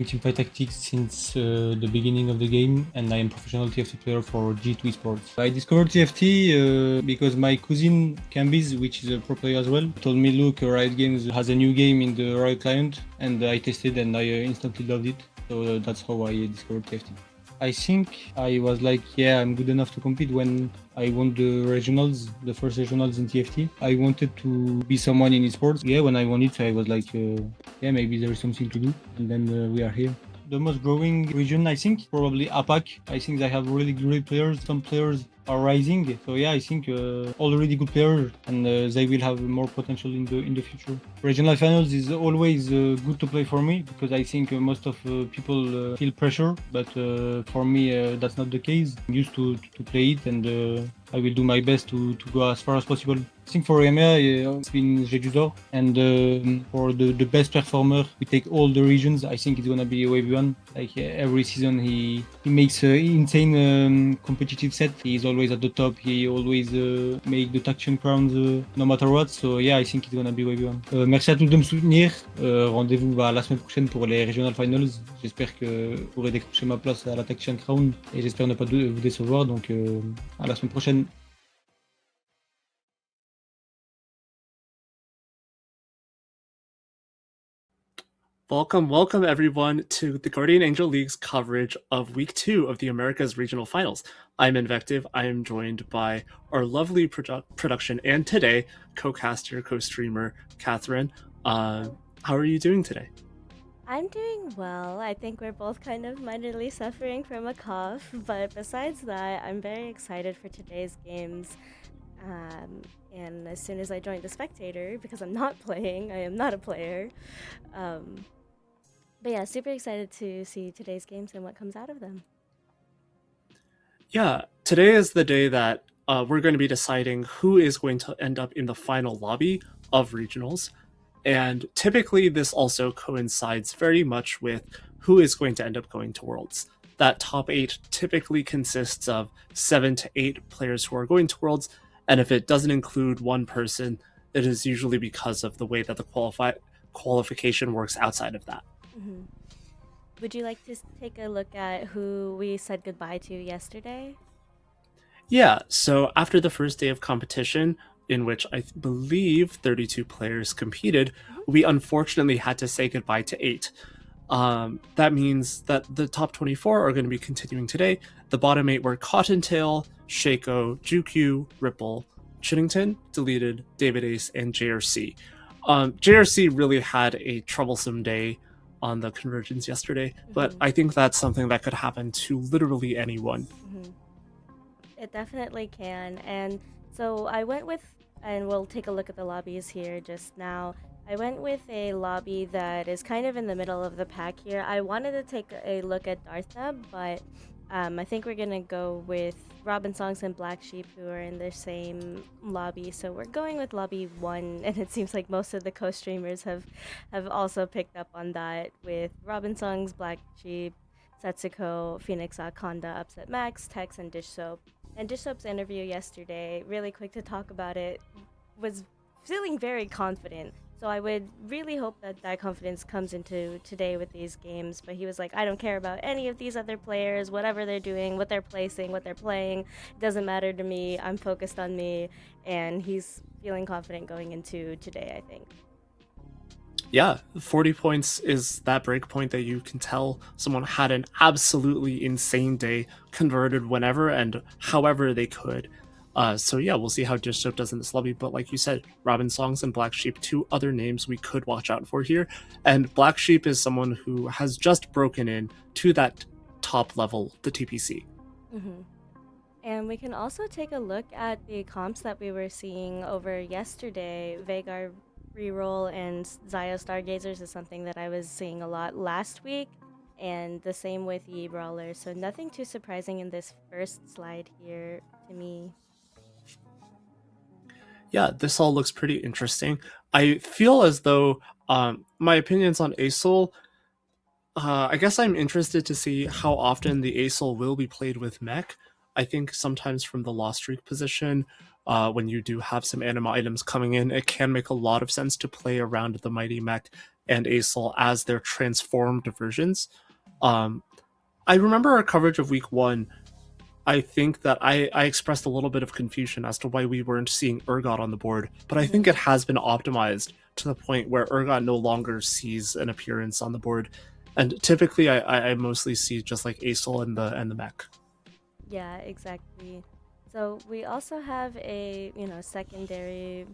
Teamfight Tactics since the beginning of the game, and I am professional TFT player for G2 Esports. I discovered TFT because my cousin Cambiz, which is a pro player as well, told me, look, Riot Games has a new game in the Riot client, and I tested and I instantly loved it. So that's how I discovered TFT. I think I was like, yeah, I'm good enough to compete when I won the regionals, the first regionals in TFT. I wanted to be someone in esports. Yeah, when I won it, I was like, yeah, maybe there is something to do. And then we are here. The most growing region, I think, probably APAC. I think they have really great players. Some players are rising. So yeah, I think already good players, and they will have more potential in the future. Regional finals is always good to play for me because I think most of people feel pressure, but for me that's not the case. I'm used to play it, and I will do my best to go as far as possible. I think for AMER, it's been Jedusor, and for the best performer, we take all the regions. I think it's gonna be Wave 1. Like every season, he makes insane competitive set. He's always at the top. He always make the Taction Crowns no matter what. So yeah, I think it's gonna be Wave 1. Merci à tous de me soutenir. Rendez-vous la semaine prochaine pour les Regional Finals. J'espère que vous pourrez décrocher ma place à la Taction Crown et j'espère ne pas vous décevoir. Donc à la semaine prochaine. Welcome everyone to the Guardian Angel League's coverage of Week 2 of the Americas Regional Finals. I'm Invective. I am joined by our lovely production and today co-caster, co-streamer, Catherine. How are you doing today? I'm doing well. I think we're both kind of minorly suffering from a cough, but besides that, I'm very excited for today's games. And as soon as I joined the spectator, because I'm not playing, I am not a player. But yeah, super excited to see today's games and what comes out of them. Yeah, today is the day that we're going to be deciding who is going to end up in the final lobby of regionals. And typically this also coincides very much with who is going to end up going to Worlds. That top 8 typically consists of 7 to 8 players who are going to Worlds, and if it doesn't include one person, it is usually because of the way that the qualification works outside of that. Mm-hmm. Would you like to take a look at who we said goodbye to yesterday? Yeah, so after the first day of competition, in which I believe 32 players competed, we unfortunately had to say goodbye to 8. That means that the top 24 are going to be continuing today. The bottom 8 were Cottontail, Shaco, Jukyu, Ripple, Chinnington, Deleted, David Ace, and JRC. JRC really had a troublesome day on the convergence yesterday, but I think that's something that could happen to literally anyone. It definitely can. And so I went with, and we'll take a look at the lobbies here just now. I went with a lobby that is kind of in the middle of the pack here. I wanted to take a look at Darthneb, but I think we're gonna go with Robin Songs and Black Sheep, who are in the same lobby. So we're going with lobby 1, and it seems like most of the co-streamers have also picked up on that, with Robin Songs, Black Sheep, Setsuko, Phoenix, Konda, Upset Max, Tex, and Dish Soap. And Dish Soap's interview yesterday, really quick to talk about it, was feeling very confident. So I would really hope that that confidence comes into today with these games. But he was like, I don't care about any of these other players, whatever they're doing, what they're placing, what they're playing. It doesn't matter to me. I'm focused on me. And he's feeling confident going into today, I think. Yeah, 40 points is that break point that you can tell someone had an absolutely insane day, converted whenever and however they could. So yeah, we'll see how Dish Soap does in this lobby. But like you said, Robin Songs and Black Sheep, 2 other names we could watch out for here. And Black Sheep is someone who has just broken in to that top level, the TPC. And we can also take a look at the comps that we were seeing over yesterday. Veigar Reroll and Zio Stargazers is something that I was seeing a lot last week, and the same with Yi Brawler. So nothing too surprising in this first slide here to me. Yeah, this all looks pretty interesting. I feel as though my opinions on Acel, I guess I'm interested to see how often the Acel will be played with mech. I think sometimes from the lost streak position, when you do have some anima items coming in, it can make a lot of sense to play around the Mighty Mech and Acel as their transformed versions. Um, I remember our coverage of week one. I think that I expressed a little bit of confusion as to why we weren't seeing Urgot on the board, but I think it has been optimized to the point where Urgot no longer sees an appearance on the board, and typically I mostly see just like Acel and the mech. Yeah, exactly. So we also have a secondary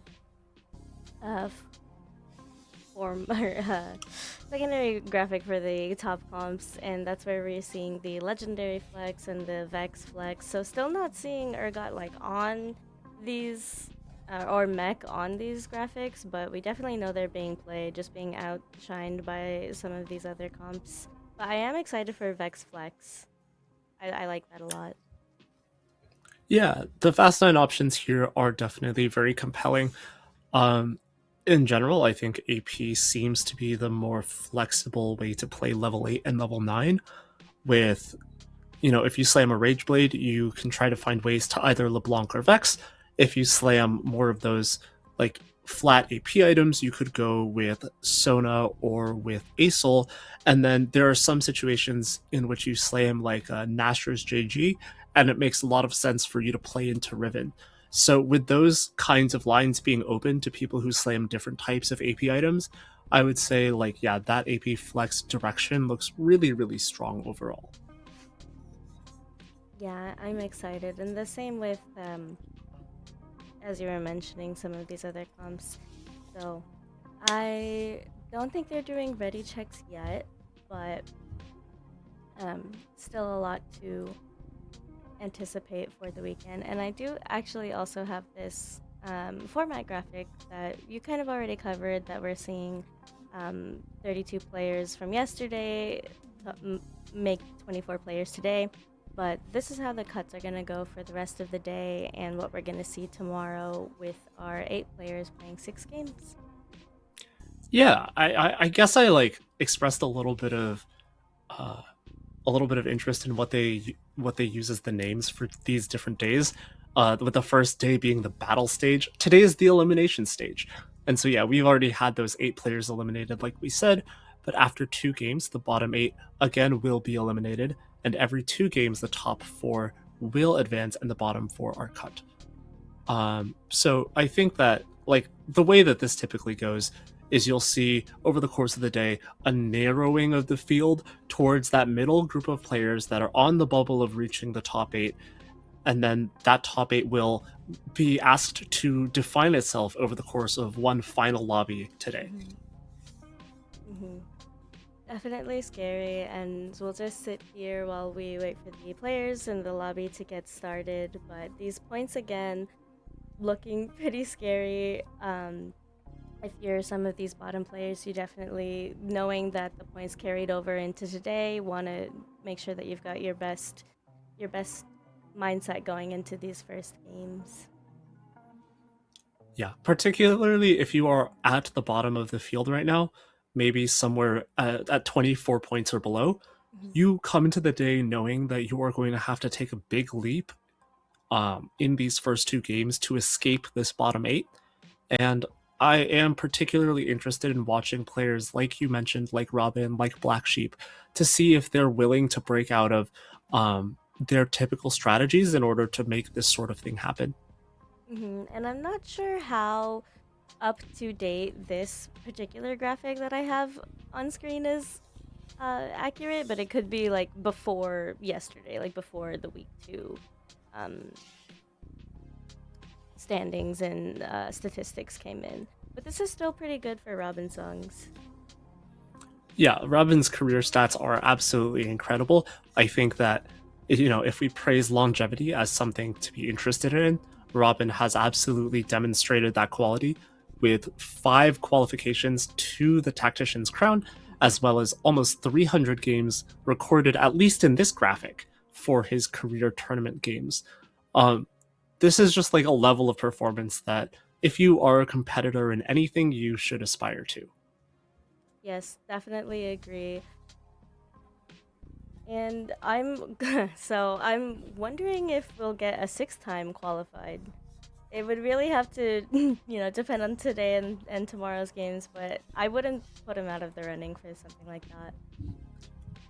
form or secondary graphic for the top comps, and that's where we're seeing the legendary flex and the Vex flex. So still not seeing Urgot like on these or mech on these graphics, but we definitely know they're being played, just being outshined by some of these other comps. But I am excited for Vex flex. I like that a lot. Yeah, the Fast 9 options here are definitely very compelling. Um, in general, I think AP seems to be the more flexible way to play level 8 and level 9. With, if you slam a Rage Blade, you can try to find ways to either LeBlanc or Vex. If you slam more of those, like, flat AP items, you could go with Sona or with Acel. And then there are some situations in which you slam, like Nashor's JG, and it makes a lot of sense for you to play into Riven. So, with those kinds of lines being open to people who slam different types of AP items, I would say, like, yeah, that AP flex direction looks really, really strong overall. Yeah, I'm excited, and the same with as you were mentioning some of these other comps. So I don't think they're doing ready checks yet, but still a lot to anticipate for the weekend. And I do actually also have this format graphic that you kind of already covered, that we're seeing 32 players from yesterday make 24 players today. But this is how the cuts are going to go for the rest of the day, and what we're going to see tomorrow with our 8 players playing 6 games. Yeah, I guess I like expressed uh, a little bit of interest in what they use as the names for these different days. With the first day being the battle stage, today is the elimination stage, and so yeah, we've already had those 8 players eliminated, like we said. But after 2 games, the bottom 8 again will be eliminated, and every 2 games, the top 4 will advance, and the bottom 4 are cut. So I think that, like, the way that this typically goes is you'll see over the course of the day a narrowing of the field towards that middle group of players that are on the bubble of reaching the top 8, and then that top 8 will be asked to define itself over the course of one final lobby today. Mm-hmm. Definitely scary, and we'll just sit here while we wait for the players in the lobby to get started. But these points again looking pretty scary. If you're some of these bottom players, you definitely, knowing that the points carried over into today, want to make sure that you've got your best mindset going into these first games. Yeah, particularly if you are at the bottom of the field right now, maybe somewhere at 24 points or below, you come into the day knowing that you are going to have to take a big leap in these first 2 games to escape this bottom 8. And I am particularly interested in watching players like you mentioned, like Robin, like Black Sheep, to see if they're willing to break out of their typical strategies in order to make this sort of thing happen. And I'm not sure how up to date this particular graphic that I have on screen is accurate, but it could be like before yesterday, like before the week 2 um, standings and statistics came in. But this is still pretty good for Robin Songs. Yeah, Robin's career stats are absolutely incredible. I think that, if we praise longevity as something to be interested in, Robin has absolutely demonstrated that quality with 5 qualifications to the Tactician's Crown, as well as almost 300 games recorded, at least in this graphic, for his career tournament games. This is just like a level of performance that, if you are a competitor in anything, you should aspire to. Yes, definitely agree. And I'm I'm wondering if we'll get a 6th time qualified. It would really have to, depend on today and tomorrow's games, but I wouldn't put him out of the running for something like that.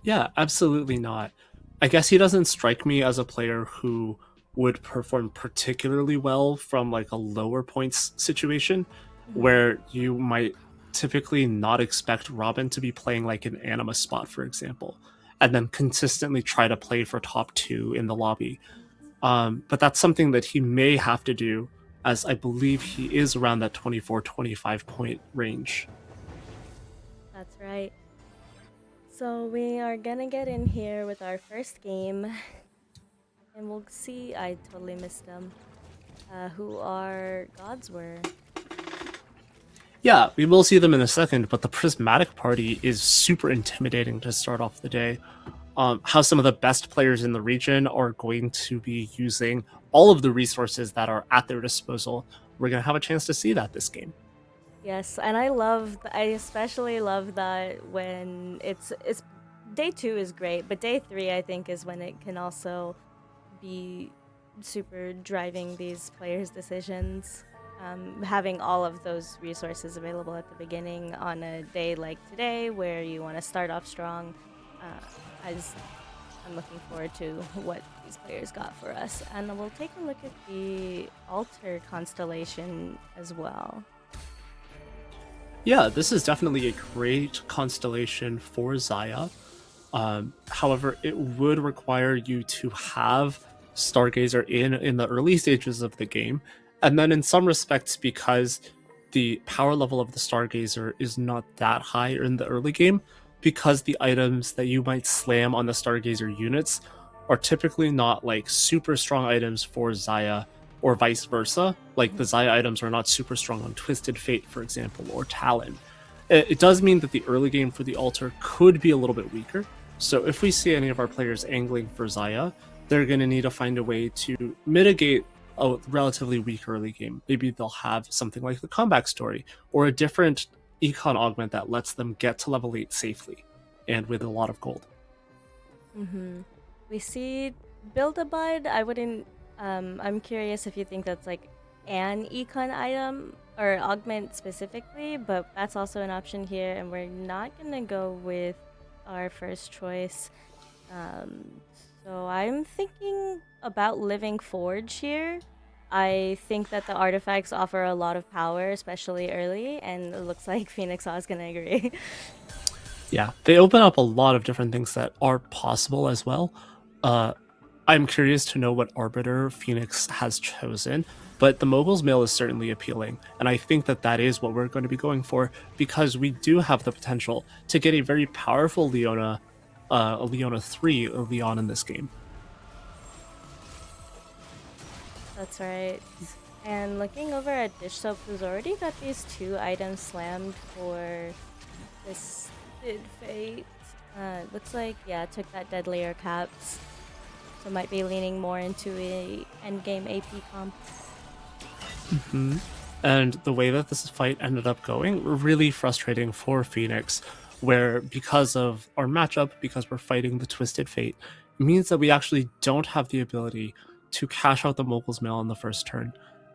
Yeah, absolutely not. I guess he doesn't strike me as a player who would perform particularly well from like a lower points situation Mhm. where you might typically not expect Robin to be playing like an anima spot, for example, and then consistently try to play for top two in the lobby. But that's something that he may have to do, as I believe he is around that 24-25 point range. That's right. So we are gonna get in here with our first game, and we'll see. I totally missed them. Who our gods were. Yeah, we will see them in a second, but the Prismatic Party is super intimidating to start off the day. How some of the best players in the region are going to be using all of the resources that are at their disposal. We're going to have a chance to see that this game. Yes, and I especially love that when it's day 2 is great, but day 3 I think is when it can also be super driving these players' decisions. Having all of those resources available at the beginning on a day like today, where you want to start off strong, uh, I just I'm looking forward to what these players got for us, and we'll take a look at the altar constellation as well. Yeah, this is definitely a great constellation for Zaya. However, it would require you to have Stargazer in the early stages of the game, and then in some respects, because the power level of the Stargazer is not that high in the early game, because the items that you might slam on the Stargazer units are typically not like super strong items for Zaya, or vice versa. Like the Zaya items are not super strong on Twisted Fate, for example, or Talon. It does mean that the early game for the altar could be a little bit weaker. So if we see any of our players angling for Zaya, they're going to need to find a way to mitigate a relatively weak early game. Maybe they'll have something like the comeback story or a different econ augment that lets them get to level 8 safely and with a lot of gold. Mm-hmm. We see Build a Bud. I wouldn't. I'm curious if you think that's like an econ item or augment specifically, but that's also an option here, and we're not gonna go with our first choice. Um, so I'm thinking about Living Forge here. I think that the artifacts offer a lot of power, especially early, and it looks like Phoenix Awe is gonna agree. Yeah, they open up a lot of different things that are possible as well. I'm curious to know what Arbiter Phoenix has chosen, but the Mogul's Mail is certainly appealing, and I think that that is what we're going to be going for because we do have the potential to get a very powerful Leona, a Leona 3 Leon in this game. That's right. And looking over at Dish Soap, who's already got these 2 items slammed for this Fate. Looks like, yeah, took that Deadlier Caps. So might be leaning more into a endgame AP comp. Mm-hmm. And the way that this fight ended up going, really frustrating for Phoenix, where because of our matchup, because we're fighting the Twisted Fate, it means that we actually don't have the ability to cash out the Mogul's Mail on the first turn.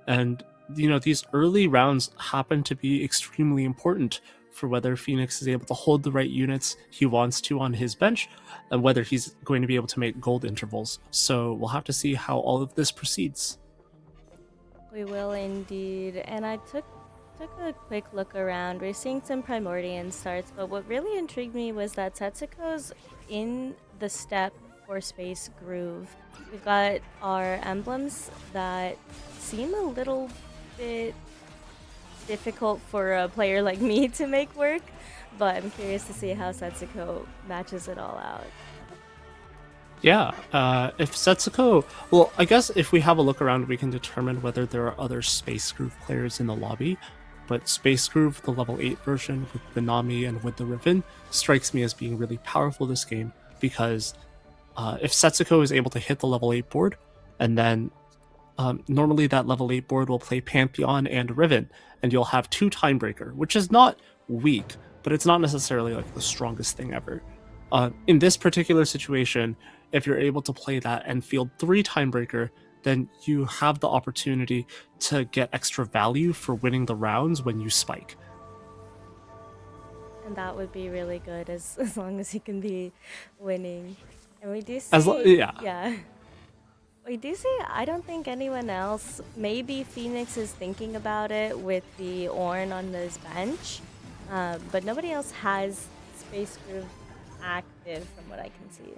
And, these early rounds happen to be extremely important for whether Phoenix is able to hold the right units he wants to on his bench, and whether he's going to be able to make gold intervals. So we'll have to see how all of this proceeds. We will indeed. And I took a quick look around. We're seeing some Primordian starts, but what really intrigued me was that Setsuko's in the step for Space Groove. We've got our emblems that seem a little bit difficult for a player like me to make work, but I'm curious to see how Setsuko matches it all out. Yeah, if Setsuko, well, I guess if we have a look around, we can determine whether there are other Space Groove players in the lobby. But Space Groove, the level 8 version with the Nami and with the Riven, strikes me as being really powerful this game because if Setsuko is able to hit the level 8 board, and then normally that level 8 board will play Pantheon and Riven, and you'll have 2 Timebreaker, which is not weak, but it's not necessarily like the strongest thing ever. In this particular situation, if you're able to play that and field 3 Timebreaker, then you have the opportunity to get extra value for winning the rounds when you spike. And that would be really good as long as he can be winning. And we do As see, yeah. yeah. We do see, I don't think anyone else, maybe Phoenix is thinking about it with the Ornn on his bench, but nobody else has Space Groove active from what I can see.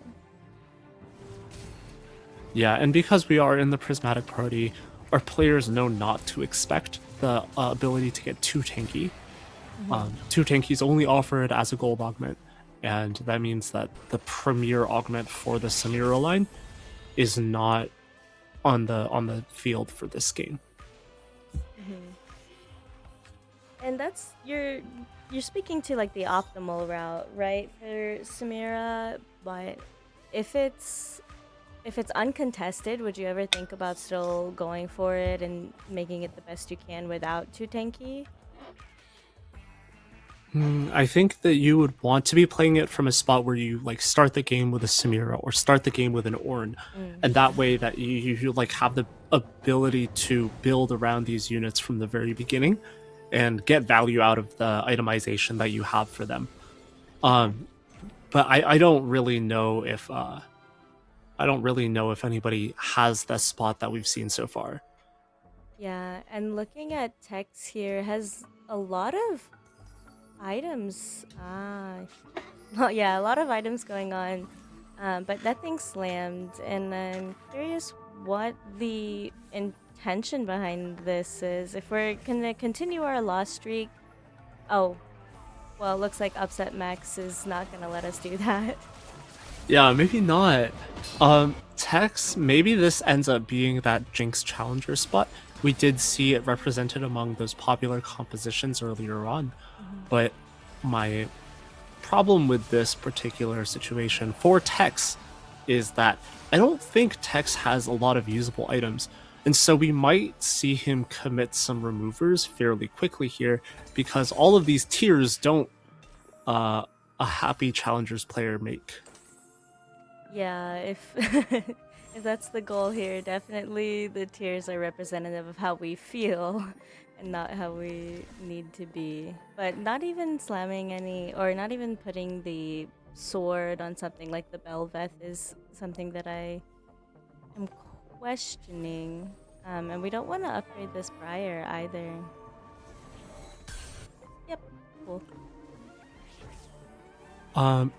Yeah, and because we are in the Prismatic Party, our players know not to expect the ability to get too tanky. Too tanky is only offered as a gold augment, and that means that the premier augment for the Samira line is not on the field for this game. And that's you're speaking to like the optimal route, right, for Samira, but if it's uncontested, would you ever think about still going for it and making it the best you can without too tanky? I think that you would want to be playing it from a spot where you like start the game with a Samira or start the game with an Ornn, and that way that you like have the ability to build around these units from the very beginning and get value out of the itemization that you have for them. But I don't really know if anybody has that spot that we've seen so far. Yeah, and looking at text here has a lot of items. Yeah, a lot of items going on, but nothing slammed. And I'm curious what the intention behind this is. If we're gonna continue our loss streak, oh, well, it looks like Upset Max is not gonna let us do that. Yeah, maybe not. Tex, maybe this ends up being that Jinx Challenger spot. We did see it represented among those popular compositions earlier on, but my problem with this particular situation for Tex is that I don't think Tex has a lot of usable items, and so we might see him commit some removers fairly quickly here because all of these tiers don't a happy Challengers player make. Yeah, if if that's the goal here, definitely the tiers are representative of how we feel and not how we need to be. But not even slamming any, or not even putting the sword on something like the Belveth is something that I am questioning. And we don't want to upgrade this Briar either. Yep, cool.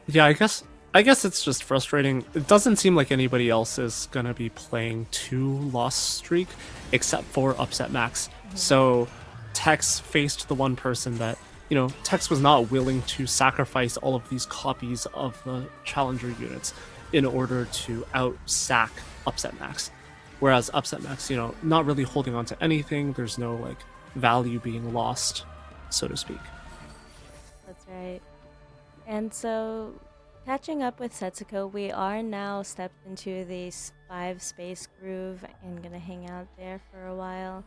Yeah, I guess it's just frustrating. It doesn't seem like anybody else is gonna be playing 2 loss streak except for Upset Max. So Tex faced the one person that, Tex was not willing to sacrifice all of these copies of the Challenger units in order to out-sack Upset Max. Whereas Upset Max, not really holding on to anything, there's no like value being lost, so to speak. That's right. And so, catching up with Setsuko, we are now stepped into the 5 space groove and gonna hang out there for a while.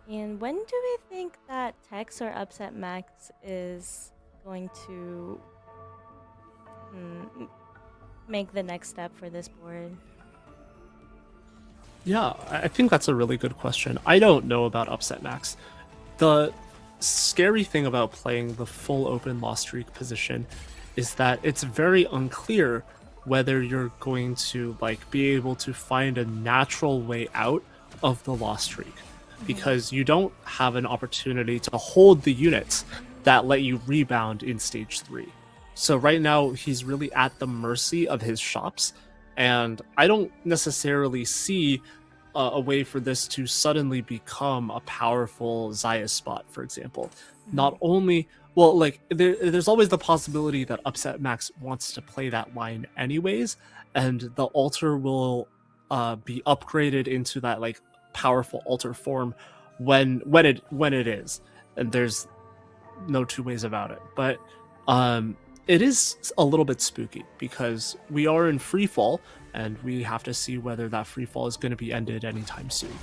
And when do we think that Tex or Upset Max is going to make the next step for this board? Yeah, I think that's a really good question. I don't know about Upset Max. The scary thing about playing the full open loss streak position is that it's very unclear whether you're going to be able to find a natural way out of the loss streak, because you don't have an opportunity to hold the units that let you rebound in stage 3. So right now he's really at the mercy of his shops, and I don't necessarily see a way for this to suddenly become a powerful Xayah spot, for example. Not only, there's always the possibility that Upset Max wants to play that line anyways, and the altar will be upgraded into that powerful altar form when it is, and there's no two ways about it. But it is a little bit spooky because we are in free fall, and we have to see whether that free fall is going to be ended anytime soon.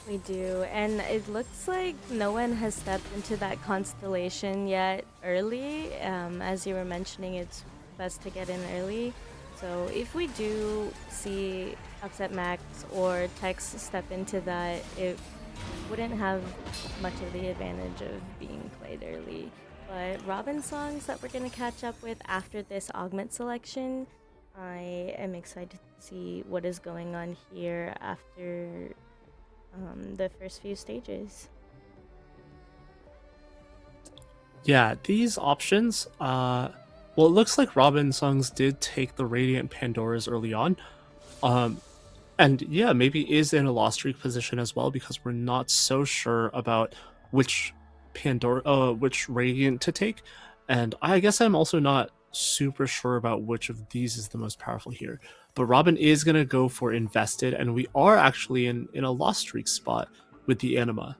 We do, and it looks like no one has stepped into that constellation yet early. As you were mentioning, it's best to get in early. So if we do see Upset Max or Tex step into that, it wouldn't have much of the advantage of being played early. But Robin songs that we're gonna catch up with after this augment selection, I am excited to see what is going on here after the first few stages. Yeah, these options, well, it looks like Robin songs did take the Radiant Pandoras early on. And yeah, maybe is in a lost streak position as well, because we're not so sure about which which Radiant to take. And I guess I'm also not super sure about which of these is the most powerful here. But Robin is gonna go for invested, and we are actually in a lost streak spot with the anima.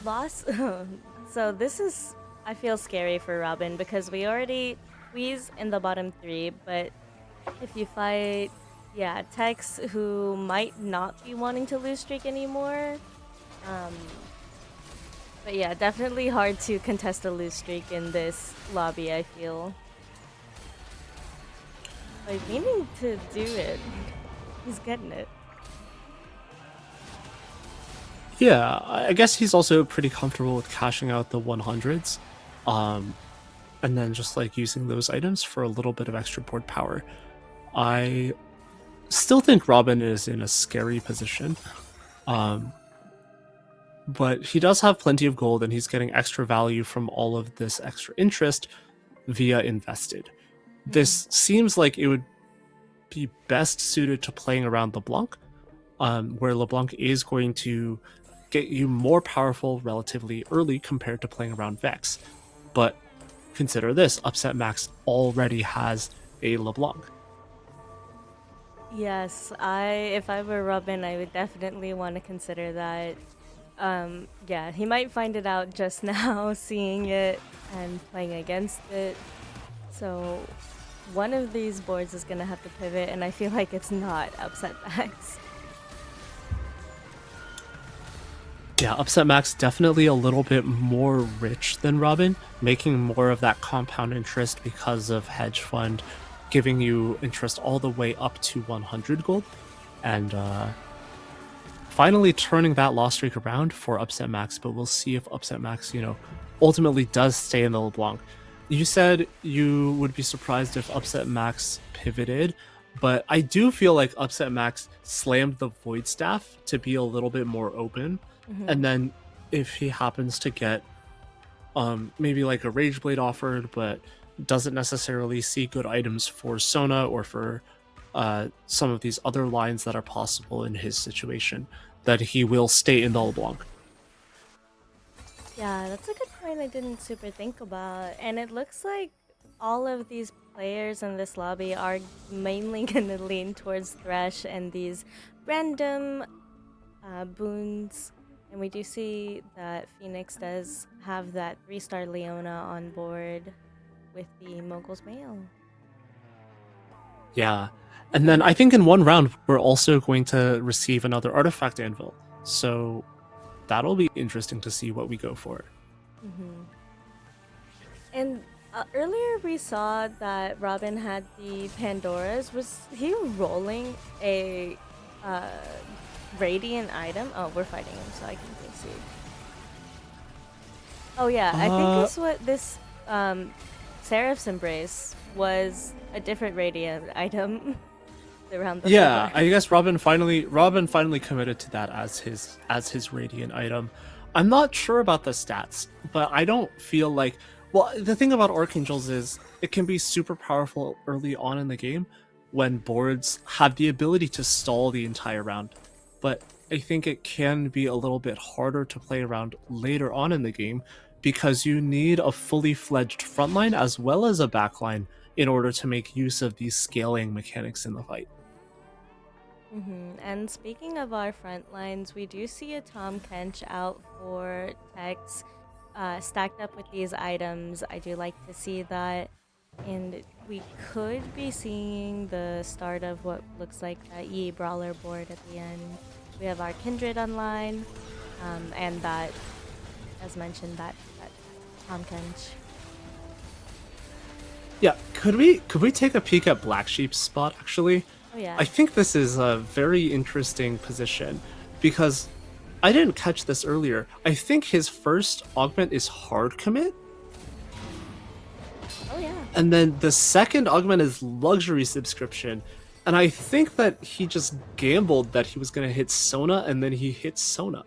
Loss. So this is, I feel scary for Robin because we already squeeze in the bottom 3, but if you fight, yeah, Tex, who might not be wanting to lose streak anymore. But yeah, definitely hard to contest a lose streak in this lobby, I feel. Like, meaning to do it. He's getting it. Yeah, I guess he's also pretty comfortable with cashing out the 100s. And then just like using those items for a little bit of extra board power. I still think Robin is in a scary position. But he does have plenty of gold, and he's getting extra value from all of this extra interest via invested. This seems like it would be best suited to playing around LeBlanc, where LeBlanc is going to get you more powerful relatively early compared to playing around Vex. But consider this, Upset Max already has a LeBlanc. Yes, if I were Robin, I would definitely want to consider that. Yeah, he might find it out just now, seeing it and playing against it. So one of these boards is gonna have to pivot, and I feel like it's not Upset Max. Yeah, Upset Max definitely a little bit more rich than Robin, making more of that compound interest because of Hedge Fund, giving you interest all the way up to 100 gold, and finally turning that loss streak around for Upset Max. But we'll see if Upset Max, ultimately does stay in the LeBlanc. You said you would be surprised if Upset Max pivoted, but I do feel like Upset Max slammed the Void Staff to be a little bit more open. And then if he happens to get maybe like a Rage Blade offered, but doesn't necessarily see good items for Sona or for some of these other lines that are possible in his situation, that he will stay in the LeBlanc. Yeah, that's a good point I didn't super think about. And it looks like all of these players in this lobby are mainly gonna lean towards Thresh and these random boons. And we do see that Phoenix does have that 3-star Leona on board with the Mogul's Mail. Yeah. And then I think in one round, we're also going to receive another Artifact Anvil. So that'll be interesting to see what we go for. And earlier we saw that Robin had the Pandoras. Was he rolling a Radiant item? Oh, we're fighting him, so I can see. Oh yeah, I think this what this Seraph's Embrace was a different Radiant item around the Yeah, floor. I guess Robin finally committed to that as his Radiant item. I'm not sure about the stats, but I don't feel like, well, the thing about Archangels is it can be super powerful early on in the game when boards have the ability to stall the entire round. But I think it can be a little bit harder to play around later on in the game because you need a fully fledged frontline as well as a backline in order to make use of these scaling mechanics in the fight. And speaking of our front lines, we do see a Tom Kench out for Tex, stacked up with these items. I do like to see that. And we could be seeing the start of what looks like that Yi Brawler board at the end. We have our Kindred online, and that, as mentioned, that Tom Kench. Yeah, could we take a peek at Black Sheep's spot actually? Oh yeah. I think this is a very interesting position because I didn't catch this earlier. I think his first augment is hard commit, Oh yeah. and then the second augment is luxury subscription. And I think that he just gambled that he was gonna hit Sona, and then he hit Sona.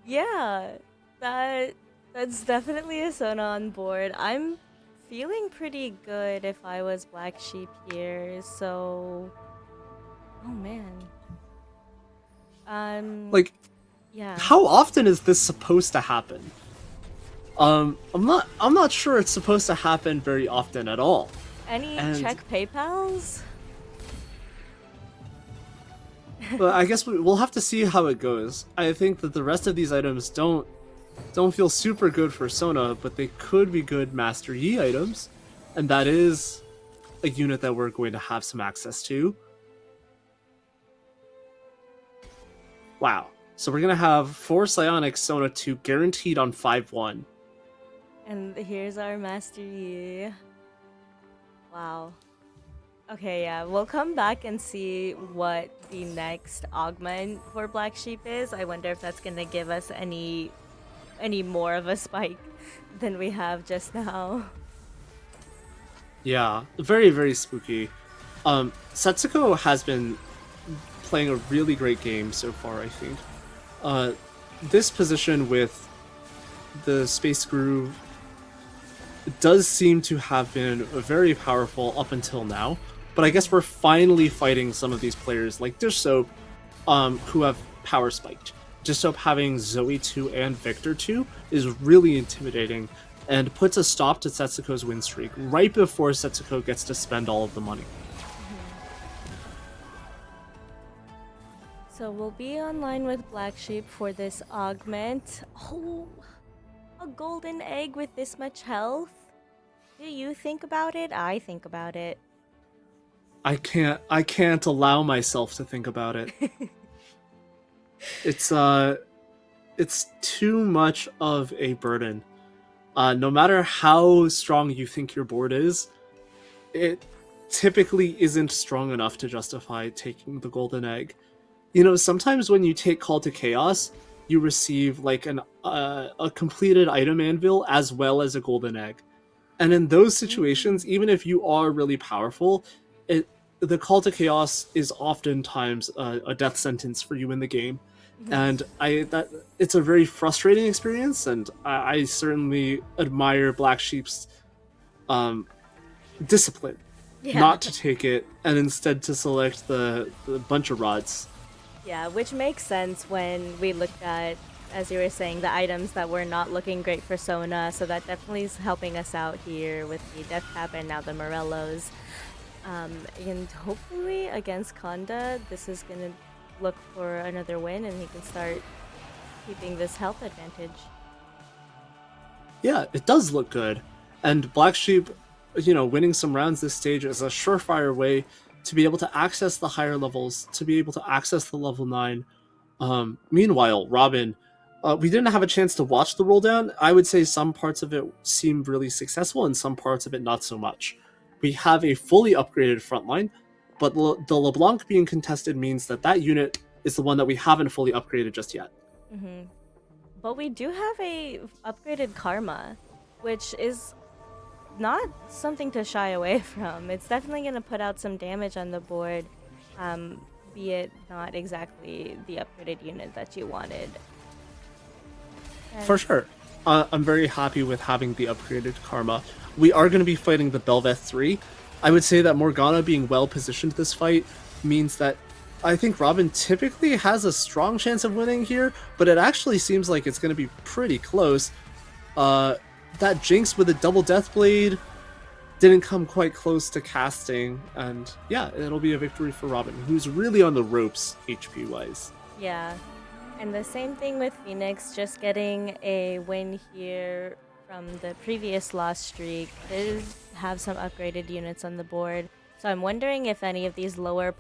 Yeah, that's definitely a Sona on board. I'm feeling pretty good if I was Black Sheep here, so oh man. Um Like, yeah. how often is this supposed to happen? I'm not sure it's supposed to happen very often at all. Any And check PayPals? but I guess we'll have to see how it goes. I think that the rest of these items don't feel super good for Sona, but they could be good Master Yi items, and that is a unit that we're going to have some access to. Wow. So we're gonna have 4 Psionics Sona 2 guaranteed on 5-1. And here's our Master Yi. Wow. Okay, yeah, we'll come back and see what the next augment for Black Sheep is. I wonder if that's gonna give us any more of a spike than we have just now. Yeah, very, very spooky. Setsuko has been playing a really great game so far, I think. This position with the Space Groove does seem to have been very powerful up until now, but I guess we're finally fighting some of these players like Dish Soap, who have power spiked. Dish Soap having Zoe 2 and Victor 2 is really intimidating and puts a stop to Setsuko's win streak right before Setsuko gets to spend all of the money. So we'll be online with Black Sheep for this augment. Oh, a golden egg with this much health? Do you think about it? I think about it. I can't allow myself to think about it. It's too much of a burden. No matter how strong you think your board is, it typically isn't strong enough to justify taking the golden egg. You know, sometimes when you take Call to Chaos, you receive like a completed item anvil as well as a golden egg. And in those situations, even if you are really powerful, the Call to Chaos is oftentimes a death sentence for you in the game. And it's a very frustrating experience, and I certainly admire Black Sheep's discipline not to take it and instead to select the bunch of rods. Yeah, which makes sense when we looked at, as you were saying, the items that were not looking great for Sona, so that definitely is helping us out here with the Death Cap and now the Morellos. And hopefully against Konda, this is going to look for another win and he can start keeping this health advantage. Yeah, it does look good. And Black Sheep, winning some rounds this stage is a surefire way to be able to access the higher levels, to be able to access the level 9. Meanwhile, Robin, we didn't have a chance to watch the roll down. I would say some parts of it seemed really successful and some parts of it not so much. We have a fully upgraded frontline, but the LeBlanc being contested means that unit is the one that we haven't fully upgraded just yet. Mm-hmm. But we do have a upgraded Karma, which is not something to shy away from. It's definitely going to put out some damage on the board, be it not exactly the upgraded unit that you wanted. For sure. I'm very happy with having the upgraded Karma. We are going to be fighting the Belveth 3. I would say that Morgana being well positioned this fight means that I think Robin typically has a strong chance of winning here, but it actually seems like it's going to be pretty close. That Jinx with a double Death Blade didn't come quite close to casting, and yeah, it'll be a victory for Robin, who's really on the ropes HP-wise. Yeah, and the same thing with Phoenix, just getting a win here from the previous loss streak. They have some upgraded units on the board, so I'm wondering if any of these lower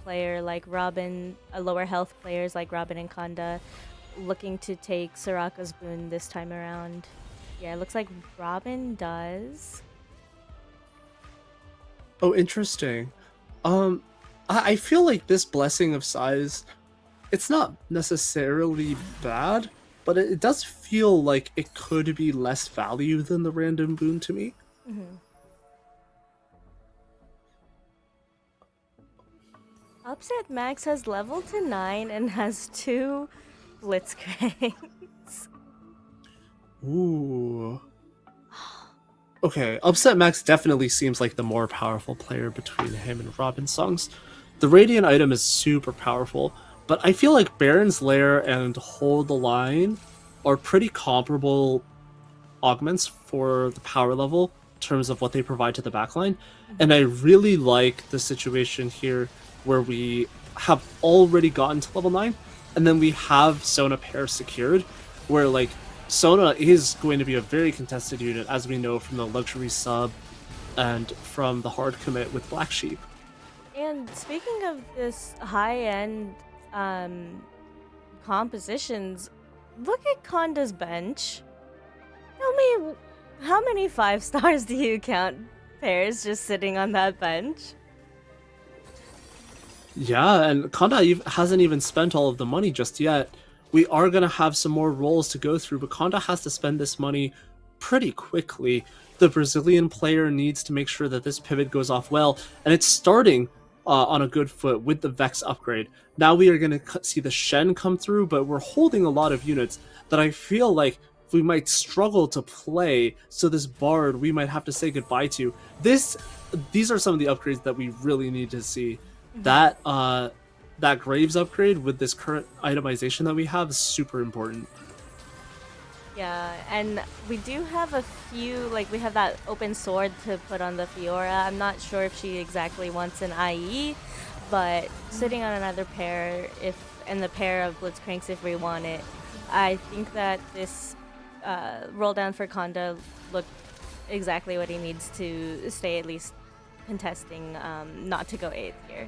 health players like Robin and Konda, looking to take Soraka's boon this time around. Yeah, it looks like Robin does. Oh, interesting. I feel like this blessing of size, it's not necessarily bad, but it does feel like it could be less value than the random boon to me. Mhm. Upset Max has leveled to 9 and has 2 Blitzcranks. Ooh. Okay, Upset Max definitely seems like the more powerful player between him and Robin Songs. The Radiant item is super powerful, but I feel like Baron's Lair and Hold the Line are pretty comparable augments for the power level in terms of what they provide to the backline. And I really like the situation here where we have already gotten to level 9 and then we have Sona pair secured, where like Sona is going to be a very contested unit, as we know from the luxury sub and from the hard commit with Black Sheep. And speaking of this high-end compositions, look at Konda's bench. Tell me, how many 5 stars do you count pairs just sitting on that bench? Yeah, and Konda hasn't even spent all of the money just yet. We are going to have some more roles to go through, but Konda has to spend this money pretty quickly. The Brazilian player needs to make sure that this pivot goes off well, and it's starting on a good foot with the Vex upgrade. Now we are going to see the Shen come through, but we're holding a lot of units that I feel like we might struggle to play, so this Bard we might have to say goodbye to. These are some of the upgrades that we really need to see. That that Graves upgrade with this current itemization that we have is super important. Yeah, and we do have a few, like we have that open sword to put on the Fiora. I'm not sure if she exactly wants an IE, but sitting on another pair, and the pair of Blitzcranks if we want it, I think that this roll down for Konda looked exactly what he needs to stay at least contesting, not to go 8th here.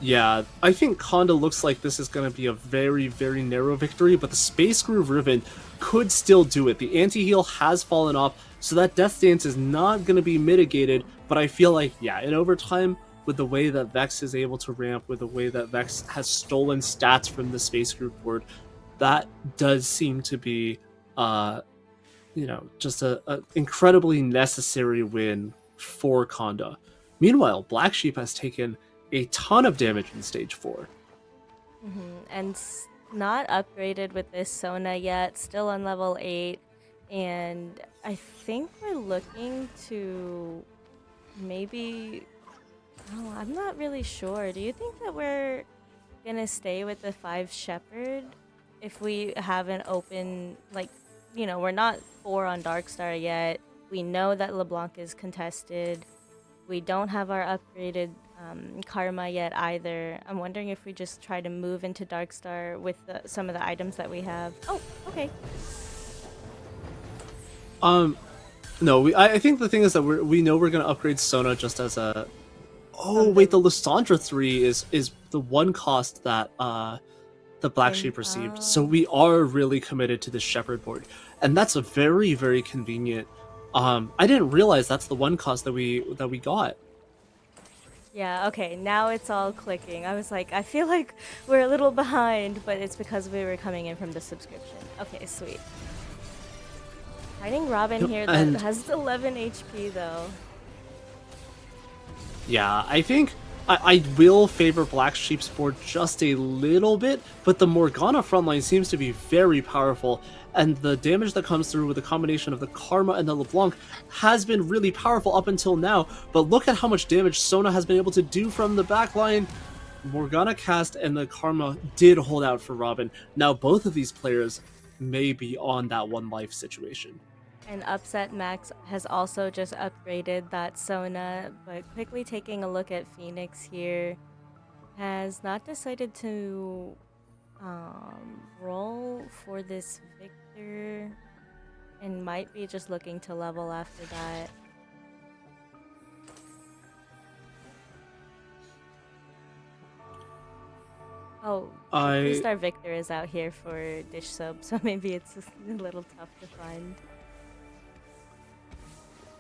Yeah, I think Konda looks like this is going to be a very, very narrow victory, but the Space Groove Riven could still do it. The anti-heal has fallen off, so that Death Dance is not going to be mitigated, but I feel like, yeah, in overtime, with the way that Vex is able to ramp, with the way that Vex has stolen stats from the Space Groove board, that does seem to be, just a incredibly necessary win for Konda. Meanwhile, Black Sheep has taken a ton of damage in stage 4. And not upgraded with this Sona yet, still on level 8. And I think we're looking to maybe... Oh, I'm not really sure. Do you think that we're gonna stay with the 5 Shepherd if we have an open, like, we're not 4 on Darkstar yet. We know that LeBlanc is contested. We don't have our upgraded Karma yet either. I'm wondering if we just try to move into Darkstar with some of the items that we have. Oh, okay. No, I think the thing is that we know we're gonna upgrade Sona just as a. Oh wait, the Lysandra 3 is the one cost that the Black Sheep received. So we are really committed to the Shepherd board, and that's a very, very convenient. I didn't realize that's the one cost that we got. Yeah, okay, now it's all clicking. I was like, I feel like we're a little behind, but it's because we were coming in from the subscription. Okay, sweet. Fighting Robin here that has 11 HP though. Yeah, I think I will favor Black Sheep's board just a little bit, but the Morgana frontline seems to be very powerful, and the damage that comes through with the combination of the Karma and the LeBlanc has been really powerful up until now, but look at how much damage Sona has been able to do from the backline. Morgana cast and the Karma did hold out for Robin. Now both of these players may be on that one life situation. And Upset Max has also just upgraded that Sona, but quickly taking a look at Phoenix here, has not decided to roll for this Victor, and might be just looking to level after that. Oh, the I 3-star Victor is out here for dish soap, so maybe it's just a little tough to find.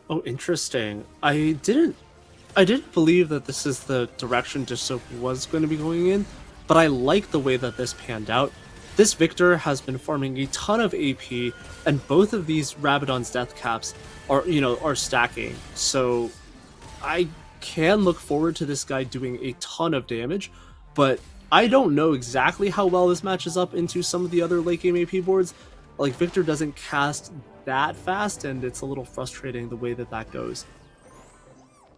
Oh, interesting. I didn't believe that this is the direction Dissoap was going to be going in, but I like the way that this panned out. This Victor has been farming a ton of AP, and both of these Rabadon's death caps are stacking. So I can look forward to this guy doing a ton of damage, but I don't know exactly how well this matches up into some of the other late game AP boards. Like, Victor doesn't cast that fast, and it's a little frustrating the way that that goes.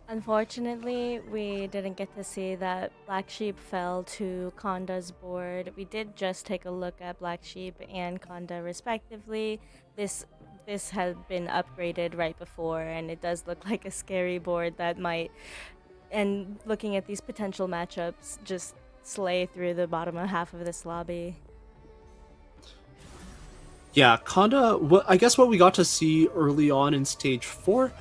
Unfortunately, we didn't get to see that Black Sheep fell to Konda's board. We did just take a look at Black Sheep and Konda respectively. This had been upgraded right before, and it does look like a scary board that might, and looking at these potential matchups, just slay through the bottom half of this lobby. Yeah, Konda, I guess what we got to see early on in stage 4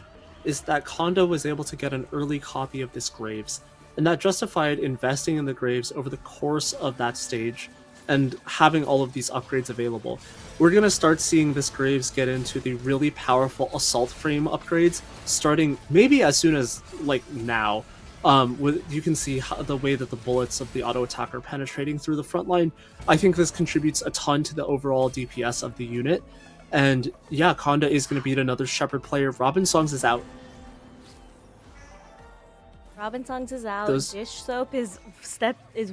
is that Konda was able to get an early copy of this Graves, and that justified investing in the Graves over the course of that stage and having all of these upgrades available. We're going to start seeing this Graves get into the really powerful assault frame upgrades, starting maybe as soon as, like, now. You can see the way that the bullets of the auto attack are penetrating through the front line. I think this contributes a ton to the overall DPS of the unit. And yeah, Konda is going to beat another Shepherd player. Robin Songs is out. Robin Songs is out. Those- Dish Soap is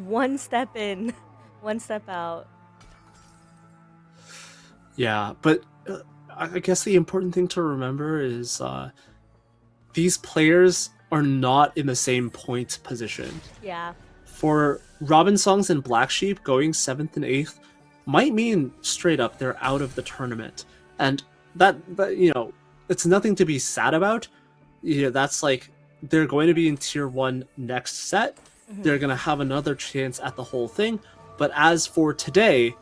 one step in, one step out. Yeah, but I guess the important thing to remember is these players are not in the same point position. Yeah. For Robin Songs and Black Sheep, going 7th and 8th might mean straight up they're out of the tournament. And that it's nothing to be sad about. That's like, they're going to be in tier 1 next set. They're going to have another chance at the whole thing. But as for today,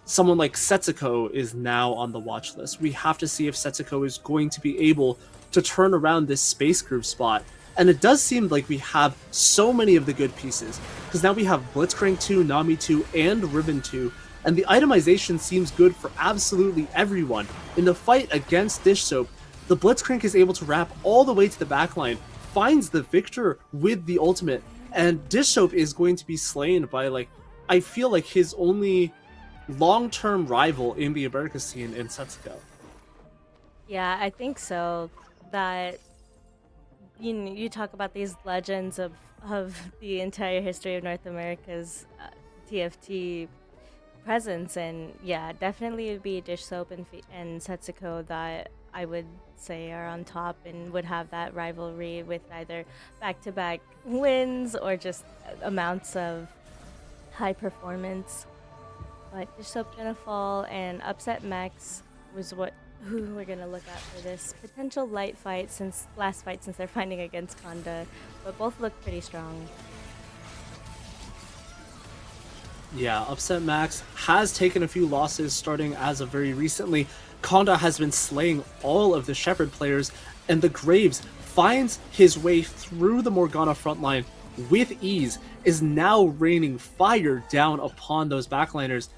someone like Setsuko is now on the watch list. We have to see if Setsuko is going to be able to turn around this Space Groove spot. And it does seem like we have so many of the good pieces, because now we have Blitzcrank 2, Nami 2, and Ribbon 2, and the itemization seems good for absolutely everyone. In the fight against Dish Soap, the Blitzcrank is able to wrap all the way to the backline, finds the victor with the ultimate, and Dish Soap is going to be slain by, like, I feel like his only long-term rival in the America scene in Setsuko. Yeah, I think so. That you talk about these legends of the entire history of North America's TFT presence, and yeah, definitely it would be Dish Soap and Setsuko that I would say are on top and would have that rivalry with either back-to-back wins or just amounts of high performance. But Dish Soap gonna fall, and Upset Max was who we're gonna look at for this potential light fight, since they're fighting against Konda, but both look pretty strong. Yeah, Upset Max has taken a few losses starting as of very recently. Konda has been slaying all of the Shepherd players, and the Graves finds his way through the Morgana frontline with ease, is now raining fire down upon those backliners.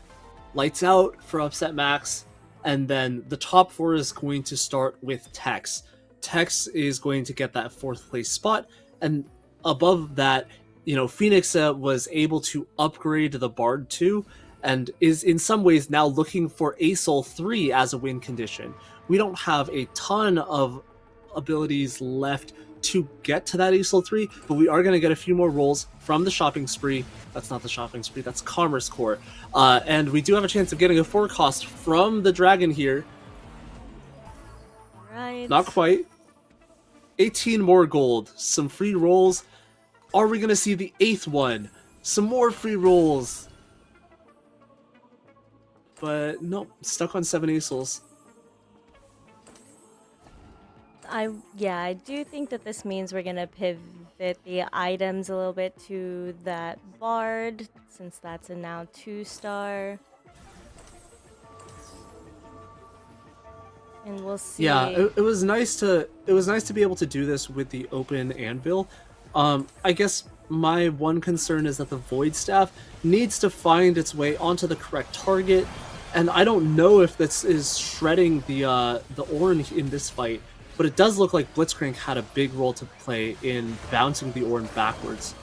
Lights out for Upset Max, and then the top 4 is going to start with Tex. Tex is going to get that 4th place spot, and above that, Phoenix was able to upgrade the Bard 2, and is in some ways now looking for ASOL 3 as a win condition. We don't have a ton of abilities left to get to that ASOL 3, but we are going to get a few more rolls from the shopping spree. That's not the shopping spree, that's Commerce Core. And we do have a chance of getting a forecast from the dragon here. Right. Not quite. 18 more gold, some free rolls. Are we going to see the 8th one? Some more free rolls. But nope, stuck on 7 ASOLs. I do think that this means we're gonna pivot the items a little bit to that Bard, since that's a now 2-star. And we'll see. Yeah, it was nice to be able to do this with the open anvil. I guess My one concern is that the Void Staff needs to find its way onto the correct target, and I don't know if this is shredding the Ornn in this fight, but it does look like Blitzcrank had a big role to play in bouncing the Ornn backwards.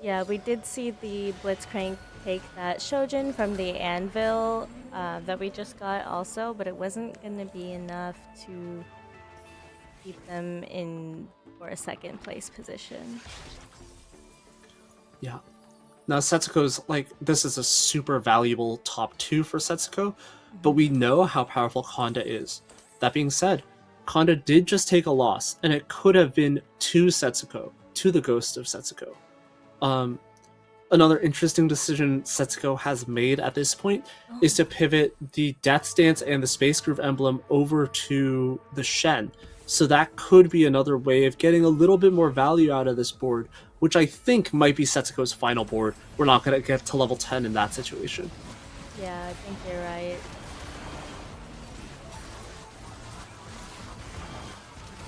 Yeah, we did see the Blitzcrank take that Shojin from the anvil that we just got also, but it wasn't going to be enough to keep them in for a second place position. Yeah. Now Setsuko's like, this is a super valuable top 2 for Setsuko, but we know how powerful Konda is. That being said, Konda did just take a loss, and it could have been to Setsuko, to the ghost of Setsuko. Another interesting decision Setsuko has made at this point is to pivot the Death Dance and the Space Groove emblem over to the Shen. So that could be another way of getting a little bit more value out of this board, which I think might be Setsuko's final board. We're not going to get to level 10 in that situation. Yeah, I think you're right.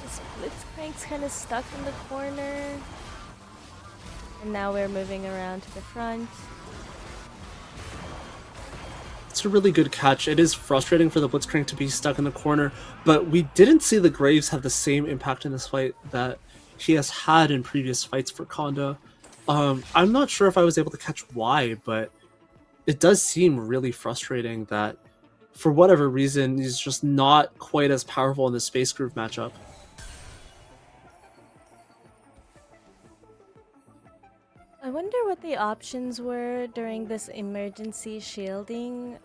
This Blitzcrank's kind of stuck in the corner. And now we're moving around to the front. It's a really good catch. It is frustrating for the Blitzcrank to be stuck in the corner, but we didn't see the Graves have the same impact in this fight that he has had in previous fights for Konda. I'm not sure if I was able to catch why, but it does seem really frustrating that for whatever reason he's just not quite as powerful in the Space Groove matchup. I wonder what the options were during this emergency shielding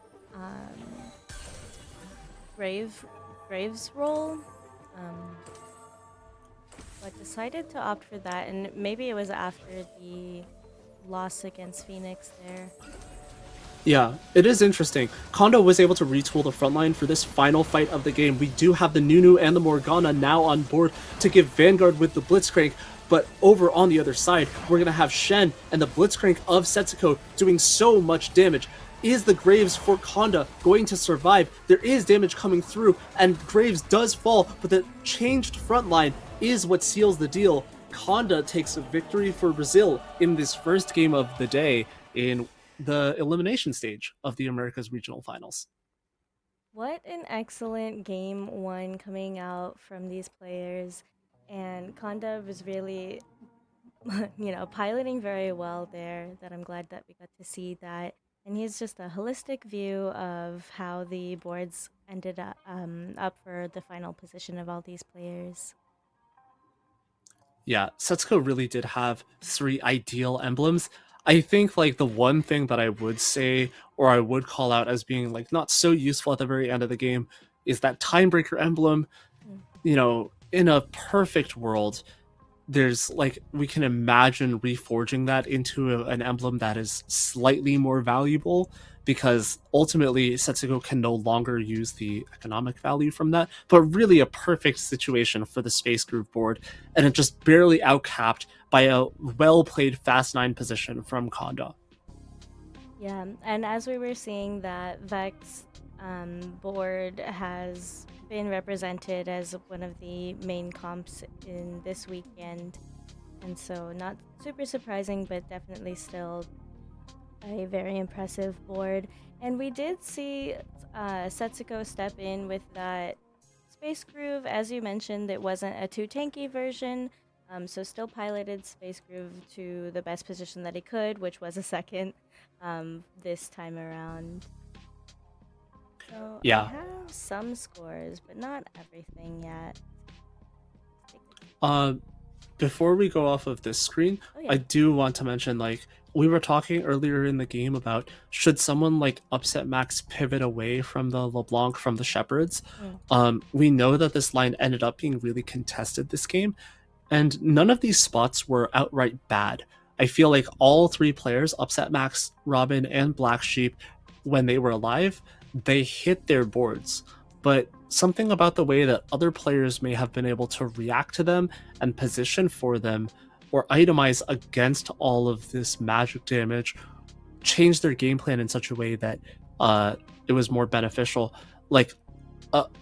Graves roll. But decided to opt for that, and maybe it was after the loss against Phoenix there. Yeah, it is interesting. Kondo was able to retool the front line for this final fight of the game. We do have the Nunu and the Morgana now on board to give Vanguard with the Blitzcrank, but over on the other side, we're going to have Shen and the Blitzcrank of Setsuko doing so much damage. Is the Graves for Konda going to survive? There is damage coming through, and Graves does fall, but the changed front line is what seals the deal. Konda takes a victory for Brazil in this first game of the day in the elimination stage of the Americas Regional Finals. What an excellent game one coming out from these players. And Konda was really, piloting very well there. That I'm glad that we got to see that. And he's just a holistic view of how the boards ended up for the final position of all these players. Yeah, Setsuko really did have 3 ideal emblems. I think like the one thing that I would say, or I would call out as being like not so useful at the very end of the game, is that Timebreaker emblem. In a perfect world, there's like, we can imagine reforging that into an emblem that is slightly more valuable, because ultimately Setsuko can no longer use the economic value from that, but really a perfect situation for the Space Groove board, and it just barely outcapped by a well-played Fast 9 position from Konda. Yeah, and as we were seeing, that Vex board has been represented as one of the main comps in this weekend, and so not super surprising, but definitely still a very impressive board. And we did see Setsuko step in with that Space Groove. As you mentioned, it wasn't a too tanky version, so still piloted Space Groove to the best position that he could, which was a second this time around. So Yeah. I have some scores, but not everything yet. Before we go off of this screen, I do want to mention, like, we were talking earlier in the game about should someone like Upset Max pivot away from the LeBlanc from the Shepherds. We know that this line ended up being really contested this game, and none of these spots were outright bad. I feel like all 3 players, Upset Max, Robin, and Black Sheep, when they were alive, they hit their boards. But something about the way that other players may have been able to react to them and position for them or itemize against all of this magic damage changed their game plan in such a way that it was more beneficial. Like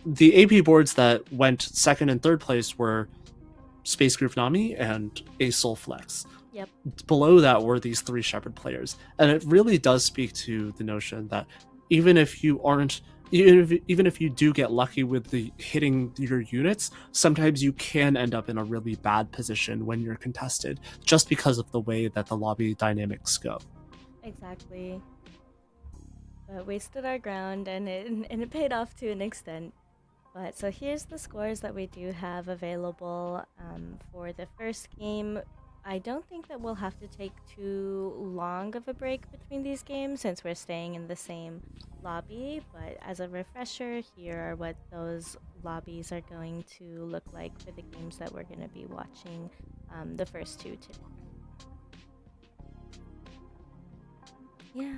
the AP boards that went second and third place were Space Group Nami and a Soul Flex. Yep. Below that were these 3 Shepherd players. And it really does speak to the notion that even if you aren't even if you do get lucky with the hitting your units, sometimes you can end up in a really bad position when you're contested, just because of the way that the lobby dynamics go. Exactly. But we stood our ground, and it paid off to an extent. But so here's the scores that we do have available for the first game. I don't think that we'll have to take too long of a break between these games since we're staying in the same lobby. But as a refresher, here are what those lobbies are going to look like for the games that we're going to be watching, the first 2 today.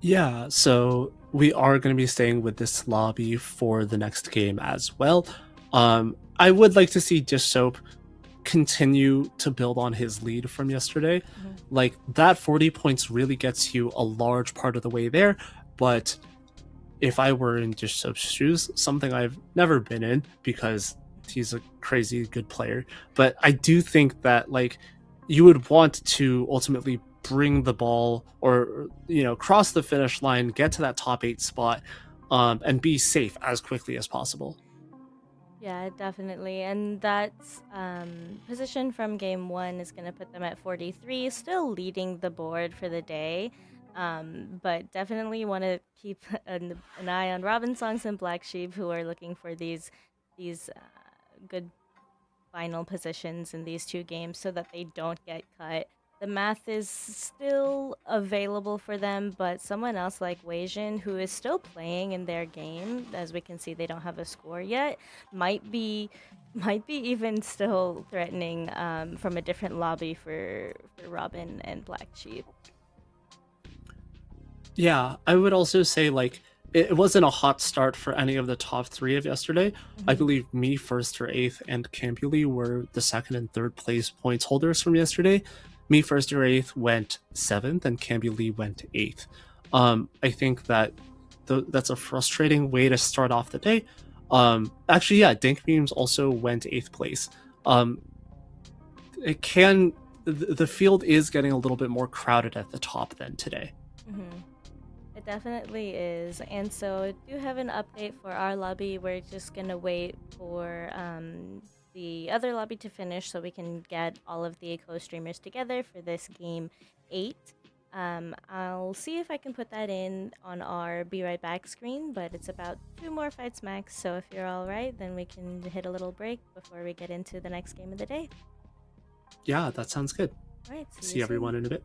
Yeah, so we are going to be staying with this lobby for the next game as well. I would like to see Dish Soap continue to build on his lead from yesterday. Like, that 40 points really gets you a large part of the way there, but if I were in Dish Soap's shoes, something I've never been in because he's a crazy good player, but I do think that, like, you would want to ultimately bring the ball or, you know, cross the finish line, get to that top 8 spot, and be safe as quickly as possible. Yeah, definitely. And that position from game 1 is going to put them at 43, still leading the board for the day. But definitely want to keep an eye on Robin Songs and Black Sheep, who are looking for these good final positions in these 2 games so that they don't get cut. The math is still available for them, but someone else like Weijin, who is still playing in their game, as we can see they don't have a score yet, might be even still threatening from a different lobby for Robin and Black Sheep. Yeah, I would also say, like, it wasn't a hot start for any of the top 3 of yesterday. I believe me, first or 8th, and Campuli were the 2nd and 3rd place points holders from yesterday. Me, first or 8th, went 7th, and Campuli went 8th. I think that that's a frustrating way to start off the day. Actually, yeah, Dink Beams also went 8th place. The field is getting a little bit more crowded at the top than today. It definitely is. And so I do have an update for our lobby. We're just going to wait for the other lobby to finish so we can get all of the co-streamers together for this game 8. I'll see if I can put that in on our Be Right Back screen, but it's about 2 more fights max. So if you're all right, then we can hit a little break before we get into the next game of the day. Yeah, that sounds good. All right. See everyone in a bit.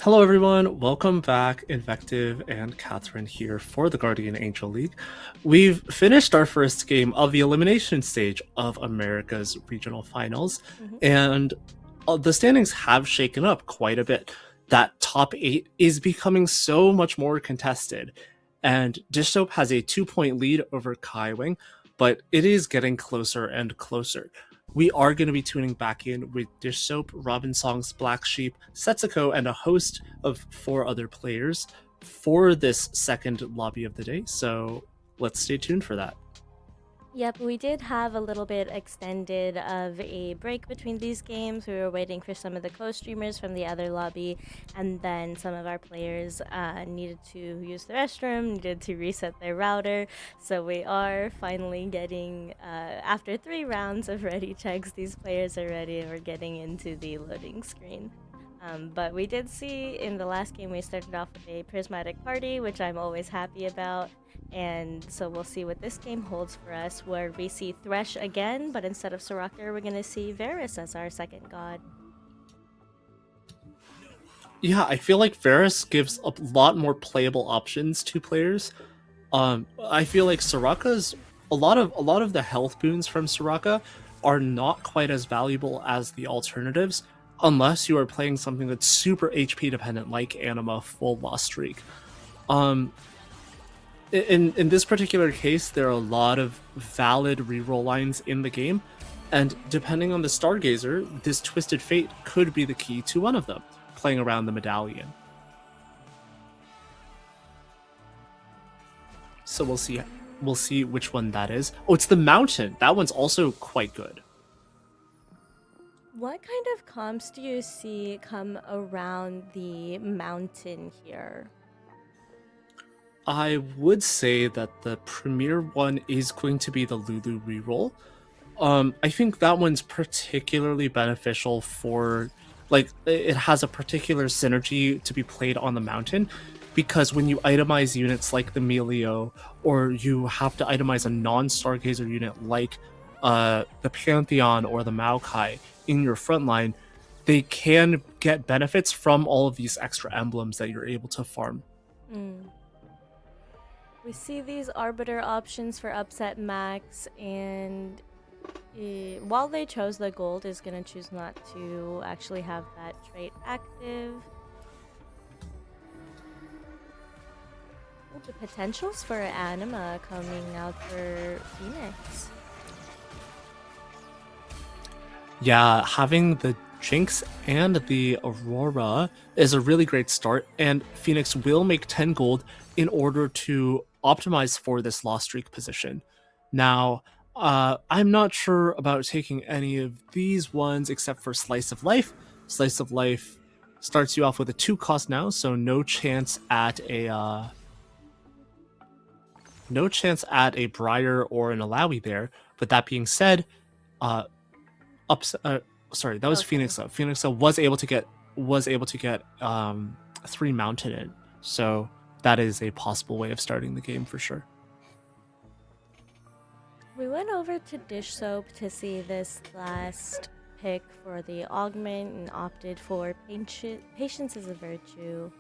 Hello, everyone. Welcome back. Invective and Catherine here for the Guardian Angel League. We've finished our first game of the elimination stage of America's regional finals, and the standings have shaken up quite a bit. That top 8 is becoming so much more contested, and Dish Soap has a 2-point lead over Kaiwing, but it is getting closer and closer. We are going to be tuning back in with Dish Soap, Robin Song's Black Sheep, Setsuko, and a host of 4 other players for this second lobby of the day, so let's stay tuned for that. Yep, we did have a little bit extended of a break between these games. We were waiting for some of the co-streamers from the other lobby, and then some of our players needed to use the restroom, needed to reset their router. So we are finally getting, after 3 rounds of ready checks, these players are ready and we're getting into the loading screen. But we did see in the last game we started off with a prismatic party, which I'm always happy about. And so we'll see what this game holds for us, where we see Thresh again, but instead of Soraka, we're going to see Varus as our second god. Yeah, I feel like Varus gives a lot more playable options to players. I feel like Soraka's a lot of the health boons from Soraka are not quite as valuable as the alternatives, unless you are playing something that's super HP dependent, like Anima Full Lost Streak. In this particular case, there are a lot of valid reroll lines in the game, and depending on the Stargazer, this Twisted Fate could be the key to one of them, playing around the medallion. So we'll see which one that is. Oh, it's the Mountain. That one's also quite good. What kind of comps do you see come around the Mountain here? I would say that the premier one is going to be the Lulu reroll. I think that one's particularly beneficial for, like, it has a particular synergy to be played on the Mountain, because when you itemize units like the Melio, or you have to itemize a non-Stargazer unit like the Pantheon or the Maokai in your front line, they can get benefits from all of these extra emblems that you're able to farm. We see these Arbiter options for Upset Max, and while they chose the gold, is going to choose not to actually have that trait active. Oh, the potentials for Anima coming out for Phoenix. Yeah, having the Jinx and the Aurora is a really great start, and Phoenix will make 10 gold in order to optimize for this Lost Streak position. Now, I'm not sure about taking any of these ones except for Slice of Life. Slice of Life starts you off with a 2 cost now, so no chance at a Briar or an Alawi there. But that being said, sorry, that was Phoenixa. Phoenixa was able to get 3 Mountain in, so that is a possible way of starting the game for sure. We went over to Dish Soap to see this last pick for the augment and opted for patience is a virtue.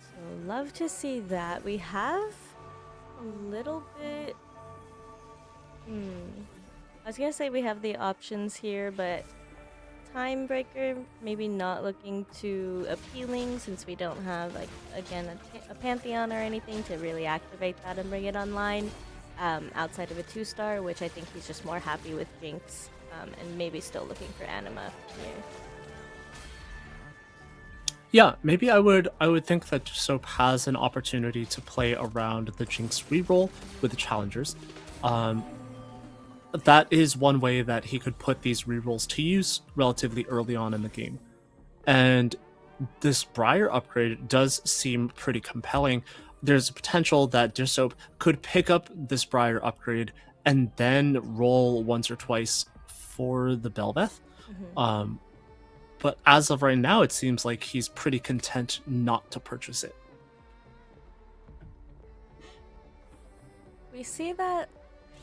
So love to see that. We have a little bit. I was gonna say we have the options here, but Timebreaker maybe not looking too appealing, since we don't have, like, again, a Pantheon or anything to really activate that and bring it online, outside of a 2-star, which I think he's just more happy with Jinx, and maybe still looking for Anima here. Yeah, maybe I would think that Soap has an opportunity to play around the Jinx reroll with the challengers. That is one way that he could put these rerolls to use relatively early on in the game. And this Briar upgrade does seem pretty compelling. There's a potential that Dish Soap could pick up this Briar upgrade and then roll once or twice for the Belveth. But as of right now, it seems like he's pretty content not to purchase it. We see that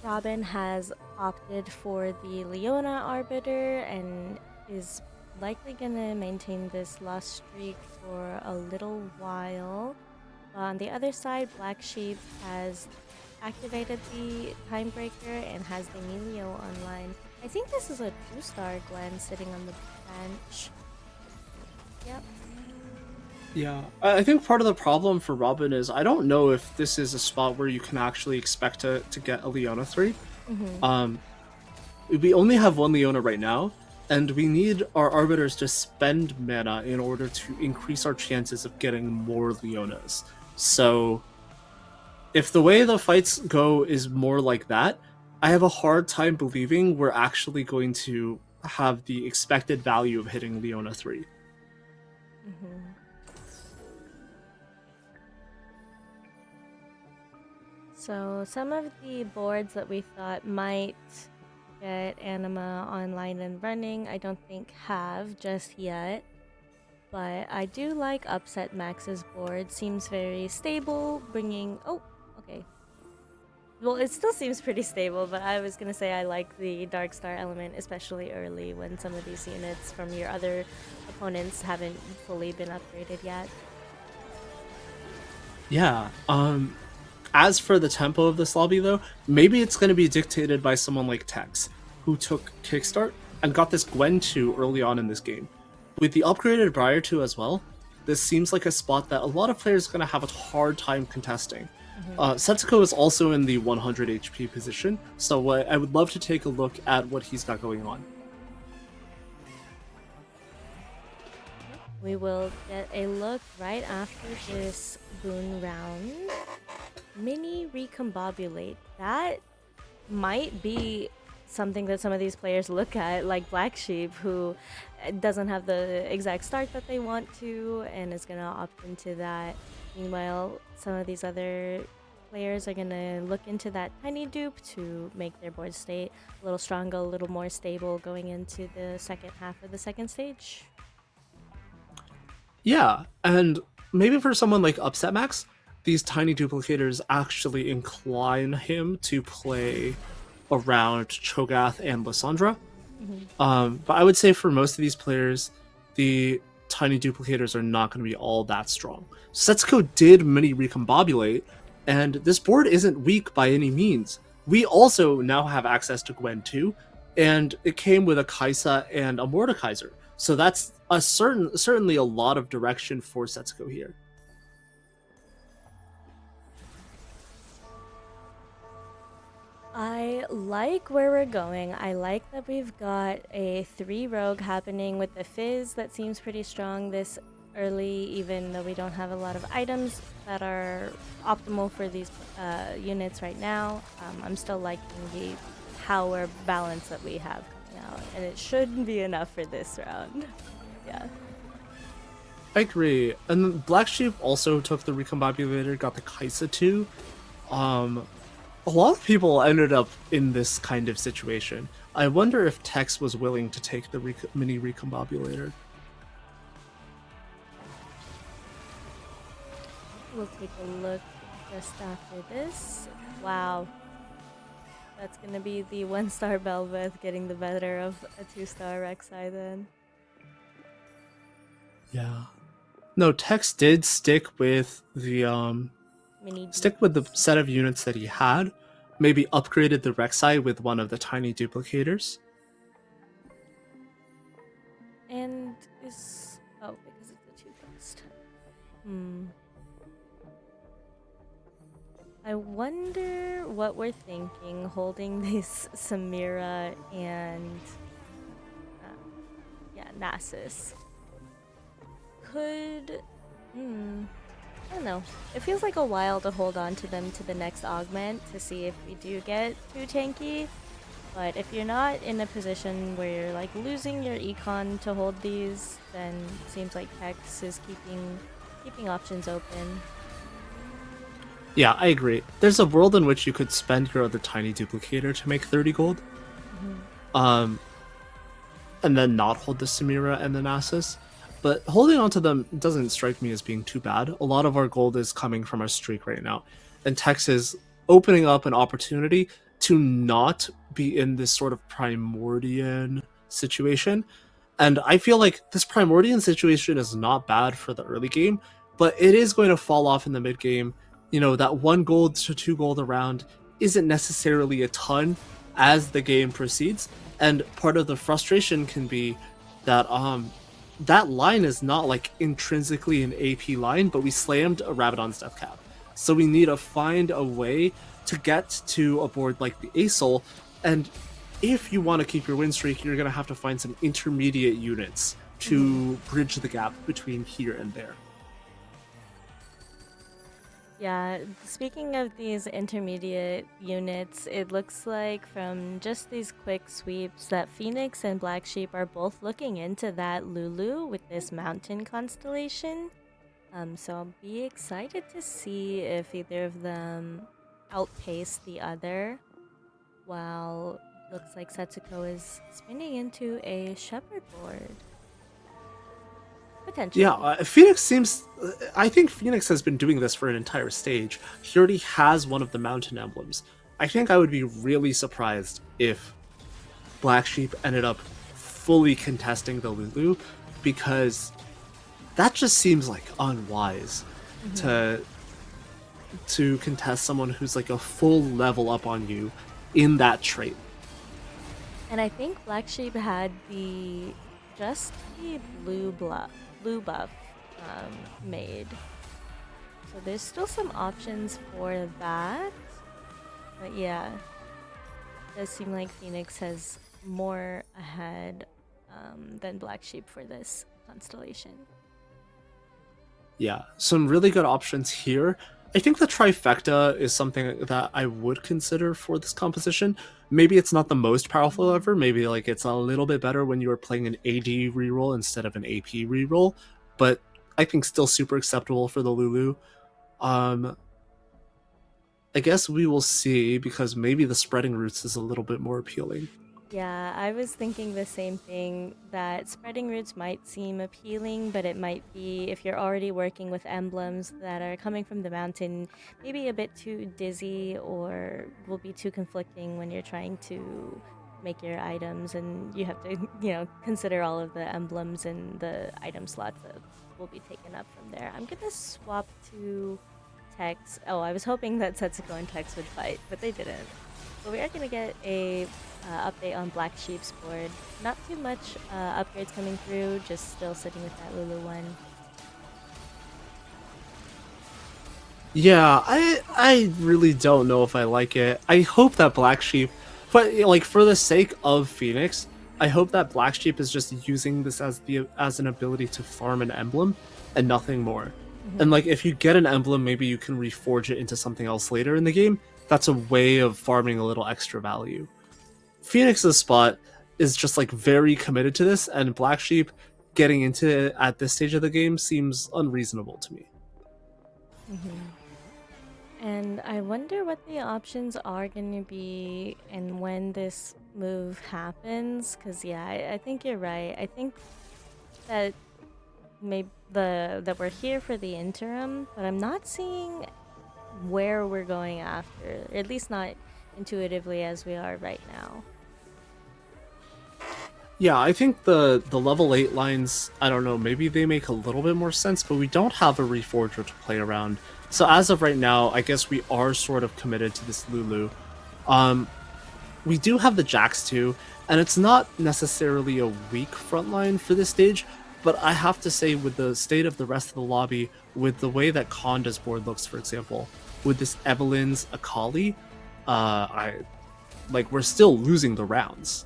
Robin has opted for the Leona Arbiter and is likely gonna maintain this loss streak for a little while. On the other side, Black Sheep has activated the Timebreaker and has the Emilio online. I think this is a 2-star Glenn sitting on the bench. Yep. Yeah, I think part of the problem for Robin is I don't know if this is a spot where you can actually expect to get a Leona 3. We only have one Leona right now, and we need our Arbiters to spend mana in order to increase our chances of getting more Leonas. So, if the way the fights go is more like that, I have a hard time believing we're actually going to have the expected value of hitting Leona 3. So some of the boards that we thought might get Anima online and running, I don't think have just yet. But I do like Upset Max's board. Seems very stable, bringing... Oh, okay. Well, it still seems pretty stable, but I was gonna say I like the Dark Star element, especially early when some of these units from your other opponents haven't fully been upgraded yet. Yeah, as for the tempo of this lobby, though, maybe it's going to be dictated by someone like Tex, who took Kickstart and got this Gwen 2 early on in this game. With the upgraded Briar 2 as well, this seems like a spot that a lot of players are going to have a hard time contesting. Setsuko is also in the 100 HP position, so I would love to take a look at what he's got going on. We will get a look right after this boon round. Mini Recombobulate. That might be something that some of these players look at, like Black Sheep, who doesn't have the exact start that they want to and is going to opt into that. Meanwhile, some of these other players are going to look into that tiny dupe to make their board state a little stronger, a little more stable going into the second half of the second stage. Yeah, and maybe for someone like Upset Max, these tiny duplicators actually incline him to play around Cho'Gath and Lysandra. But I would say for most of these players, the tiny duplicators are not going to be all that strong. Setsuko did mini Recombobulate, and this board isn't weak by any means. We also now have access to Gwen 2, and it came with a Kaisa and a Mordekaiser. So that's certainly a lot of direction for Setsuko here. I like where we're going. I like that we've got a 3 rogue happening with the Fizz that seems pretty strong this early, even though we don't have a lot of items that are optimal for these units right now. I'm still liking the power balance that we have coming out, and it should be enough for this round. Yeah. I agree. And then Black Sheep also took the Recombobulator, got the Kaisa too. A lot of people ended up in this kind of situation. I wonder if Tex was willing to take the mini Recombobulator. We'll take a look just after this. Wow. That's gonna be the 1-star Belveth getting the better of a 2-star Rek'Sai then. Yeah. No, Tex did stick with the set of units that he had. Maybe upgraded the Rek'Sai with one of the tiny duplicators. And is because it's a 2-cost. I wonder what we're thinking holding these Samira and Nasus. Could I don't know. It feels like a while to hold on to them to the next augment to see if we do get too tanky. But if you're not in a position where you're like losing your econ to hold these, then it seems like Tex is keeping options open. Yeah, I agree. There's a world in which you could spend your other tiny duplicator to make 30 gold. And then not hold the Samira and the Nasus. But holding on to them doesn't strike me as being too bad. A lot of our gold is coming from our streak right now. And Tex is opening up an opportunity to not be in this sort of Primordian situation. And I feel like this Primordian situation is not bad for the early game, but it is going to fall off in the mid game. You know, that 1 gold to 2 gold a round isn't necessarily a ton as the game proceeds. And part of the frustration can be that that line is not like intrinsically an AP line, but we slammed a Rabadon's Death Cap. So we need to find a way to get to a board like the ASOL, and if you want to keep your win streak, you're going to have to find some intermediate units to bridge the gap between here and there. Yeah, speaking of these intermediate units, it looks like from just these quick sweeps that Phoenix and Black Sheep are both looking into that Lulu with this mountain constellation. So I'll be excited to see if either of them outpace the other, while looks like Setsuko is spinning into a shepherd board. Potentially. Yeah, Phoenix seems... I think Phoenix has been doing this for an entire stage. He already has one of the mountain emblems. I think I would be really surprised if Black Sheep ended up fully contesting the Lulu, because that just seems like unwise to contest someone who's like a full level up on you in that trait. And I think Black Sheep had just the blue buff made. So there's still some options for that. But yeah, it does seem like Phoenix has more ahead than Black Sheep for this constellation. Yeah, some really good options here. I think the trifecta is something that I would consider for this composition. Maybe it's not the most powerful ever. Maybe like it's a little bit better when you are playing an AD reroll instead of an AP reroll, but I think still super acceptable for the Lulu. I guess we will see, because maybe the spreading roots is a little bit more appealing. Yeah, I was thinking the same thing, that spreading roots might seem appealing, but it might be, if you're already working with emblems that are coming from the mountain, maybe a bit too dizzy, or will be too conflicting when you're trying to make your items, and you have to, consider all of the emblems and the item slots that will be taken up from there. I'm gonna swap to Tex. Oh, I was hoping that Setsuko and Tex would fight, but they didn't. So we are gonna get a update on Black Sheep's board. Not too much upgrades coming through, just still sitting with that Lulu one. Yeah, I really don't know if I like it. I hope that Black Sheep, but like for the sake of Phoenix, I hope that Black Sheep is just using this as an ability to farm an emblem and nothing more. And like if you get an emblem, maybe you can reforge it into something else later in the game. That's a way of farming a little extra value. Phoenix's spot is just like very committed to this, and Black Sheep getting into it at this stage of the game seems unreasonable to me. And I wonder what the options are going to be and when this move happens, because yeah, I think you're right. I think that maybe that we're here for the interim, but I'm not seeing where we're going after, at least not intuitively as we are right now. Yeah, I think the level 8 lines, I don't know, maybe they make a little bit more sense, but we don't have a reforger to play around. So as of right now, I guess we are sort of committed to this Lulu. We do have the Jax too, and it's not necessarily a weak frontline for this stage, but I have to say, with the state of the rest of the lobby, with the way that Konda's board looks, for example, with this Evelyn's Akali, we're still losing the rounds.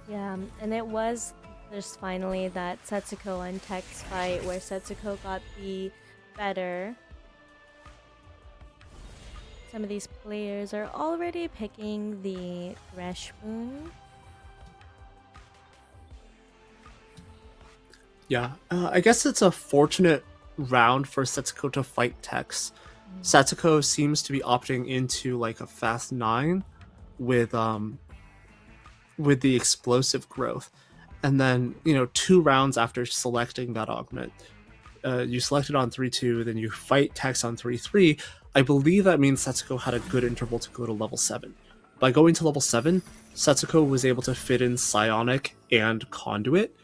Yeah, and it was just finally that Setsuko and Tex fight where Setsuko got the better. Some of these players are already picking the Thresh Moon. Yeah, I guess it's a fortunate round for Setsuko to fight Tex. Setsuko seems to be opting into like a fast 9 with the explosive growth, and then 2 rounds after selecting that augment, you select it on 3-2, then you fight Tex on 3-3. I believe that means Setsuko had a good interval to go to level 7. By going to level 7, Setsuko was able to fit in Psionic and Conduit,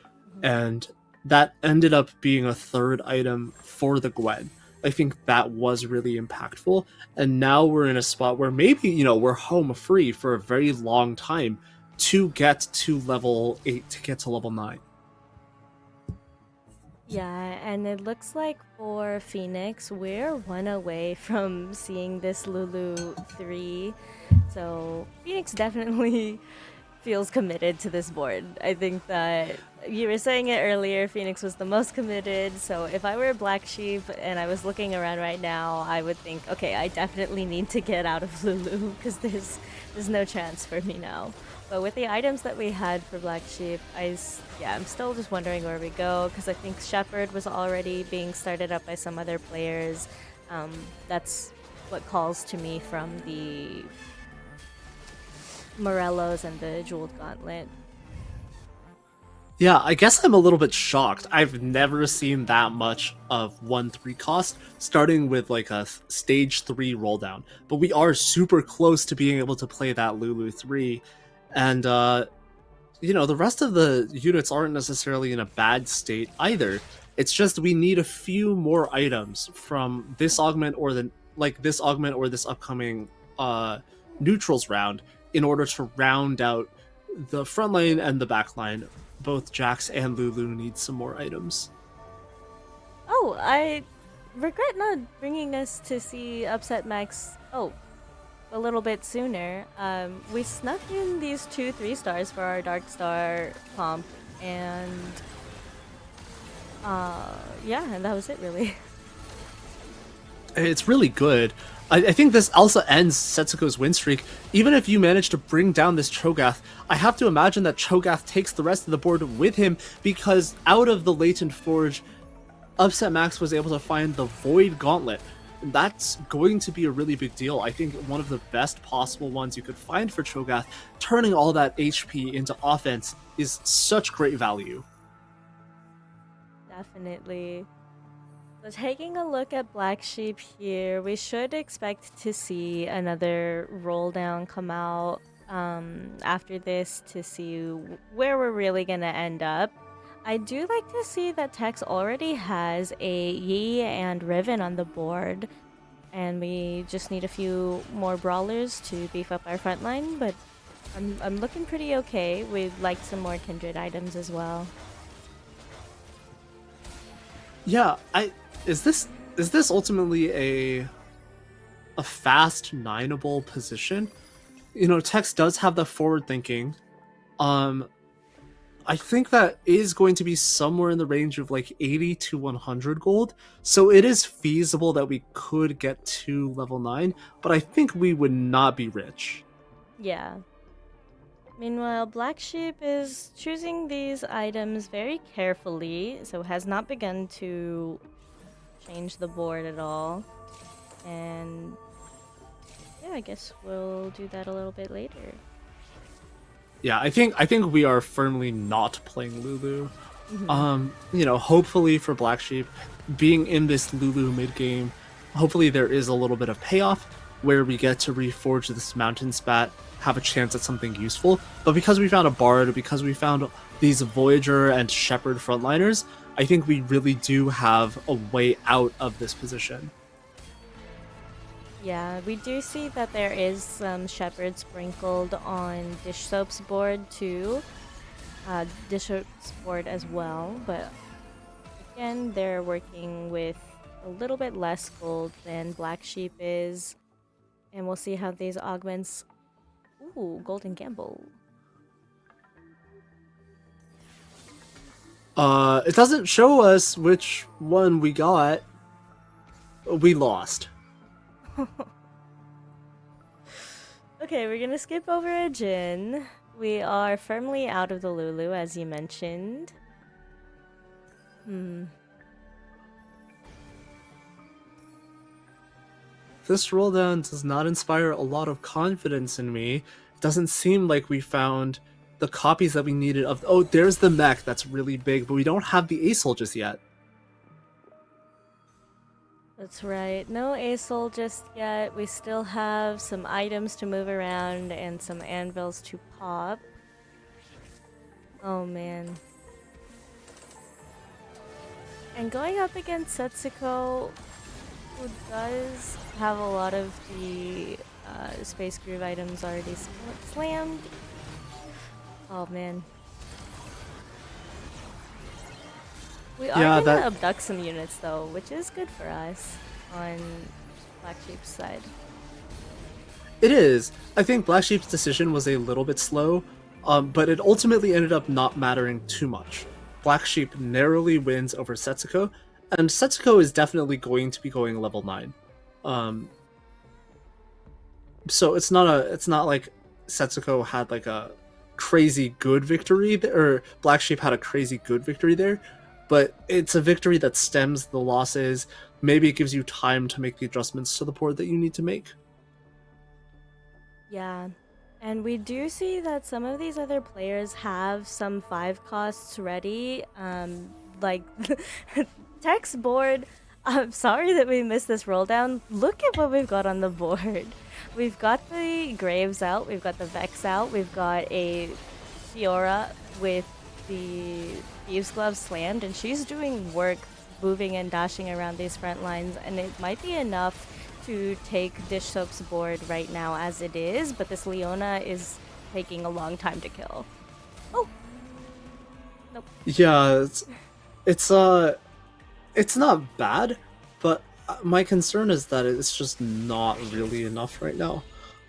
and that ended up being a third item for the Gwen. I think that was really impactful, and now we're in a spot where maybe, we're home free for a very long time to get to level 8, to get to level 9. Yeah, and it looks like for Phoenix, we're one away from seeing this Lulu 3. So Phoenix definitely feels committed to this board. I think that you were saying it earlier, Phoenix was the most committed. So if I were a Black Sheep and I was looking around right now, I would think, okay, I definitely need to get out of Lulu because there's no chance for me now. But with the items that we had for Black Sheep, I'm still just wondering where we go because I think Shepherd was already being started up by some other players. That's what calls to me from the Morellos and the Jeweled Gauntlet. Yeah, I guess I'm a little bit shocked. I've never seen that much of 1-3 cost, starting with like a stage 3 roll down. But we are super close to being able to play that Lulu 3. And, the rest of the units aren't necessarily in a bad state either. It's just we need a few more items from this augment or this upcoming neutrals round in order to round out the front line and the back line. Both Jax and Lulu need some more items. Oh, I regret not bringing us to see Upset Max a little bit sooner. We snuck in these 2 3-stars for our Dark Star comp, and and that was it really. It's really good. I think this also ends Setsuko's win streak. Even if you manage to bring down this Cho'Gath, I have to imagine that Cho'Gath takes the rest of the board with him, because out of the Latent Forge, Upset Max was able to find the Void Gauntlet. That's going to be a really big deal. I think one of the best possible ones you could find for Cho'Gath. Turning all that HP into offense is such great value. Definitely. So taking a look at Black Sheep here, we should expect to see another roll down come out after this to see where we're really gonna end up. I do like to see that Tex already has a Yi and Riven on the board, and we just need a few more brawlers to beef up our front line, but I'm looking pretty okay. We'd like some more Kindred items as well. Yeah, is this ultimately a fast 9-able position? Tex does have the forward thinking. I think that is going to be somewhere in the range of like 80 to 100 gold. So it is feasible that we could get to level 9, but I think we would not be rich. Yeah. Meanwhile, Black Sheep is choosing these items very carefully, so has not begun to change the board at all. And yeah, I guess we'll do that a little bit later. Yeah, I think we are firmly not playing Lulu. Hopefully for Black Sheep, being in this Lulu mid game, hopefully there is a little bit of payoff where we get to reforge this Mountain Spat, have a chance at something useful. But because we found a Bard, because we found these Voyager and Shepherd frontliners, I think we really do have a way out of this position. Yeah, we do see that there is some Shepherd sprinkled on Dish Soap's board too. Dish Soap's board as well, but again, they're working with a little bit less gold than Black Sheep is. And we'll see how these augments... Ooh, Golden Gamble. It doesn't show us which one we got. We lost. Okay, we're gonna skip over a Jin. We are firmly out of the Lulu, as you mentioned. This roll down does not inspire a lot of confidence in me. It doesn't seem like we found the copies that we needed of... Oh, there's the mech that's really big, but we don't have the Aesol just yet. That's right. No ASOL just yet. We still have some items to move around and some anvils to pop. Oh man. And going up against Setsuko, who does have a lot of the Space Groove items already slammed. Oh man. We are Yeah, gonna that abduct some units though, which is good for us on Black Sheep's side. it is. I think Black Sheep's decision was a little bit slow, but it ultimately ended up not mattering too much. Black Sheep narrowly wins over Setsuko, and Setsuko is definitely going to be going level 9. Um, so it's not like Setsuko had like a crazy good victory or Black Sheep had a crazy good victory there, but it's a victory that stems the losses. Maybe it gives you time to make the adjustments to the board that you need to make. Yeah. And we do see that some of these other players have some 5 costs ready. Like text board. I'm sorry that we missed this roll down. Look at what we've got on the board. We've got the Graves out, we've got the Vex out, we've got a Fiora with the Thieves Glove slammed, and she's doing work moving and dashing around these front lines, and it might be enough to take Dish Soap's board right now as it is, but this Leona is taking a long time to kill. Oh! Nope. Yeah, it's not bad, but my concern is that it's just not really enough right now.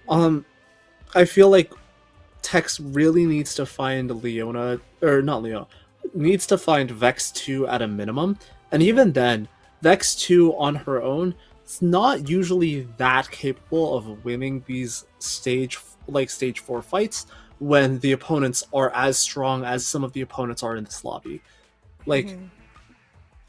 I feel like Tex really needs to find Leona, or not Leona, needs to find Vex 2 at a minimum, and even then, Vex 2 on her own is not usually that capable of winning these stage 4 fights when the opponents are as strong as some of the opponents are in this lobby. Like,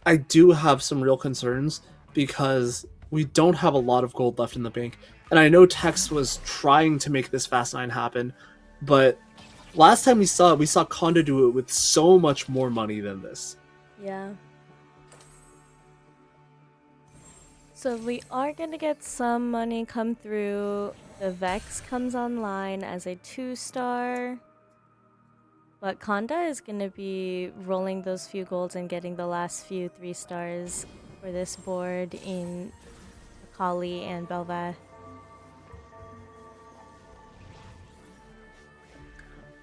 I do have some real concerns because we don't have a lot of gold left in the bank. And I know Tex was trying to make this Fast 9 happen, but last time we saw Konda do it with so much more money than this. Yeah. So we are gonna get some money come through. The Vex comes online as a 2-star. But Konda is gonna be rolling those few golds and getting the last few 3-stars for this board in Akali and Belvath.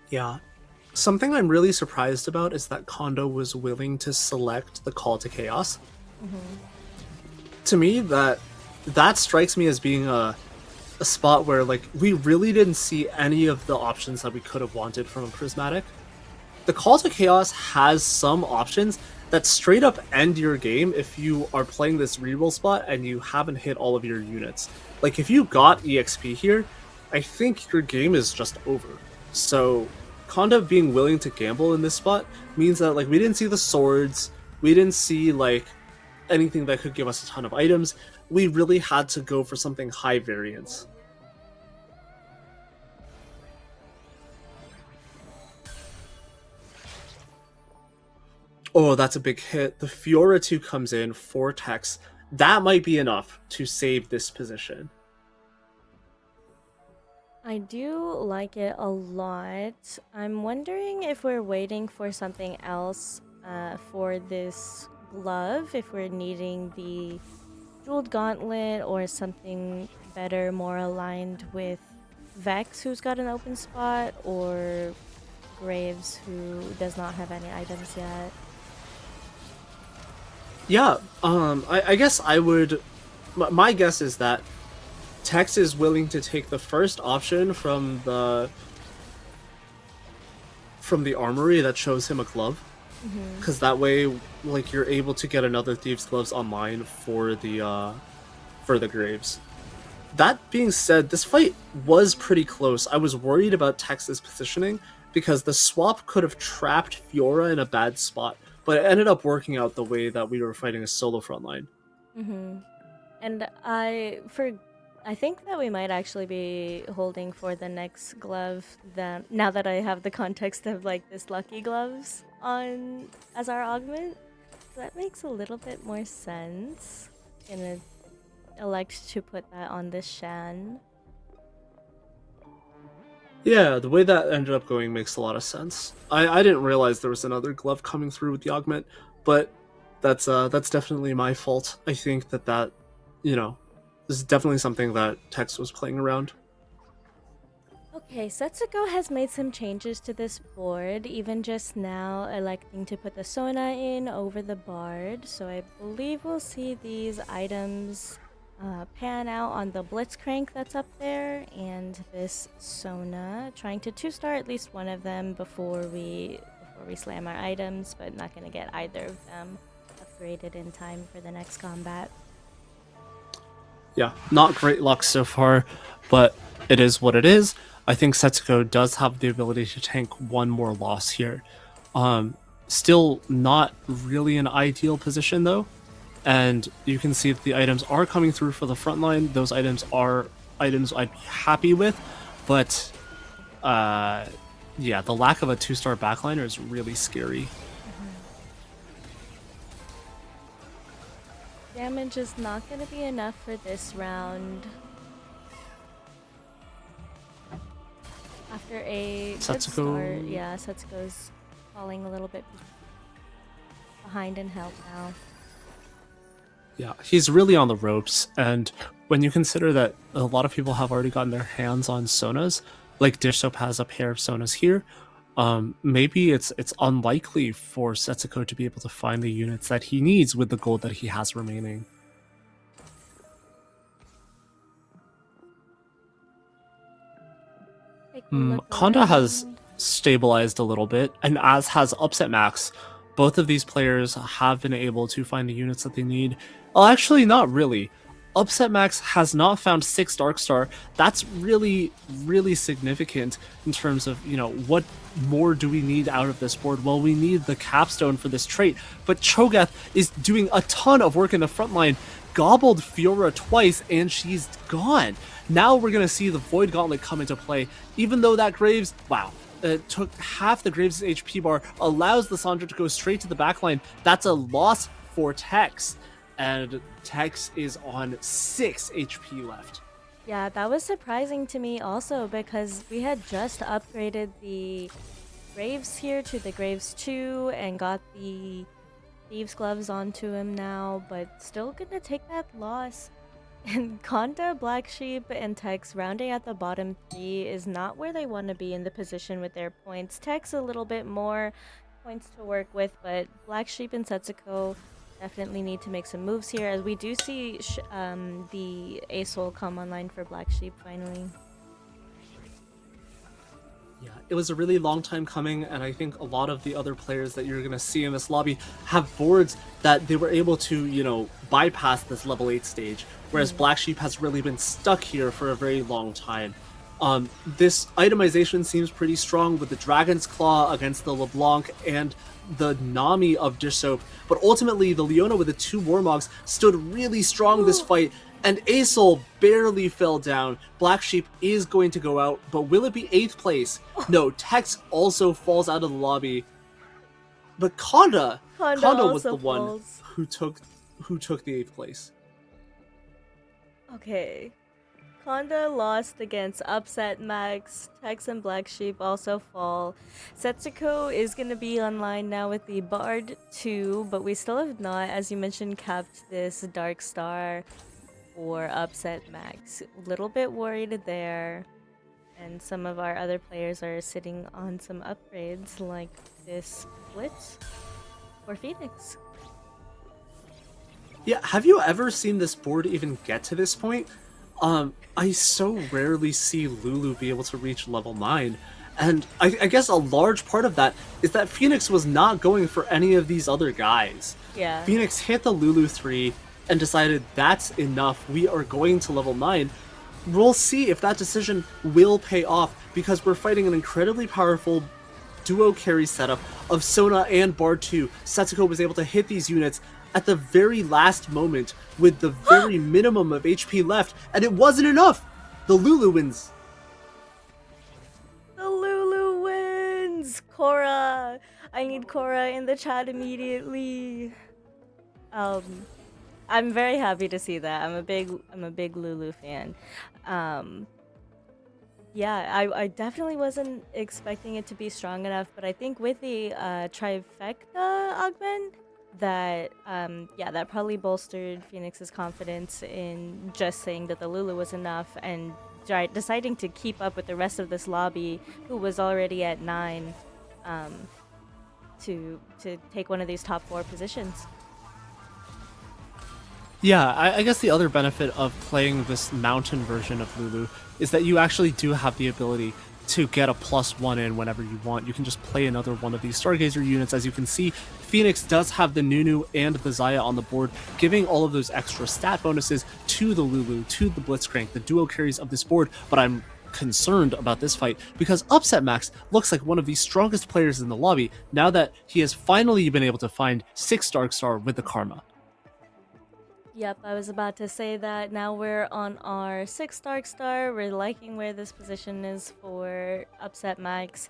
Yeah. Something I'm really surprised about is that Kondo was willing to select the Call to Chaos. To me, that strikes me as being a spot where like we really didn't see any of the options that we could have wanted from a Prismatic. The Call to Chaos has some options that straight up end your game if you are playing this reroll spot and you haven't hit all of your units. Like if you got EXP here, I think your game is just over. So Konda being willing to gamble in this spot means that like we didn't see the swords, we didn't see like anything that could give us a ton of items. We really had to go for something high variance. Oh, that's a big hit. The Fiora 2 comes in for Tex. That might be enough to save this position. I do like it a lot. I'm wondering if we're waiting for something else for this glove, if we're needing the jeweled gauntlet or something better, more aligned with Vex, who's got an open spot, or Graves, who does not have any items yet. Yeah, I guess I would... My guess is that Tex is willing to take the first option from the armory that shows him a glove, because that way, like, you're able to get another Thieves' Gloves online for the Graves. That being said, this fight was pretty close. I was worried about Tex's positioning because the swap could have trapped Fiora in a bad spot, but it ended up working out the way that we were fighting a solo frontline. And I think that we might actually be holding for the next glove that now that I have the context of like this lucky gloves on as our augment. So that makes a little bit more sense. Gonna elect to put that on this Shan. Yeah, the way that ended up going makes a lot of sense. I didn't realize there was another glove coming through with the augment, but that's definitely my fault. I think that this is definitely something that Tex was playing around. Okay, Setsuko has made some changes to this board, even just now electing to put the Sona in over the Bard, so I believe we'll see these items pan out on the Blitzcrank that's up there, and this Sona, trying to 2-star at least one of them before we slam our items, but not going to get either of them upgraded in time for the next combat. Yeah, not great luck so far, but it is what it is. I think Setsuko does have the ability to tank one more loss here. Still not really an ideal position though, and you can see that the items are coming through for the front line. Those items are items I'd be happy with, but yeah, the lack of a 2-star backliner is really scary. Damage is not going to be enough for this round. After a good start, yeah, Setsuko's falling a little bit behind in health now. Yeah, he's really on the ropes, and when you consider that a lot of people have already gotten their hands on Sonas, like Dish Soap has a pair of Sonas here, maybe it's unlikely for Setsuko to be able to find the units that he needs with the gold that he has remaining. Konda has stabilized a little bit, and as has Upset Max. Both of these players have been able to find the units that they need. Well, actually, not really. Upset Max has not found 6 Darkstar. That's really, really significant in terms of, what more do we need out of this board? Well, we need the capstone for this trait, but Cho'Gath is doing a ton of work in the front line, gobbled Fiora twice, and she's gone. Now we're going to see the Void Gauntlet come into play, even though that Graves, wow, took half the Graves' HP bar, allows the Sandra to go straight to the backline. That's a loss for Tex, and Tex is on 6 HP left. Yeah, that was surprising to me also, because we had just upgraded the Graves here to the Graves 2 and got the Thieves' Gloves onto him now, but still gonna take that loss. And Konda, Black Sheep, and Tex rounding at the bottom 3 is not where they want to be in the position with their points. Tex a little bit more points to work with, but Black Sheep and Setsuko definitely need to make some moves here, as we do see the ASOL come online for Black Sheep finally. Yeah, it was a really long time coming, and I think a lot of the other players that you're going to see in this lobby have boards that they were able to, bypass this level 8 stage, whereas Black Sheep has really been stuck here for a very long time. This itemization seems pretty strong with the Dragon's Claw against the LeBlanc and the Nami of Dish Soap, but ultimately the Leona with the 2 Warmogs stood really strong this fight, and ASOL barely fell down. Black Sheep is going to go out, but will it be 8th place? No, Tex also falls out of the lobby. But Konda was the one who took the 8th place. Okay. Konda lost against Upset Max. Tex and Black Sheep also fall. Setsuko is going to be online now with the Bard 2, but we still have not, as you mentioned, capped this Dark Star for Upset Max. A little bit worried there. And some of our other players are sitting on some upgrades like this Blitz or Phoenix. Yeah, have you ever seen this board even get to this point? I so rarely see Lulu be able to reach level 9, and I guess a large part of that is that Phoenix was not going for any of these other guys. Yeah. Phoenix hit the Lulu 3 and decided that's enough, we are going to level 9. We'll see if that decision will pay off, because we're fighting an incredibly powerful duo carry setup of Sona and Bard 2. Setsuko was able to hit these units at the very last moment with the very minimum of HP left, and it wasn't enough! The Lulu wins. The Lulu wins! Cora! I need Cora in the chat immediately. I'm very happy to see that. I'm a big Lulu fan. Um, yeah, I definitely wasn't expecting it to be strong enough, but I think with the trifecta augment, that yeah, that probably bolstered Phoenix's confidence in just saying that the Lulu was enough and deciding to keep up with the rest of this lobby, who was already at 9, um, to take one of these top 4 positions. Yeah, I guess the other benefit of playing this mountain version of Lulu is that you actually do have the ability to get a +1 in whenever you want. You can just play another one of these Stargazer units. As you can see, Phoenix does have the Nunu and the Zaya on the board, giving all of those extra stat bonuses to the Lulu, to the Blitzcrank, the duo carries of this board, but I'm concerned about this fight because Upset Max looks like one of the strongest players in the lobby now that he has finally been able to find 6 Darkstar with the Karma. Yep, I was about to say that. Now we're on our 6th Dark Star. We're liking where this position is for Upset Max,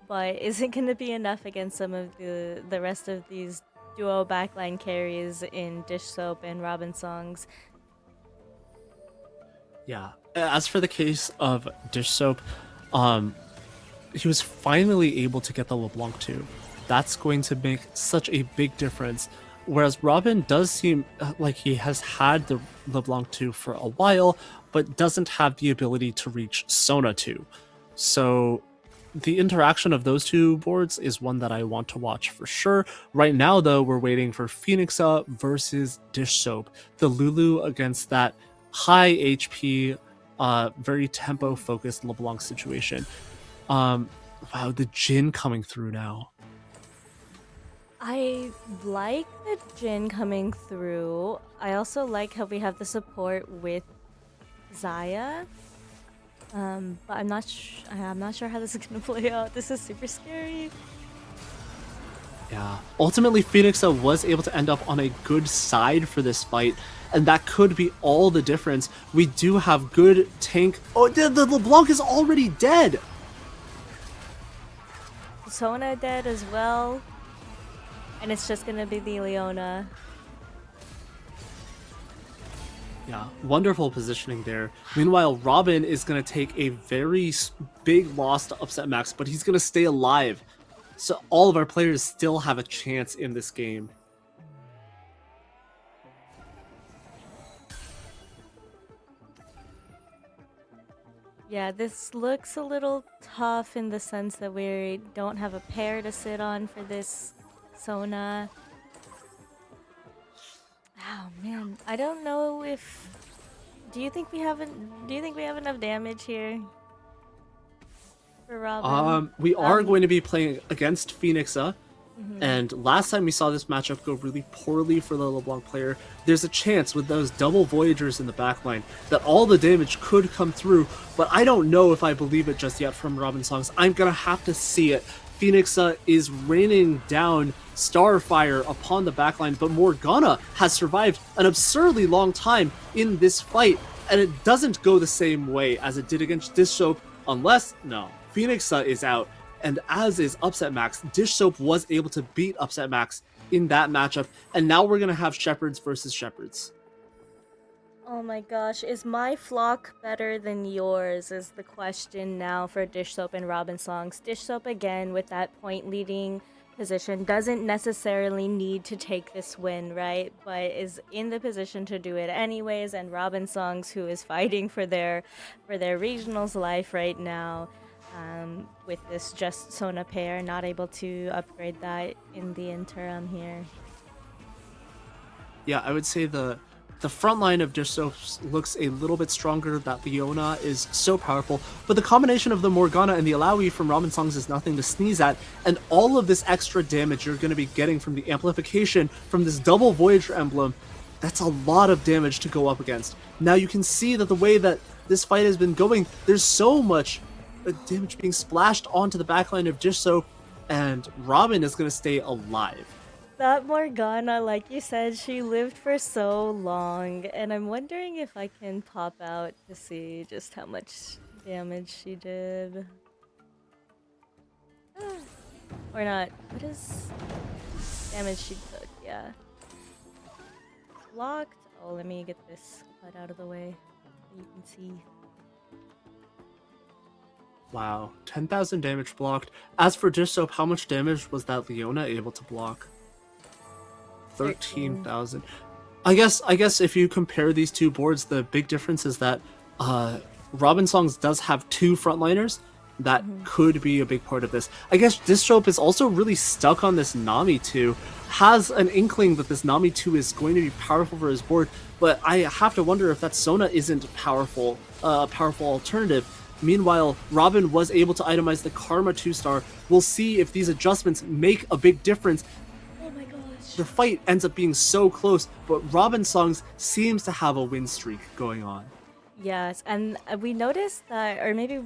but is it going to be enough against some of the rest of these duo backline carries in Dish Soap and Robin Songs? Yeah. As for the case of Dish Soap, he was finally able to get the LeBlanc too. That's going to make such a big difference. Whereas Robin does seem like he has had the LeBlanc 2 for a while, but doesn't have the ability to reach Sona 2. So the interaction of those two boards is one that I want to watch for sure. Right now, though, we're waiting for Phoenixa versus Dish Soap. The Lulu against that high HP, very tempo-focused LeBlanc situation. Wow, the Jin coming through now. I like the Jin coming through. I also like how we have the support with Zaya. But I'm not sure how this is gonna play out. This is super scary. Yeah. Ultimately, Phoenixa was able to end up on a good side for this fight, and that could be all the difference. We do have good tank. Oh, the LeBlanc is already dead. Sona dead as well. And it's just gonna be the Leona. Yeah, wonderful positioning there. Meanwhile, Robin is going to take a very big loss to Upset Max, but he's going to stay alive. So all of our players still have a chance in this game. Yeah, this looks a little tough in the sense that we don't have a pair to sit on for this Sona. Oh man, I don't know if. Do you think we have enough damage here for Robin? We are going to be playing against Phoenixa. Mm-hmm. And last time we saw this matchup go really poorly for the LeBlanc player, there's a chance with those double Voyagers in the backline that all the damage could come through, but I don't know if I believe it just yet from Robin Songs. I'm gonna have to see it. Phoenixa is raining down Starfire upon the backline, but Morgana has survived an absurdly long time in this fight, and it doesn't go the same way as it did against Dish Soap, unless, no, Phoenixa is out. And as is Upset Max, Dish Soap was able to beat Upset Max in that matchup, and now we're going to have Shepherds versus Shepherds. Oh my gosh, is my flock better than yours is the question now for Dish Soap and Robin Songs. Dish Soap, again, with that point leading position, doesn't necessarily need to take this win, right? But is in the position to do it anyways, and Robin Songs, who is fighting for their regionals life right now, with this just Sona pair, not able to upgrade that in the interim here. Yeah, I would say the front line of Dish Soap looks a little bit stronger. That Leona is so powerful, but the combination of the Morgana and the Alawi from Robin Songs is nothing to sneeze at, and all of this extra damage you're going to be getting from the amplification from this double Voyager emblem, that's a lot of damage to go up against. Now you can see that the way that this fight has been going, there's so much damage being splashed onto the backline of Dish Soap, and Robin is going to stay alive. That Morgana, like you said, she lived for so long, and I'm wondering if I can pop out to see just how much damage she did. Or not. What is damage she took? Yeah. Locked Oh, let me get this HUD out of the way so you can see. Wow, 10,000 damage blocked. As for Dish Soap, how much damage was that Leona able to block? 13,000. I guess if you compare these two boards, the big difference is that Robin Songs does have two frontliners. That could be a big part of this. I guess Distrope is also really stuck on this Nami 2, has an inkling that this Nami 2 is going to be powerful for his board, but I have to wonder if that Sona isn't powerful, a powerful alternative. Meanwhile, Robin was able to itemize the Karma 2-star. We'll see if these adjustments make a big difference. Oh my gosh. The fight ends up being so close, but Robin Songs seems to have a win streak going on. Yes, and we noticed that, or maybe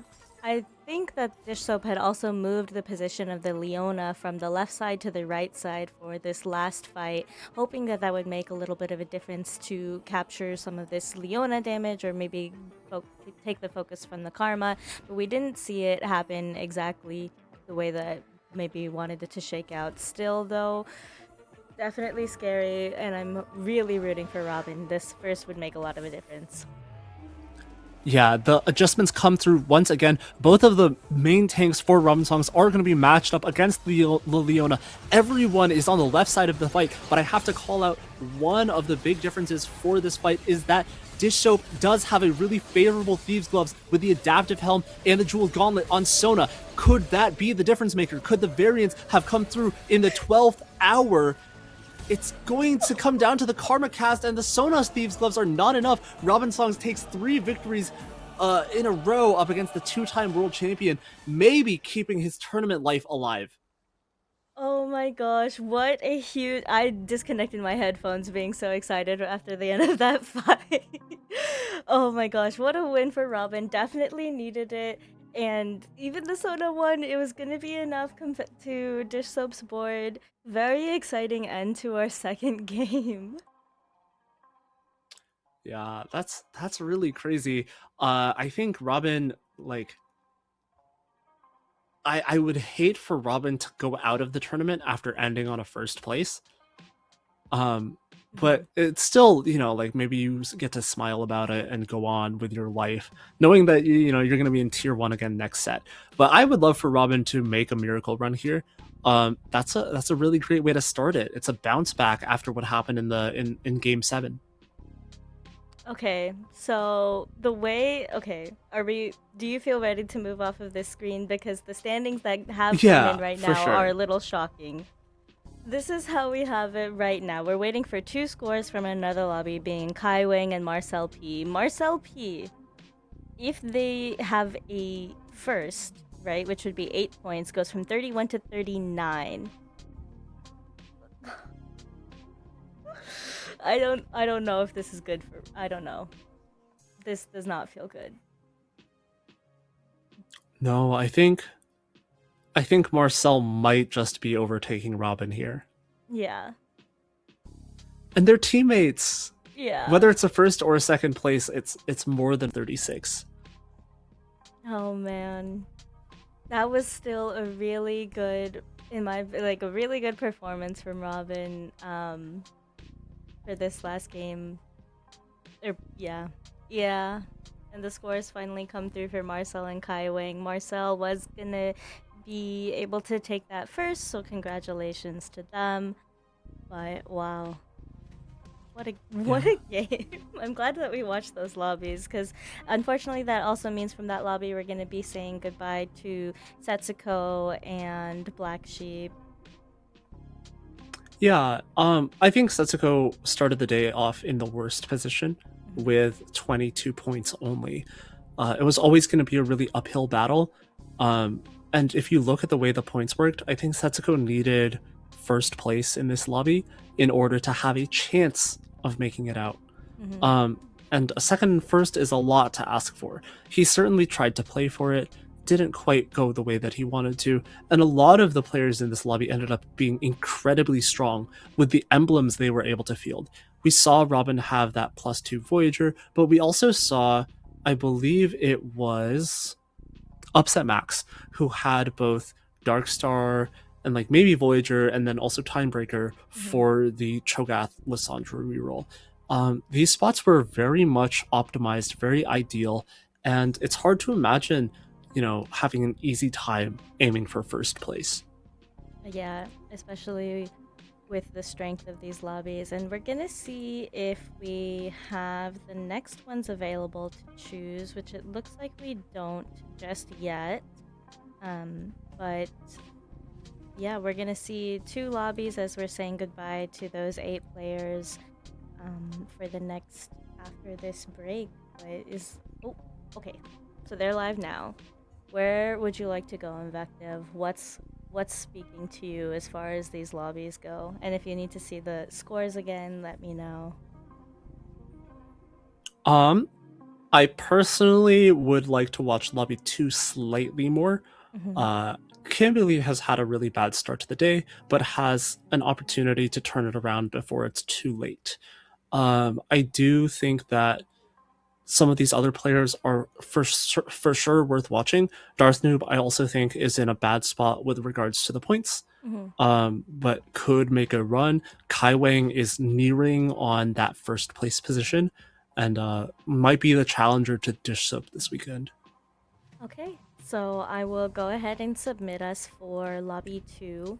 I think that Dish Soap had also moved the position of the Leona from the left side to the right side for this last fight, hoping that that would make a little bit of a difference to capture some of this Leona damage or maybe take the focus from the Karma. But we didn't see it happen exactly the way that maybe wanted it to shake out. Still, though, definitely scary, and I'm really rooting for Robin. This first would make a lot of a difference. Yeah, the adjustments come through once again. Both of the main tanks for Robin Songs are going to be matched up against the Leona. Everyone is on the left side of the fight, but I have to call out one of the big differences for this fight is that Dish Soap does have a really favorable Thieves Gloves with the Adaptive Helm and the Jeweled Gauntlet on Sona. Could that be the difference maker? Could the variants have come through in the 12th hour? It's going to come down to the Karma cast, and the Sona's Thieves Gloves are not enough. Robin Songs takes 3 victories in a row up against the 2-time world champion, maybe keeping his tournament life alive. Oh my gosh, what a huge... I disconnected my headphones being so excited after the end of that fight. Oh my gosh, what a win for Robin. Definitely needed it. And even the Sona one, it was going to be enough to Dish Soap's board. Very exciting end to our second game. Yeah, that's really crazy. I think Robin, like, I would hate for Robin to go out of the tournament after ending on a first place. But it's still, like, maybe you get to smile about it and go on with your life, knowing that you're going to be in tier 1 again next set. But I would love for Robin to make a miracle run here. That's a really great way to start it. It's a bounce back after what happened in game 7. Okay, so do you feel ready to move off of this screen? Because the standings that have come in right now are a little shocking. This is how we have it right now. We're waiting for 2 scores from another lobby, being Kai Wing and Marcel P. Marcel P, if they have a first, right, which would be 8 points, goes from 31 to 39. I don't know if this is good for... I don't know. This does not feel good. No, I think Marcel might just be overtaking Robin here. Yeah. And their teammates. Yeah. Whether it's a first or a second place, it's more than 36. Oh man. That was still a really good a really good performance from Robin for this last game. Yeah. And the scores finally come through for Marcel and Kai Wing. Marcel was gonna be able to take that first, so congratulations to them. But wow, what a game. I'm glad that we watched those lobbies, because unfortunately that also means from that lobby we're going to be saying goodbye to Setsuko and Black Sheep. Yeah, I think Setsuko started the day off in the worst position with 22 points only. It was always going to be a really uphill battle. And if you look at the way the points worked, I think Setsuko needed first place in this lobby in order to have a chance of making it out. And a second and first is a lot to ask for. He certainly tried to play for it, didn't quite go the way that he wanted to, and a lot of the players in this lobby ended up being incredibly strong with the emblems they were able to field. We saw Robin have that +2 Voyager, but we also saw, I believe it was Upset Max, who had both Darkstar and maybe Voyager, and then also Timebreaker for the Cho'Gath Lysandra reroll. these spots were very much optimized, very ideal, and it's hard to imagine, having an easy time aiming for first place. Yeah, especially with the strength of these lobbies. And we're gonna see if we have the next ones available to choose, which it looks like we don't just yet. But yeah, we're gonna see 2 lobbies as we're saying goodbye to those 8 players for the next after this break. But oh, okay, so they're live now. Where would you like to go, Invective? What's speaking to you as far as these lobbies go? And if you need to see the scores again, let me know. I personally would like to watch Lobby 2 slightly more. Kimberly has had a really bad start to the day, but has an opportunity to turn it around before it's too late. I do think that some of these other players are for sure worth watching. Darth Noob, I also think, is in a bad spot with regards to the points, but could make a run. Kai Wang is nearing on that first place position, and might be the challenger to Dish Soap this weekend. Okay, so I will go ahead and submit us for Lobby 2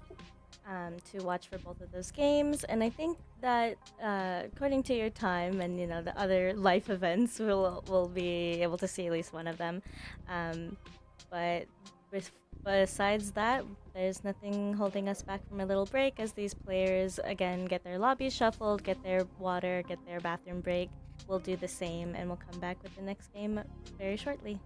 to watch for both of those games. And I think that according to your time and the other life events, we'll be able to see at least one of them. But besides that, there's nothing holding us back from a little break as these players again get their lobbies shuffled, get their water, get their bathroom break. We'll do the same and we'll come back with the next game very shortly.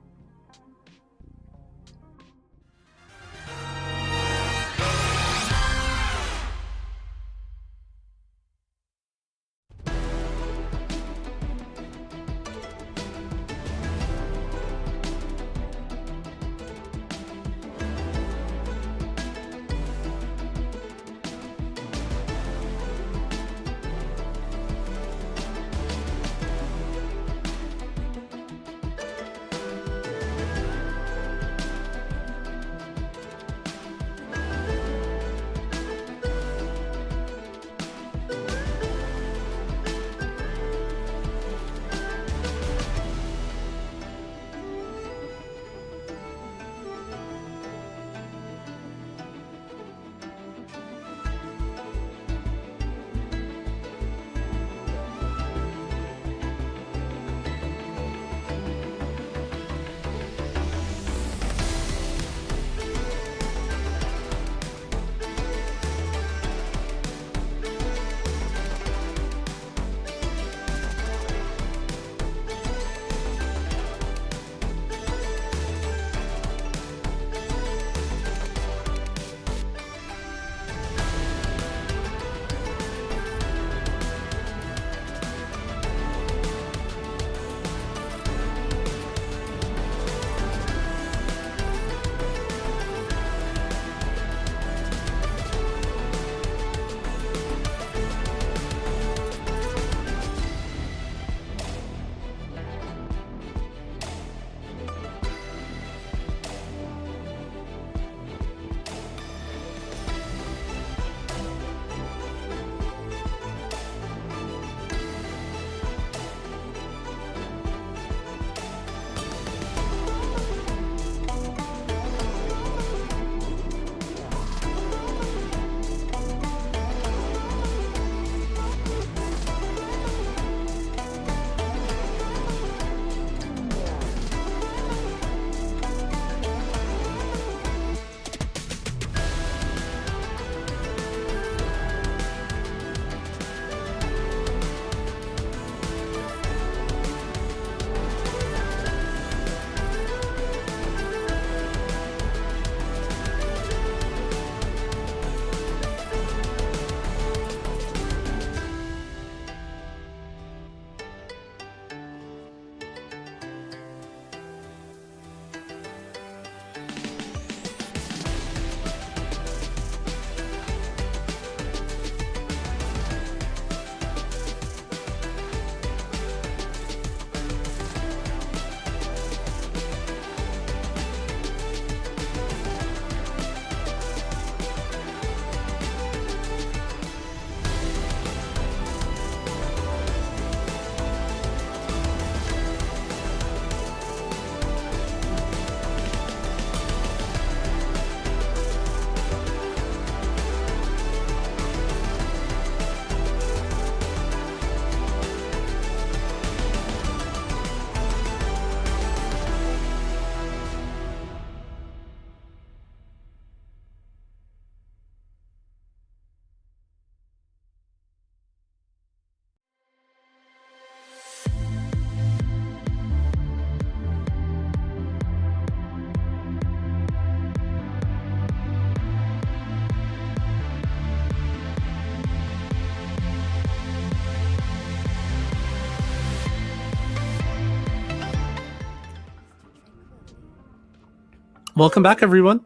Welcome back, everyone.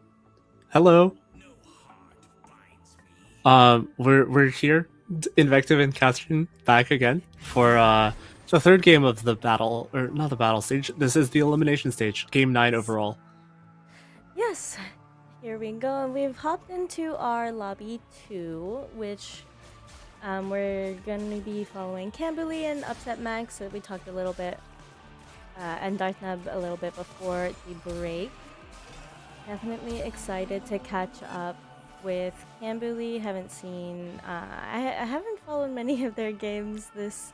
Hello. We're here, Invective and Catherine, back again for the third game of the battle, or not the battle stage. This is the elimination stage, game 9 overall. Yes, here we go. And we've hopped into our lobby 2, which we're going to be following Camberley and Upset Max that we talked a little bit, and Darthnub a little bit before the break. Definitely excited to catch up with Camberley. Haven't seen, I haven't followed many of their games this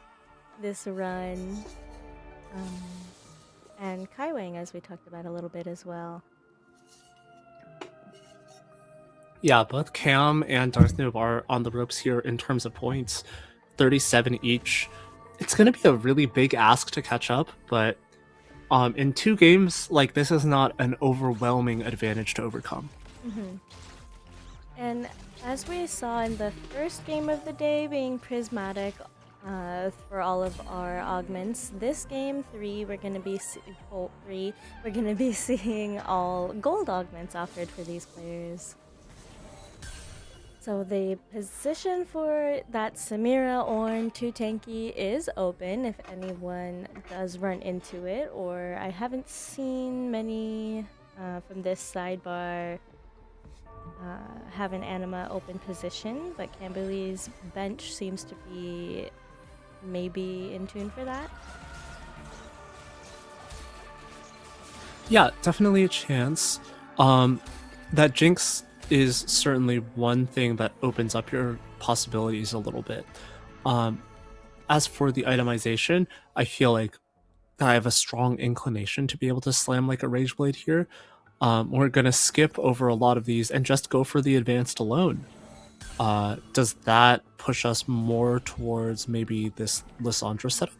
run. And Kaiwang, as we talked about a little bit as well. Yeah, both Cam and Darthnub are on the ropes here in terms of points, 37 each. It's going to be a really big ask to catch up, but in 2 games, like, this is not an overwhelming advantage to overcome. Mm-hmm. And as we saw in the first game of the day, being prismatic for all of our augments, this game 3 we're gonna be seeing all gold augments offered for these players. So the position for that Samira Ornn 2 tanky is open if anyone does run into it, or I haven't seen many from this sidebar have an anima open position, but Camberley's bench seems to be maybe in tune for that. Yeah, definitely a chance. That Jinx is certainly one thing that opens up your possibilities a little bit. As for the itemization, I feel like I have a strong inclination to be able to slam like a Rage Blade here. We're gonna skip over a lot of these and just go for the advanced alone. Does that push us more towards maybe this Lissandra setup?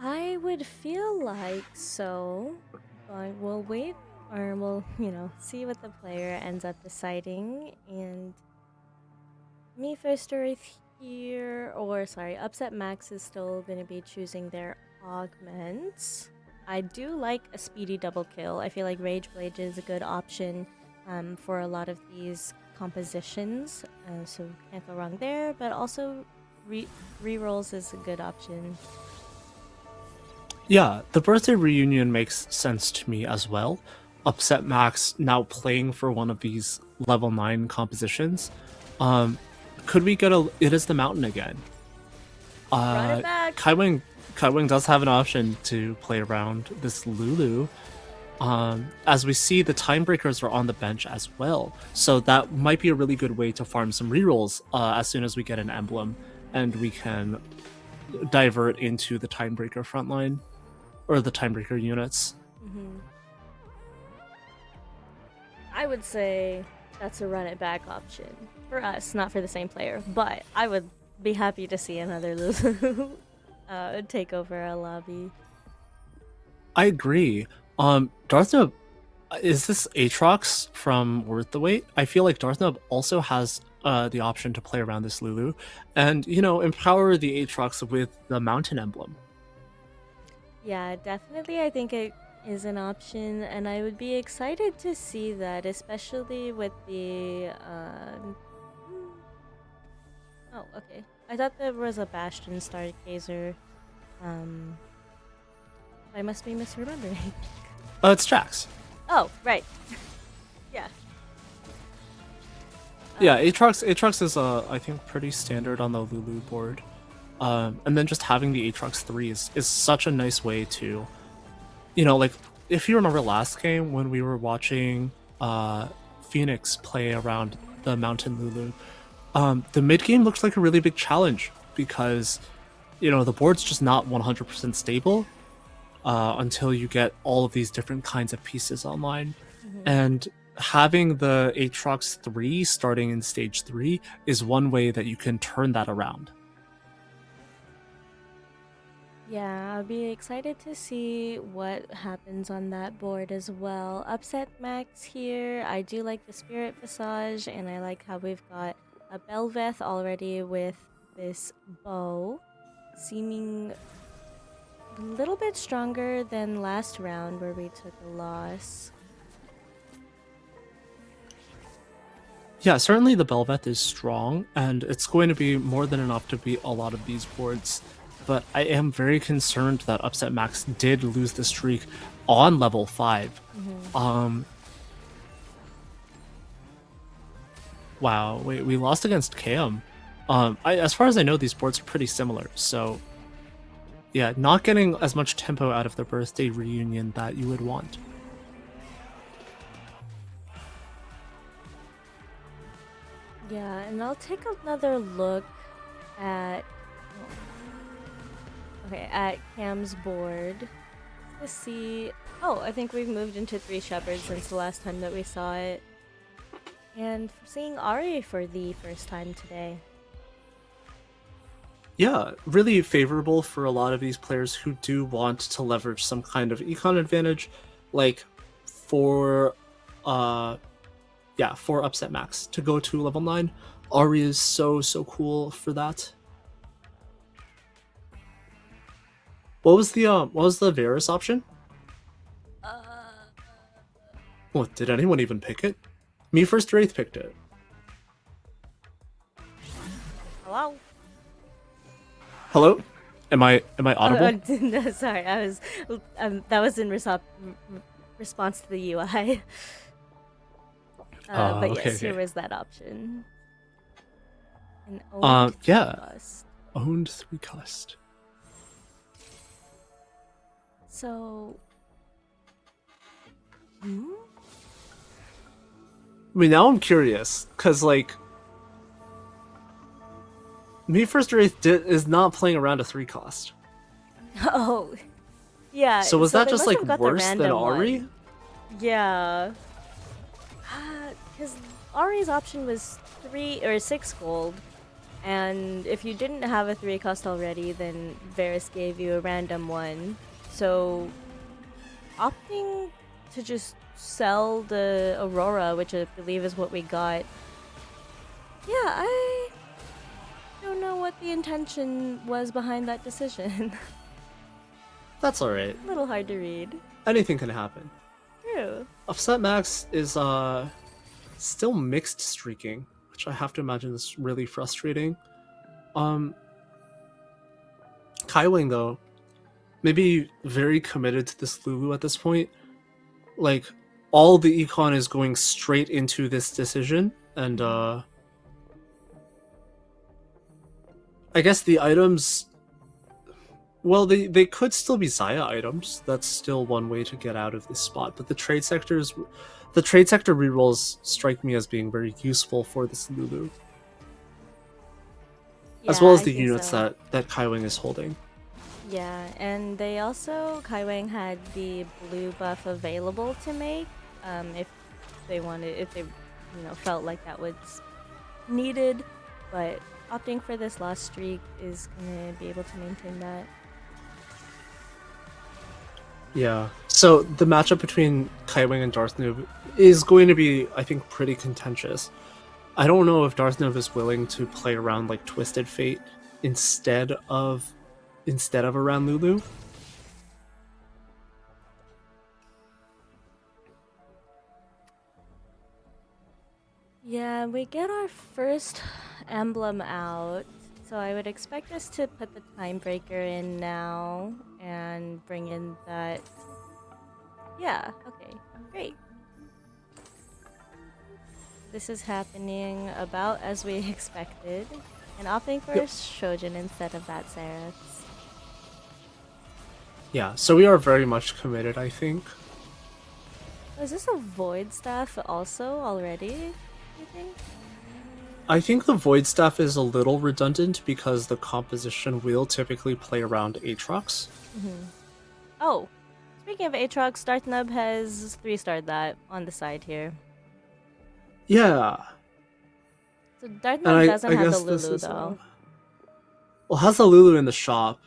I would feel like so, but we'll wait, or we'll, see what the player ends up deciding. And me first Earth here, or sorry, Upset Max is still going to be choosing their augments. I do like a speedy double kill. I feel like Rage Blade is a good option for a lot of these compositions, so can't go wrong there, but also rerolls is a good option. Yeah, the birthday reunion makes sense to me as well. Upset Max now playing for one of these level 9 compositions. Could we get a It Is the Mountain again? Run it back! Kaiwang does have an option to play around this Lulu. As we see, the Timebreakers are on the bench as well, so that might be a really good way to farm some rerolls as soon as we get an emblem, and we can divert into the Timebreaker frontline, or the Timebreaker units. Mm-hmm. I would say that's a run it back option for us, not for the same player, but I would be happy to see another Lulu take over a lobby. I agree. Darthnub, is this Aatrox from Worth the Wait? I feel like Darthnub also has the option to play around this Lulu and, empower the Aatrox with the Mountain Emblem. Yeah, definitely. I think it is an option, and I would be excited to see that, especially with the. Oh, okay. I thought there was a Bastion Stargazer. I must be misremembering. Oh, it's Jax. Oh, right. Yeah. Yeah, Aatrox is I think pretty standard on the Lulu board. And then just having the Aatrox 3 is such a nice way to, like, if you remember last game when we were watching Phoenix play around the Mountain Lulu, the mid game looks like a really big challenge because, the board's just not 100% stable until you get all of these different kinds of pieces online. Mm-hmm. And having the Aatrox 3 starting in stage 3 is one way that you can turn that around. Yeah, I'll be excited to see what happens on that board as well. Upset Max here. I do like the Spirit Visage, and I like how we've got a Belveth already with this bow. little bit stronger than last round where we took a loss. Yeah, certainly the Belveth is strong, and it's going to be more than enough to beat a lot of these boards. But I am very concerned that Upset Max did lose the streak on level 5. Wow, wait, we lost against Cam. As far as I know, these boards are pretty similar, so yeah, not getting as much tempo out of the birthday reunion that you would want. Yeah, and I'll take another look at at Cam's board to see. Oh, I think we've moved into 3 shepherds since the last time that we saw it. And seeing Ari for the first time today. Yeah, really favorable for a lot of these players who do want to leverage some kind of econ advantage, like for Upset Max to go to level 9. Ari is so cool for that. What was the Varus option? What, did anyone even pick it? Me First Wraith picked it. Hello? Hello? Am I audible? No, sorry, I was that was in response to the UI. But okay, yes, here okay. was that option. An yeah. cost. Owned 3 cost. So, I mean, now I'm curious, because, like, Me First Wraith is not playing around a 3 cost. oh, yeah. So was that they just, must like, have got the worse than random Ari? one. Yeah. Because Ari's option was 3 or 6 gold, and if you didn't have a 3 cost already, then Varus gave you a random one. So, opting to just sell the Aurora, which I believe is what we got. Yeah, I don't know what the intention was behind that decision. That's alright. A little hard to read. Anything can happen. True. Upset Max is still mixed streaking, which I have to imagine is really frustrating. Kaiwing, though, maybe very committed to this Lulu at this point. Like, all the econ is going straight into this decision, and I guess the items, well, they could still be Xayah items. That's still one way to get out of this spot. But the trade sector rerolls strike me as being very useful for this Lulu, as well as the units that Kaiwing is holding. Yeah, and they also, Kaiwing had the blue buff available to make, if they felt like that was needed, but opting for this last streak is gonna be able to maintain that. Yeah. So the matchup between Kaiwing and Darth Noob is going to be, I think, pretty contentious. I don't know if Darth Noob is willing to play around like Twisted Fate instead of around Lulu. Yeah, we get our first emblem out, so I would expect us to put the time breaker in now and bring in that. Yeah, okay, great. This is happening about as we expected, and opting for Shojin instead of that Seraph. Yeah, so we are very much committed, I think. Is this a Void Staff also already, you think? I think the Void Staff is a little redundant because the composition will typically play around Aatrox. Oh, speaking of Aatrox, Darth Nub has 3-starred that on the side here. Yeah. So Darth Nub doesn't have the Lulu though. Well, has the Lulu in the shop.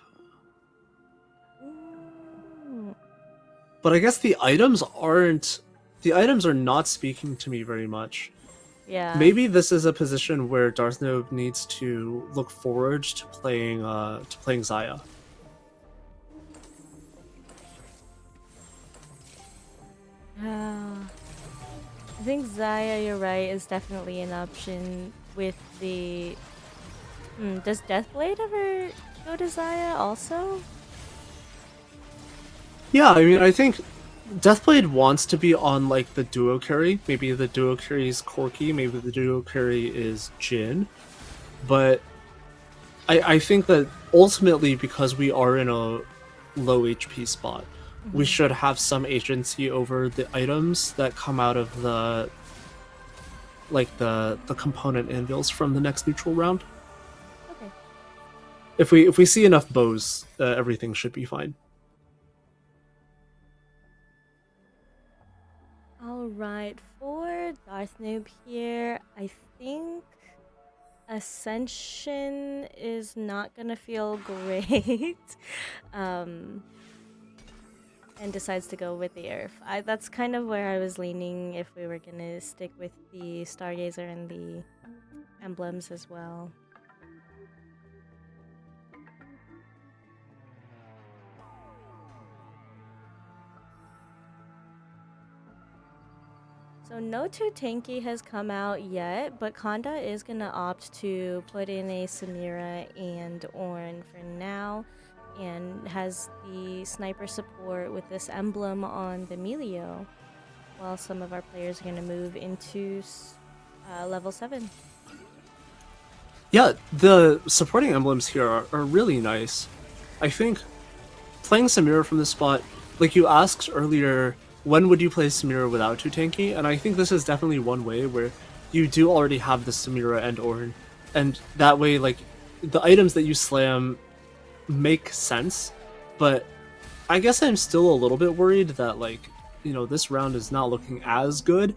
But I guess the items are not speaking to me very much. Yeah. Maybe this is a position where Darth Noob needs to look forward to playing Xayah. I think Zaya, you're right, is definitely an option with the. Does Deathblade ever go to Zaya also? Yeah, I mean, I think Deathblade wants to be on like the duo carry. Maybe the duo carry is Corki, maybe the duo carry is Jin. But I think that ultimately, because we are in a low HP spot, we should have some agency over the items that come out of the the component anvils from the next neutral round. Okay. If we see enough bows, everything should be fine. Alright, for Darth Noob here, I think Ascension is not gonna feel great. And decides to go with the Earth. That's kind of where I was leaning if we were gonna stick with the Stargazer and the emblems as well. So no 2 Tanky has come out yet, but Kanda is gonna opt to put in a Samira and Ornn for now, and has the sniper support with this emblem on the Melio, while some of our players are gonna move into level 7. Yeah, the supporting emblems here are really nice. I think playing Samira from this spot, like you asked earlier, when would you play Samira without 2 Tanky? And I think this is definitely one way where you do already have the Samira and Ornn, and that way, like, the items that you slam make sense, but I guess I'm still a little bit worried that, like, you know, this round is not looking as good,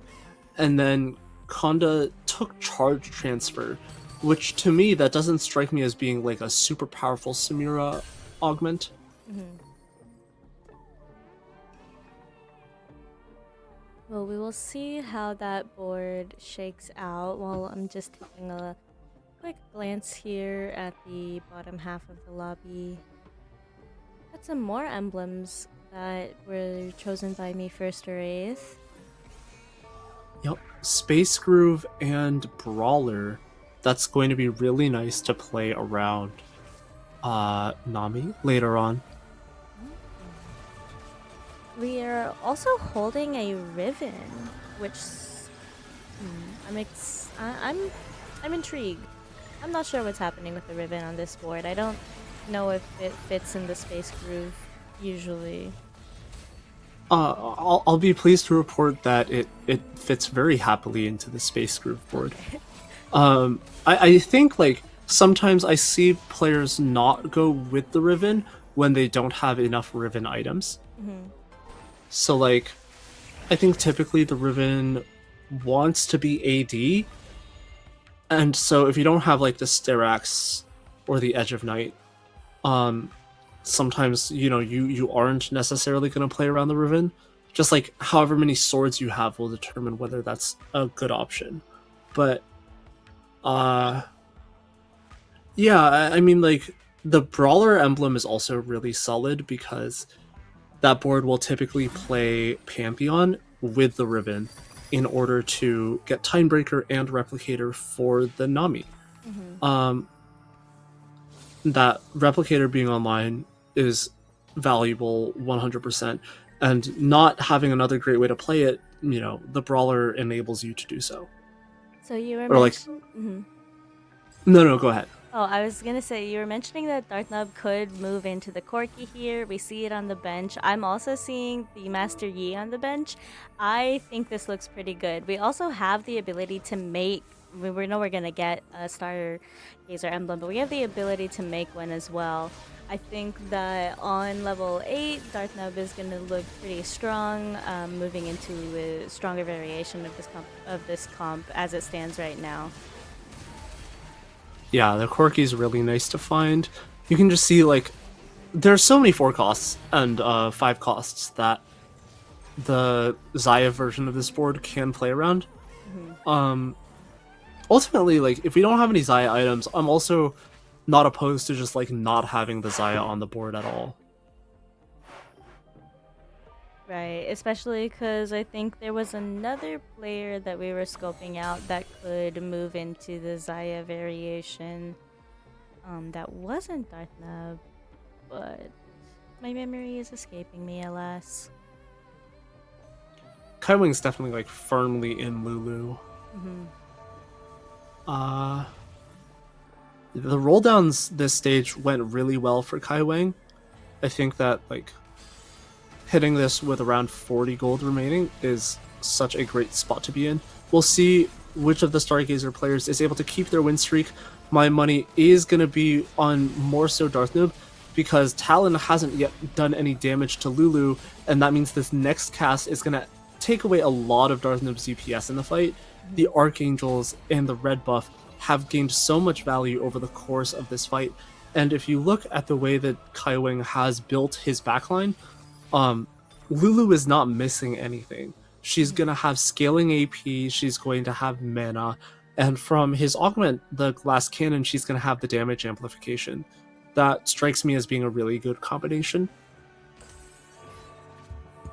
and then Konda took charge transfer, which to me, that doesn't strike me as being like a super powerful Samira augment. Well, we will see how that board shakes out. While I'm just taking a quick glance here at the bottom half of the lobby. Got some more emblems that were chosen by me first or eighth. Yep, Space Groove and Brawler. That's going to be really nice to play around Nami later on. We are also holding a Riven, which I'm intrigued. I'm not sure what's happening with the Riven on this board. I don't know if it fits in the Space Groove usually. I'll be pleased to report that it fits very happily into the Space Groove board. I think, like, sometimes I see players not go with the Riven when they don't have enough Riven items. So, like, I think typically the Riven wants to be AD, and so if you don't have, like, the Styrax or the Edge of Night, sometimes, you know, you aren't necessarily going to play around the Riven. Just, like, however many swords you have will determine whether that's a good option. But, yeah, I mean, like, the Brawler emblem is also really solid because that board will typically play Pantheon with the Riven in order to get Timebreaker and Replicator for the Nami. That Replicator being online is valuable 100%, and not having another great way to play it, you know, the Brawler enables you to do so. So you were No, go ahead. Oh, I was gonna say, you were mentioning that Darthnub could move into the Corki here. We see it on the bench. I'm also seeing the Master Yi on the bench. I think this looks pretty good. We also have the ability to make, we know we're gonna get a Stargazer emblem, but we have the ability to make one as well. I think that on level 8, Darthnub is gonna look pretty strong, moving into a stronger variation of this comp as it stands right now. Yeah, the Corki is really nice to find. You can just see, like, there's so many 4 costs and 5 costs that the Zaya version of this board can play around. Ultimately, like, if we don't have any Zaya items, I'm also not opposed to just, like, not having the Zaya on the board at all. Right, especially because I think there was another player that we were scoping out that could move into the Zaya variation. That wasn't Darthnub, but my memory is escaping me, alas. Kaiwing's definitely like firmly in Lulu. Hmm. The roll downs this stage went really well for Kaiwing. I think that like hitting this with around 40 gold remaining is such a great spot to be in. We'll see which of the Stargazer players is able to keep their win streak. My money is going to be on more so Darth Noob because Talon hasn't yet done any damage to Lulu, and that means this next cast is going to take away a lot of Darth Noob's DPS in the fight. The Archangels and the red buff have gained so much value over the course of this fight, and if you look at the way that Kaiwing has built his backline, Lulu is not missing anything. She's gonna have scaling AP, she's going to have mana, and from his augment, the glass cannon, she's gonna have the damage amplification. That strikes me as being a really good combination.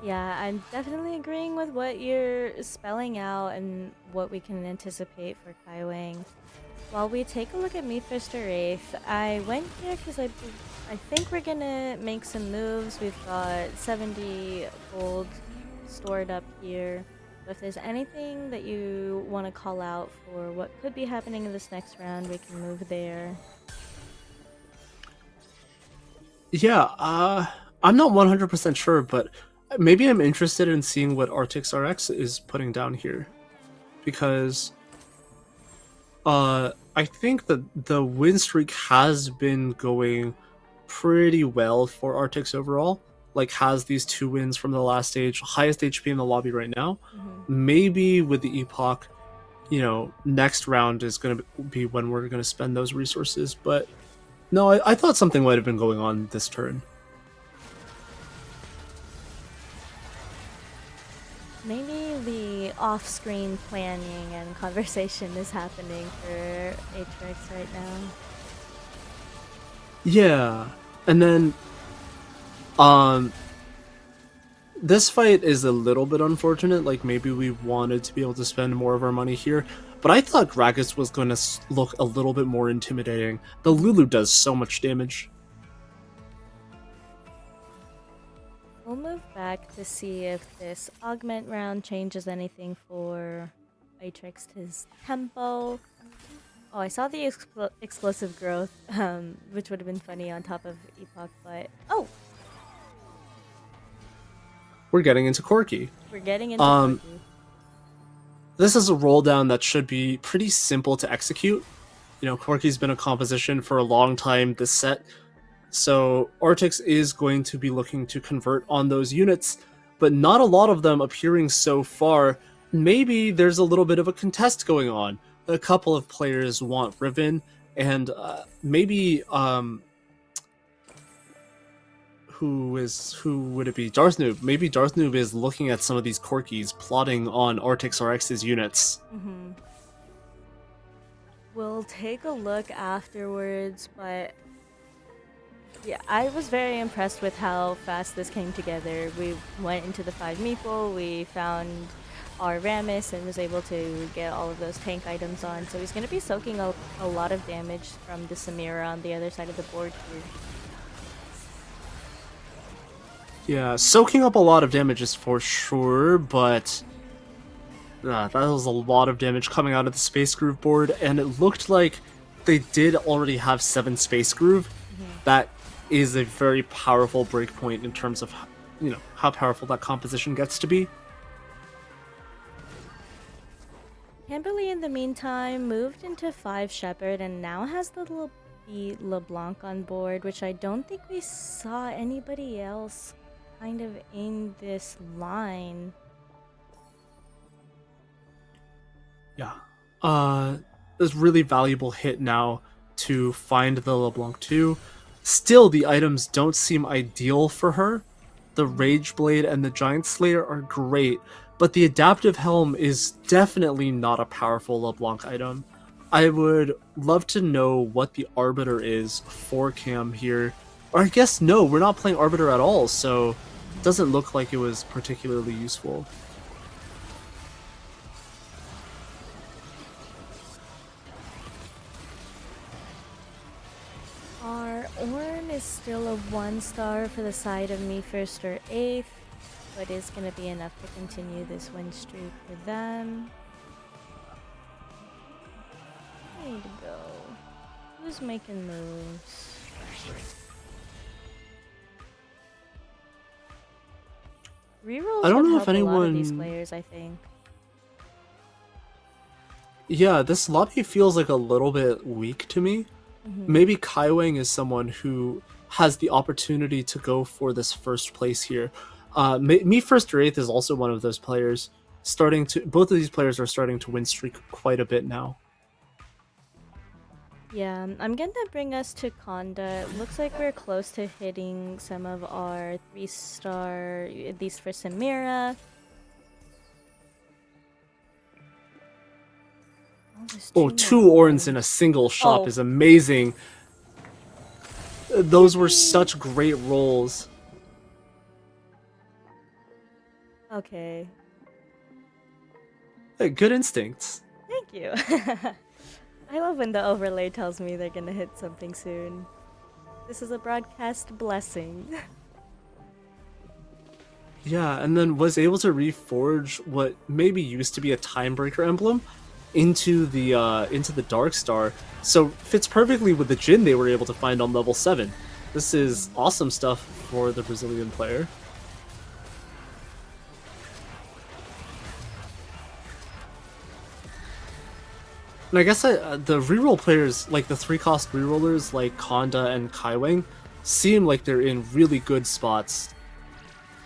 Yeah, I'm definitely agreeing with what you're spelling out and what we can anticipate for Kaiwing. While we take a look at Meatfister 8th, I went here because I think we're gonna make some moves. We've got 70 gold stored up here. So if there's anything that you want to call out for what could be happening in this next round, we can move there. Yeah, I'm not 100% sure, but maybe I'm interested in seeing what Arctix RX is putting down here. Because I think that the win streak has been going pretty well for Arctix overall. Like, has these 2 wins from the last stage, highest HP in the lobby right now. Maybe with the Epoch, next round is going to be when we're going to spend those resources. But no, I thought something might have been going on this turn. Maybe the off-screen planning and conversation is happening for Atrix right now. Yeah, and then, this fight is a little bit unfortunate. Like, maybe we wanted to be able to spend more of our money here, but I thought Gragas was going to look a little bit more intimidating. The Lulu does so much damage. We'll move back to see if this augment round changes anything for Atrix's tempo. Oh, I saw the explosive growth, which would have been funny on top of Epoch, but... Oh! We're getting into Corki. We're getting into Corki. This is a roll down that should be pretty simple to execute. Corki's been a composition for a long time this set, so Arctix is going to be looking to convert on those units, but not a lot of them appearing so far. Maybe there's a little bit of a contest going on. A couple of players want Riven, and maybe who would it be? Darth Noob. Maybe Darth Noob is looking at some of these Corkis, plotting on Arctix RX's units. We'll take a look afterwards, but yeah, I was very impressed with how fast this came together. We went into the 5 meeple, we found our Rammus and was able to get all of those tank items on. So he's going to be soaking a lot of damage from the Samira on the other side of the board here. Yeah, soaking up a lot of damage is for sure, but that was a lot of damage coming out of the Space Groove board, and it looked like they did already have 7 Space Groove. That is a very powerful breakpoint in terms of, how powerful that composition gets to be. Kimberly, in the meantime, moved into 5 Shepherd and now has the little LeBlanc on board, which I don't think we saw anybody else kind of in this line. Yeah. This really valuable hit now to find the LeBlanc 2. Still, the items don't seem ideal for her. The Rage Blade and the Giant Slayer are great, but the Adaptive Helm is definitely not a powerful LeBlanc item. I would love to know what the Arbiter is for Cam here. Or I guess no, we're not playing Arbiter at all, so doesn't look like it was particularly useful. Our Ornn is still a 1-star for the side of me first or 8th, but it's gonna be enough to continue this win streak for them. Need to go. Who's making moves? Rerolls I don't would know help if a lot of these anyone. players, I think. Yeah, this lobby feels like a little bit weak to me. Maybe Kaiwang is someone who has the opportunity to go for this first place here. Me First or Eighth is also one of those players. Both of these players are starting to win streak quite a bit now. Yeah, I'm gonna bring us to Conda. It looks like we're close to hitting some of our 3-star, at least for Samira. There's Oh, two 2 more Orns in a single shop Oh. is amazing. Those were Yippee. such great rolls. Okay, Hey, good instincts. thank you. I love when the overlay tells me they're gonna hit something soon. This is a broadcast blessing. Yeah, and then was able to reforge what maybe used to be a Timebreaker emblem into the Dark Star. So fits perfectly with the Jin they were able to find on level 7. This is awesome stuff for the Brazilian player. And I guess the reroll players, like the 3-cost rerollers like Konda and Kaiwang, seem like they're in really good spots.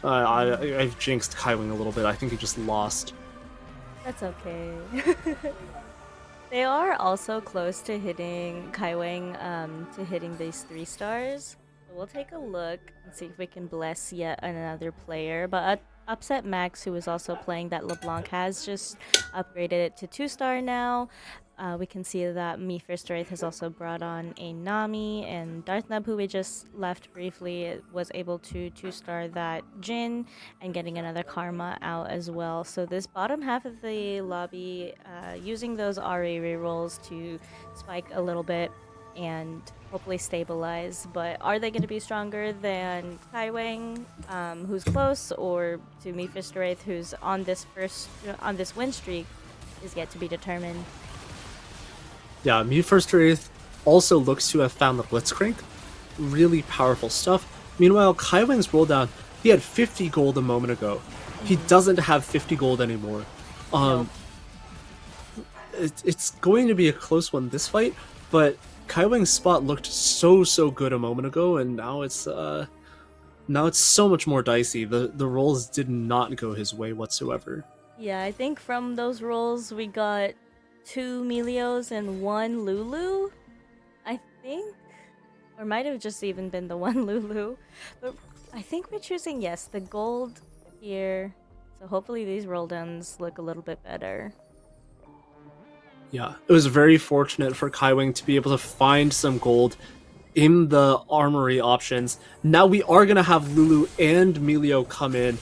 I've jinxed Kaiwing a little bit. I think he just lost. That's okay. They are also close to hitting Kaiwang, to hitting these 3 stars. So we'll take a look and see if we can bless yet another player. But Upset Max, who is also playing that LeBlanc, has just upgraded it to 2-star now. We can see that Me First Wraith has also brought on a Nami, and Darthnub, who we just left briefly, was able to 2-star that Jin and getting another Karma out as well. So this bottom half of the lobby, using those RA rerolls to spike a little bit and hopefully stabilize. But are they going to be stronger than Kaiwang, who's close, or to Me First Wraith, who's on this win streak, is yet to be determined. Yeah, Me First Wraith also looks to have found the Blitzcrank. Really powerful stuff. Meanwhile, Kaiwang's roll down, he had 50 gold a moment ago. He doesn't have 50 gold anymore. Nope. It's going to be a close one this fight, but Kaiwang's spot looked so good a moment ago, and now it's so much more dicey. The rolls did not go his way whatsoever. Yeah, I think from those rolls we got 2 Melios and 1 Lulu, I think. Or might have just even been the 1 Lulu. But I think we're choosing, yes, the gold here. So hopefully these roll downs look a little bit better. Yeah, it was very fortunate for Kaiwang to be able to find some gold in the armory options. Now we are going to have Lulu and Melio come in.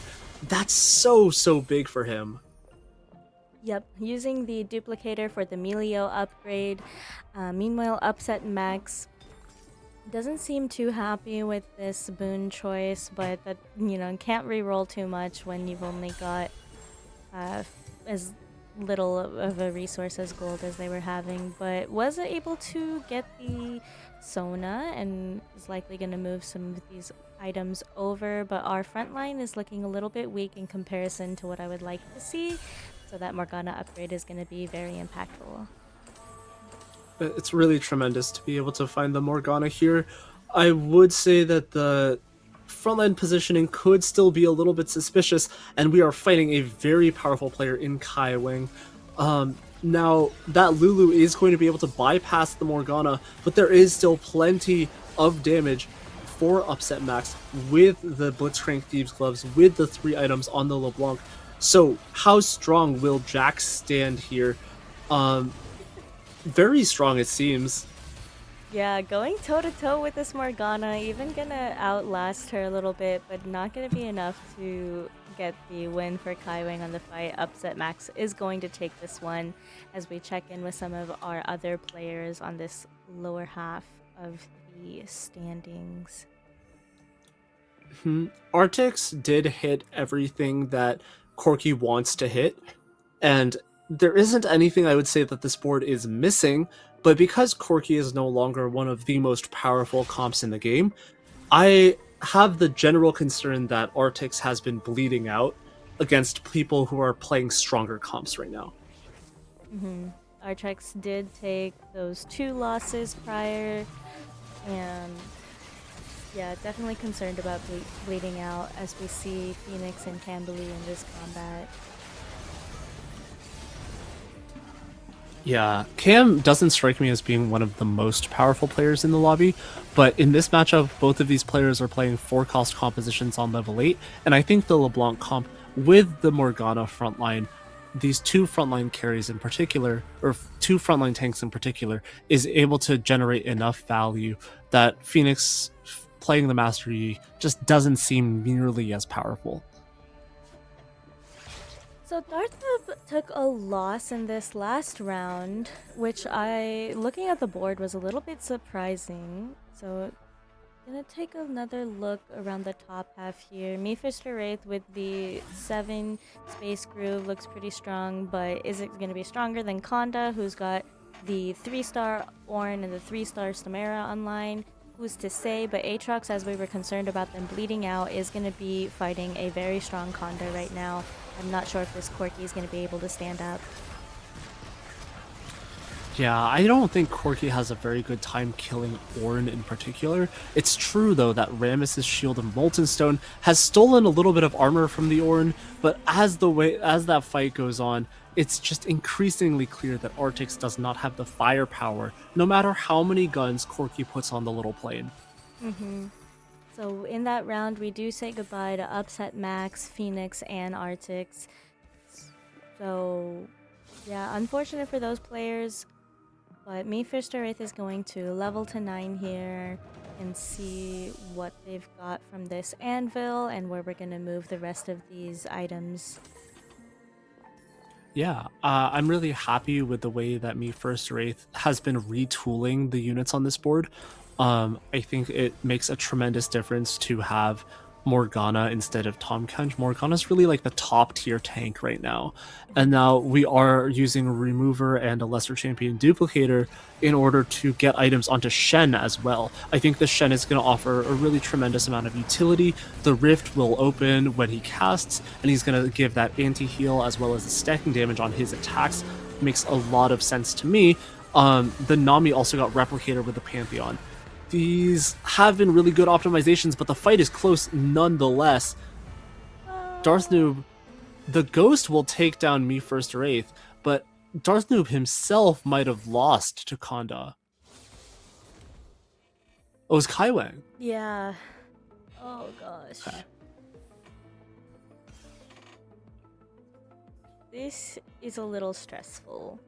That's so big for him. Yep, using the duplicator for the Melio upgrade. Meanwhile, Upset Max doesn't seem too happy with this boon choice, but that, can't reroll too much when you've only got as little of a resource as gold as they were having, but was able to get the Sona and is likely going to move some of these items over, but our front line is looking a little bit weak in comparison to what I would like to see, so that Morgana upgrade is going to be very impactful. It's really tremendous to be able to find the Morgana here. I would say that the frontline positioning could still be a little bit suspicious, and we are fighting a very powerful player in Kaiwang. Now, that Lulu is going to be able to bypass the Morgana, but there is still plenty of damage for Upset Max with the Blitzcrank Thieves Gloves, with the 3 items on the LeBlanc. So, how strong will Jax stand here? Very strong, it seems. Yeah, going toe to toe with this Morgana, even gonna outlast her a little bit, but not gonna be enough to get the win for Kaiwing on the fight. Upset Max is going to take this one as we check in with some of our other players on this lower half of the standings. Artix did hit everything that Corky wants to hit, and there isn't anything I would say that this board is missing, but because Corky is no longer one of the most powerful comps in the game, I have the general concern that Artix has been bleeding out against people who are playing stronger comps right now. Artrex did take those 2 losses prior, and yeah, definitely concerned about bleeding out as we see Phoenix and Camberley in this combat. Yeah, Cam doesn't strike me as being one of the most powerful players in the lobby, but in this matchup, both of these players are playing 4-cost compositions on level 8, and I think the LeBlanc comp with the Morgana frontline, these 2 frontline carries in particular, or 2 frontline tanks in particular, is able to generate enough value that Phoenix playing the Master Yi just doesn't seem nearly as powerful. So Dartmouth took a loss in this last round, which looking at the board, was a little bit surprising. So gonna take another look around the top half here. Mephisto Wraith with the 7 space groove looks pretty strong, but is it gonna be stronger than Konda, who's got the 3-star Ornn and the 3-star Stamera online? Who's to say? But Aatrox, as we were concerned about them bleeding out, is going to be fighting a very strong Konda right now. I'm not sure if this Corky is going to be able to stand up. Yeah, I don't think Corky has a very good time killing Ornn in particular. It's true, though, that Rammus's Shield of Molten Stone has stolen a little bit of armor from the Ornn, but as that fight goes on, it's just increasingly clear that Artix does not have the firepower, no matter how many guns Corky puts on the little plane. So in that round, we do say goodbye to Upset Max, Phoenix, and Artix. So yeah, unfortunate for those players. But Mephisto Wraith is going to level to 9 here and see what they've got from this anvil and where we're going to move the rest of these items. Yeah, I'm really happy with the way that Mephisto Wraith has been retooling the units on this board. I think it makes a tremendous difference to have Morgana instead of Tahm Kench. Morgana's really like the top tier tank right now. And now we are using a remover and a lesser champion duplicator in order to get items onto Shen as well. I think the Shen is going to offer a really tremendous amount of utility. The rift will open when he casts, and he's going to give that anti-heal as well as the stacking damage on his attacks. Makes a lot of sense to me. The Nami also got replicated with the Pantheon. These have been really good optimizations, but the fight is close nonetheless. Darth Noob, the Ghost will take down Mephisto Wraith, but Darth Noob himself might have lost to Konda. Oh, it was Kaiwang. Yeah. Oh gosh. Okay. This is a little stressful.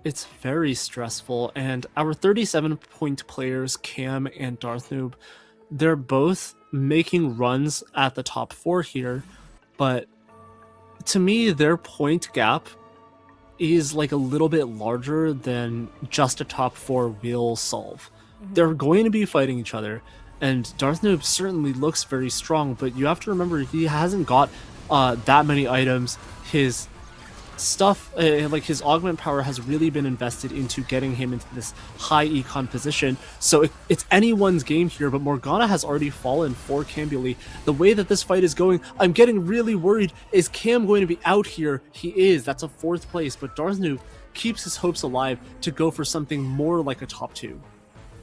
It's very stressful, and our 37-point players, Cam and Darth Noob, they're both making runs at the top 4 here, but to me, their point gap is like a little bit larger than just a top 4 will solve. They're going to be fighting each other, and Darth Noob certainly looks very strong, but you have to remember he hasn't got that many items. His stuff, like his augment power, has really been invested into getting him into this high econ position, so it's anyone's game here. But Morgana has already fallen for Cambuly. The way that this fight is going, I'm getting really worried. Is Cam going to be out here? He is. That's a 4th place, but Darth Noob keeps his hopes alive to go for something more like a top 2.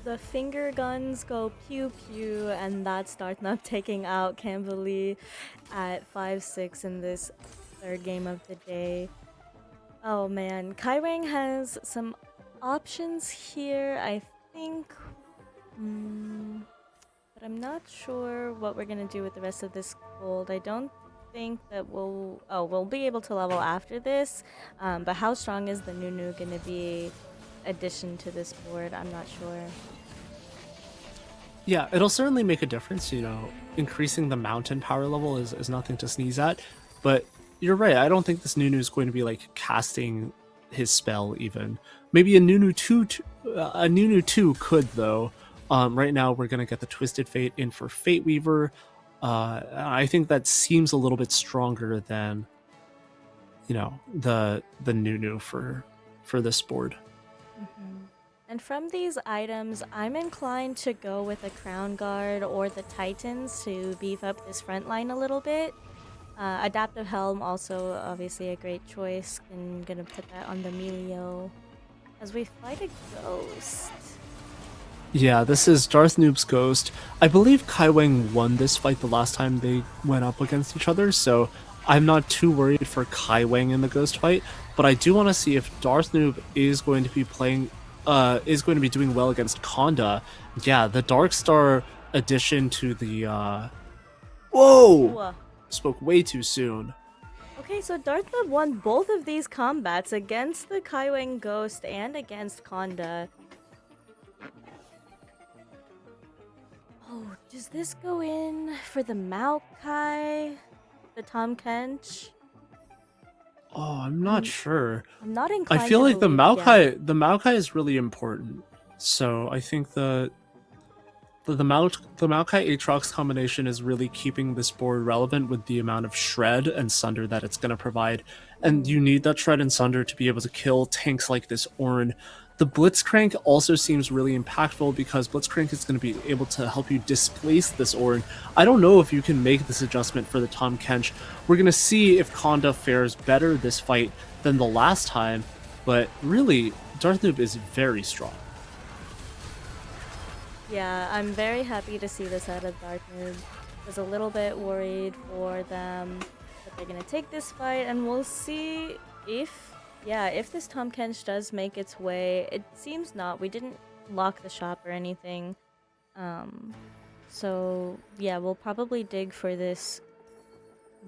The finger guns go pew pew, and that starts not taking out Camberley at 5-6 in this 3rd game of the day. Oh man, Kaiwang has some options here, I think, but I'm not sure what we're gonna do with the rest of this gold. I don't think that we'll be able to level after this, but how strong is the Nunu gonna be? addition to this board. I'm not sure. Yeah, it'll certainly make a difference. Increasing the mountain power level is nothing to sneeze at. But you're right. I don't think this Nunu is going to be like casting his spell even. Maybe a Nunu two could though. Right now we're gonna get the Twisted Fate in for Fate Weaver. I think that seems a little bit stronger than the Nunu for this board. Mm-hmm. And from these items, I'm inclined to go with a Crown Guard or the Titans to beef up this front line a little bit. Adaptive Helm also obviously a great choice. I'm gonna put that on the Melio as we fight a ghost. Yeah, this is Darth Noob's Ghost. I believe Kai Wang won this fight the last time they went up against each other, so I'm not too worried for Kai Wang in the Ghost fight. But I do want to see if Darth Noob is going to be doing well against Konda. Yeah, the Dark Star addition to the Whoa! Spoke way too soon. Okay, so Darth Noob won both of these combats against the Kaiwing Ghost and against Konda. Oh, does this go in for the Maokai? The Tom Kench? Oh, I'm not sure. I'm not inclined. I feel like the Maokai, the Maokai is really important. So I think the Maokai Aatrox combination is really keeping this board relevant with the amount of shred and sunder that it's going to provide. And you need that shred and sunder to be able to kill tanks like this Ornn. The Blitzcrank also seems really impactful because Blitzcrank is going to be able to help you displace this Ornn. I don't know if you can make this adjustment for the Tom Kench. We're going to see if Konda fares better this fight than the last time, but really, Darth Noob is very strong. Yeah, I'm very happy to see this out of Darth Noob. Was a little bit worried for them that they're going to take this fight, and we'll see if this Tom Kench does make its way. It seems not. We didn't lock the shop or anything. So yeah, we'll probably dig for this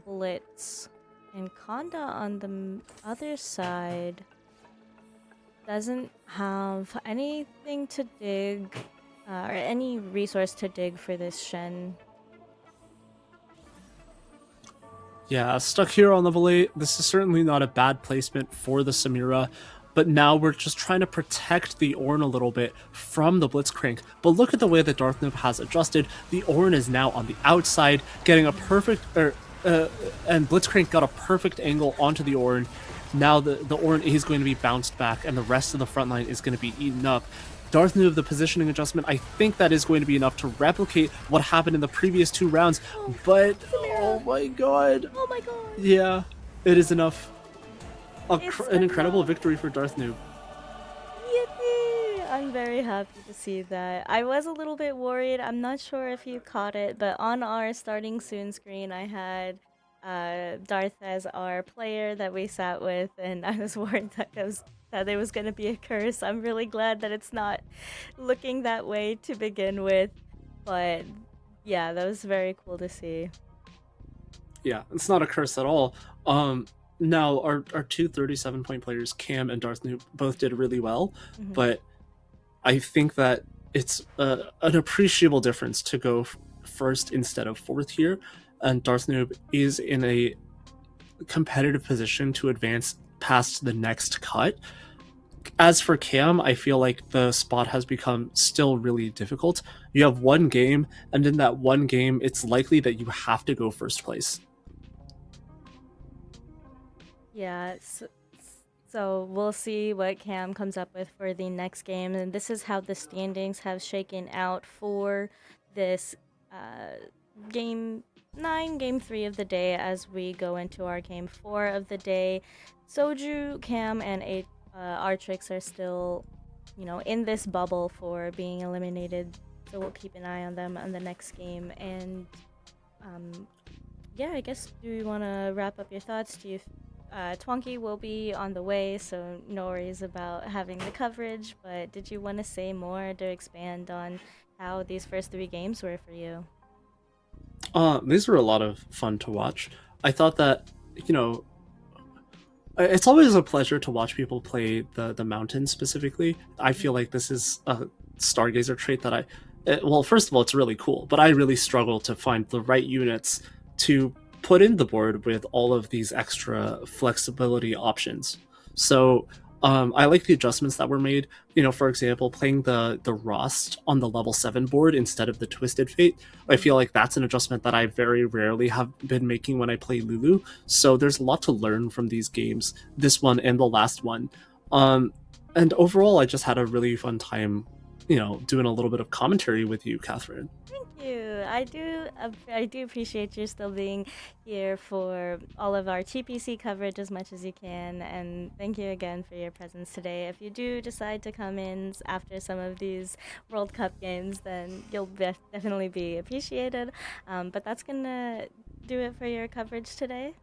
Blitz. And Konda on the other side doesn't have anything to dig, or any resource to dig for this Shen. Yeah, stuck here on level 8. This is certainly not a bad placement for the Samira, but now we're just trying to protect the Ornn a little bit from the Blitzcrank. But look at the way that Darth Noob has adjusted. The Ornn is now on the outside, getting a perfect, and Blitzcrank got a perfect angle onto the Ornn. Now the Ornn is going to be bounced back, and the rest of the front line is going to be eaten up. Darth Noob, the positioning adjustment, I think that is going to be enough to replicate what happened in the previous 2 rounds, but oh my god. Oh my god. Yeah, it is enough. An incredible victory for Darth Noob. Yippee! I'm very happy to see that. I was a little bit worried. I'm not sure if you caught it, but on our starting soon screen, I had Darth as our player that we sat with, and I was worried that there was going to be a curse. I'm really glad that it's not looking that way to begin with, but yeah, that was very cool to see. Yeah, it's not a curse at all. Now our 2 37-point players, Cam and Darth Noob, both did really well, but I think that it's an appreciable difference to go first instead of fourth here, and Darth Noob is in a competitive position to advance past the next cut. As for Cam, I feel like the spot has become still really difficult. You have one game, and in that one game, it's likely that you have to go first place. Yeah, so we'll see what Cam comes up with for the next game, and this is how the standings have shaken out for this game 9, game 3 of the day as we go into our game 4 of the day. Soju, Cam, and Artrix are still, in this bubble for being eliminated, so we'll keep an eye on them on the next game. And yeah, I guess, do you want to wrap up your thoughts? Twonky will be on the way, so no worries about having the coverage, but did you want to say more to expand on how these first 3 games were for you? These were a lot of fun to watch. I thought that, It's always a pleasure to watch people play the mountain specifically. I feel like this is a stargazer trait that well, first of all, it's really cool, but I really struggle to find the right units to put in the board with all of these extra flexibility options. So I like the adjustments that were made. For example, playing the Rost on the level 7 board instead of the Twisted Fate. I feel like that's an adjustment that I very rarely have been making when I play Lulu. So there's a lot to learn from these games, this one and the last one. And overall, I just had a really fun time, doing a little bit of commentary with you, Catherine. Thank you. I do appreciate you still being here for all of our TPC coverage as much as you can, and thank you again for your presence today. If you do decide to come in after some of these World Cup games, then you'll definitely be appreciated. But that's gonna do it for your coverage today.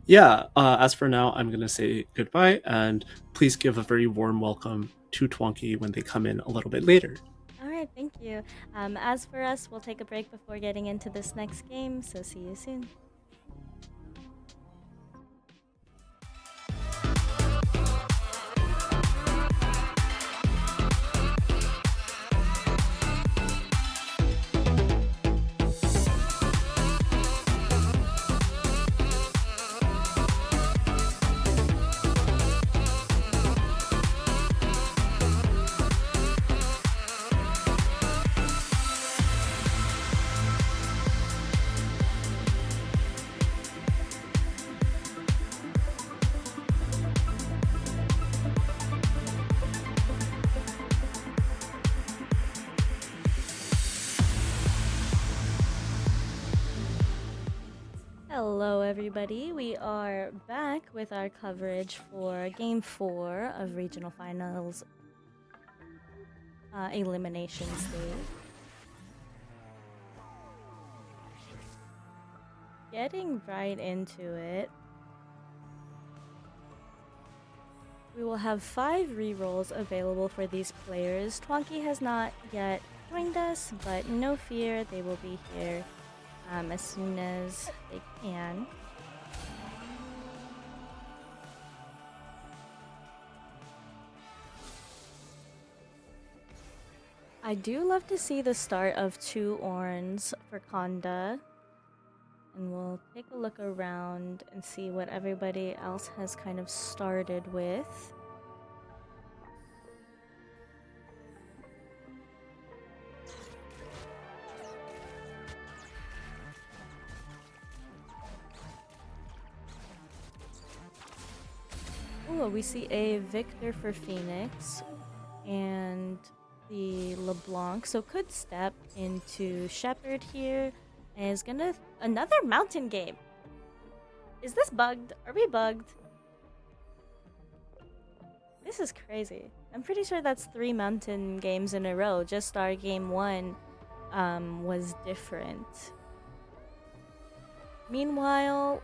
Yeah, as for now, I'm going to say goodbye, and please give a very warm welcome to Twonky when they come in a little bit later. All right, thank you. As for us, we'll take a break before getting into this next game, so see you soon. Hello, everybody. We are back with our coverage for Game 4 of Regional Finals Elimination Stage. Getting right into it, we will have 5 rerolls available for these players. Twonky has not yet joined us, but no fear, they will be here as soon as they can. I do love to see the start of 2 Orns for Konda. And we'll take a look around and see what everybody else has kind of started with. Ooh, we see a Victor for Phoenix and the LeBlanc. So could step into Shepherd here. And is gonna another mountain game. Is this bugged? Are we bugged? This is crazy. I'm pretty sure that's 3 mountain games in a row. Just our game 1 was different. Meanwhile,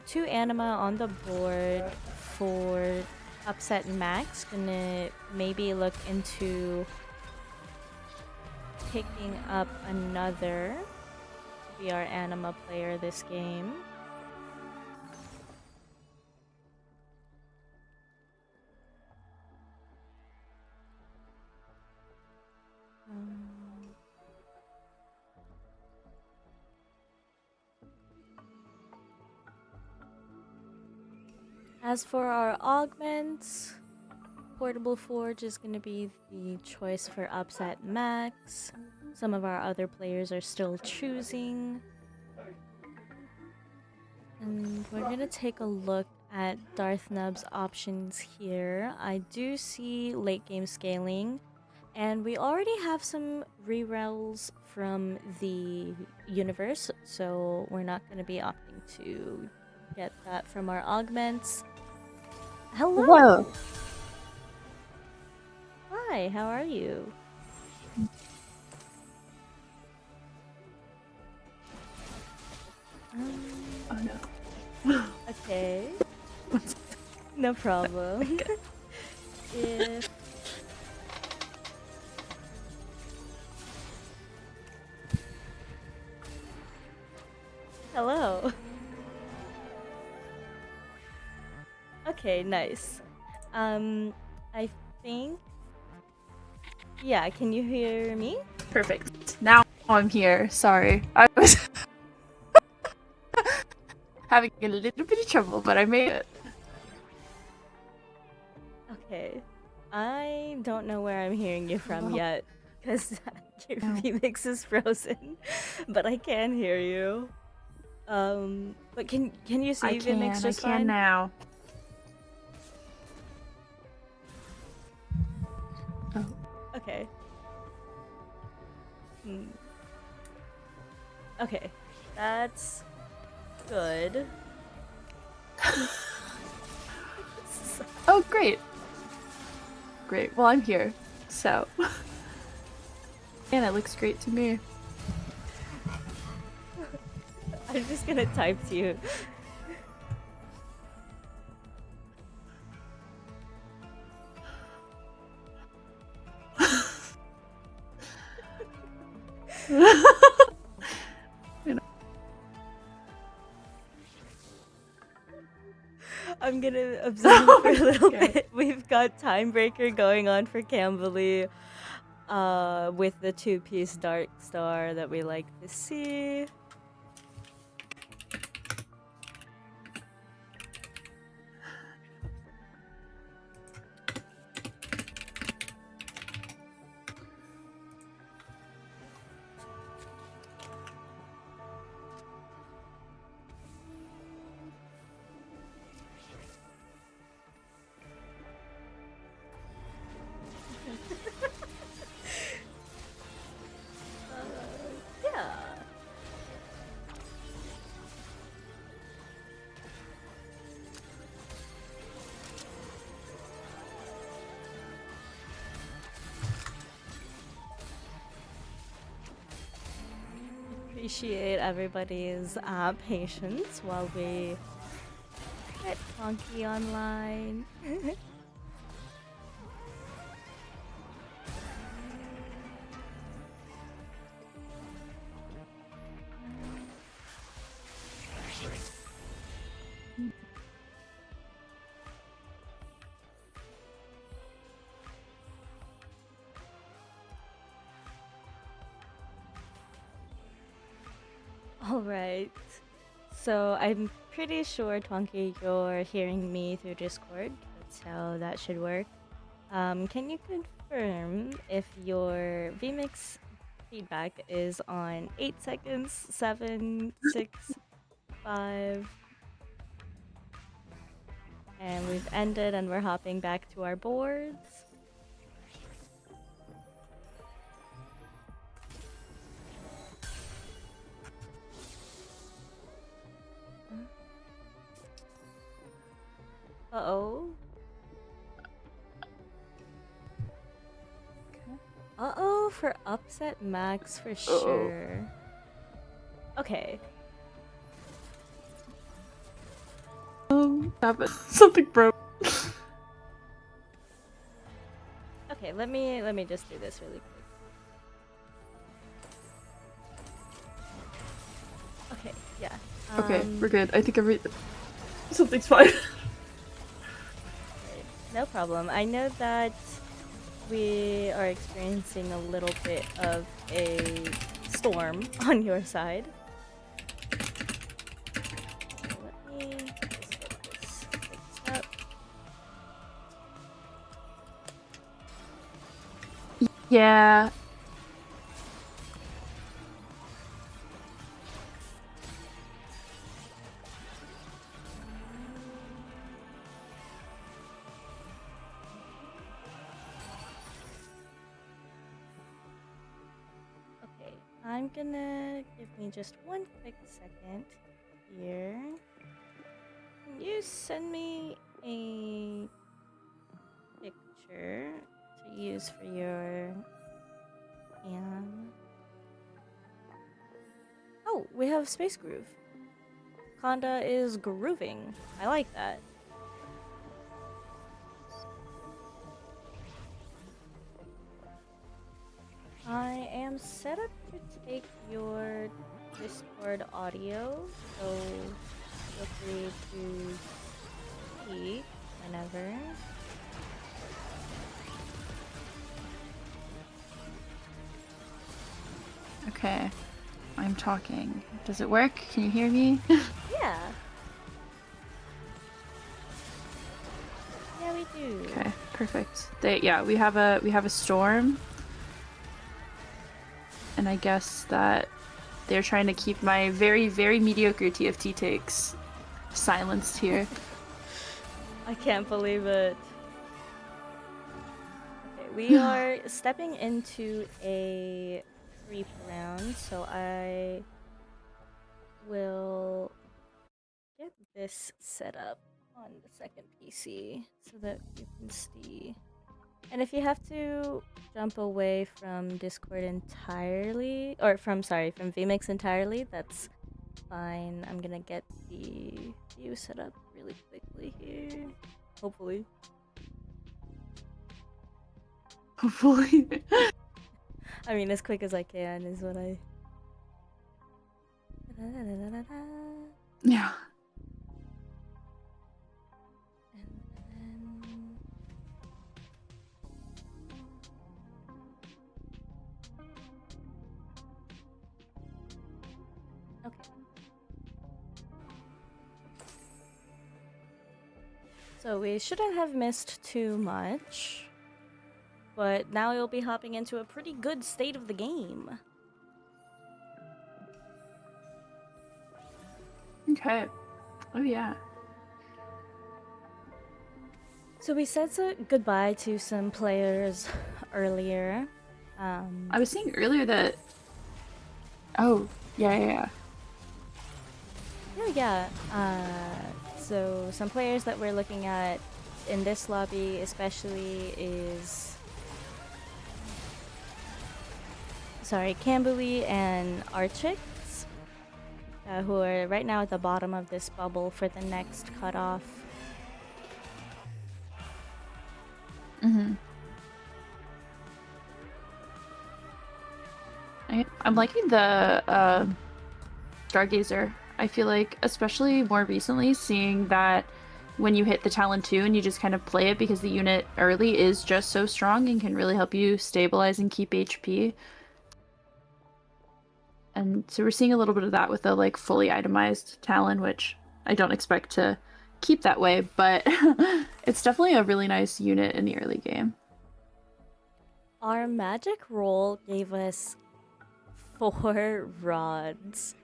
2 anima on the board for Upset Max. Gonna maybe look into picking up another to be our anima player this game. As for our augments, Portable Forge is going to be the choice for Upset Max. Some of our other players are still choosing. And we're going to take a look at Darth Nub's options here. I do see late game scaling, and we already have some rerolls from the universe, so we're not going to be opting to get that from our augments. Hello! Whoa. Hi, how are you? Oh no. Okay. No problem. If... Hello. Okay, nice. I think. Yeah, can you hear me? Perfect. Now I'm here. Sorry. I was having a little bit of trouble, but I made it. Okay. I don't know where I'm hearing you from Well- yet, because your No. VMix is frozen, but I can hear you. But can you see I VMix just can fine? now. Oh. Okay. Okay, that's good. Oh, great. Great. Well, I'm here. So. And it looks great to me. I'm just gonna type to you. I'm gonna observe for a little Okay. bit. We've got Timebreaker going on for Camberley, with the two-piece Dark Star that we like to see. Yeah. Appreciate everybody's patience while we get Funky online. Alright. So I'm pretty sure, Twonky, you're hearing me through Discord. So that should work. Can you confirm if your VMix feedback is on 8 seconds, 7, 6, 5, and we've ended and we're hopping back to our boards? Uh-oh. Uh-oh, for upset Max for sure. Okay. Happened. Something broke. Okay, let me just do this really quick. Okay, yeah. Okay, we're good. I think something's fine. Okay, no problem. I know that we are experiencing a little bit of a storm on your side. Let me just get this fixed up. Yeah. Okay, I'm gonna give me just one quick second here. Can you send me a picture to use for your Oh, we have Space Groove. Conda is grooving. I like that. I am set up to take your Discord audio, so feel free to speak whenever. Okay. I'm talking. Does it work? Can you hear me? Yeah. Yeah, we do. Okay, perfect. We have a storm. And I guess that they're trying to keep my very, very mediocre TFT takes silenced here. I can't believe it. Okay, we are stepping into a creep round, so I will get this set up on the second PC so that you can see. And if you have to jump away from Discord entirely, or from VMix entirely, that's fine. I'm gonna get the view set up really quickly here. Hopefully. Hopefully. I mean, as quick as I can is what I. Yeah. And then... Okay. So we shouldn't have missed too much, but now you'll be hopping into a pretty good state of the game. Okay. Oh yeah. So we said goodbye to some players earlier. I was saying earlier that. Oh, yeah. Yeah. So some players that we're looking at in this lobby especially is Cambly and Archix, who are right now at the bottom of this bubble for the next cutoff. Mm-hmm. I'm liking the Stargazer. I feel like, especially more recently, seeing that when you hit the Talon 2 and you just kind of play it because the unit early is just so strong and can really help you stabilize and keep HP. And so we're seeing a little bit of that with the like fully itemized Talon, which I don't expect to keep that way, but it's definitely a really nice unit in the early game. Our magic roll gave us 4 rods.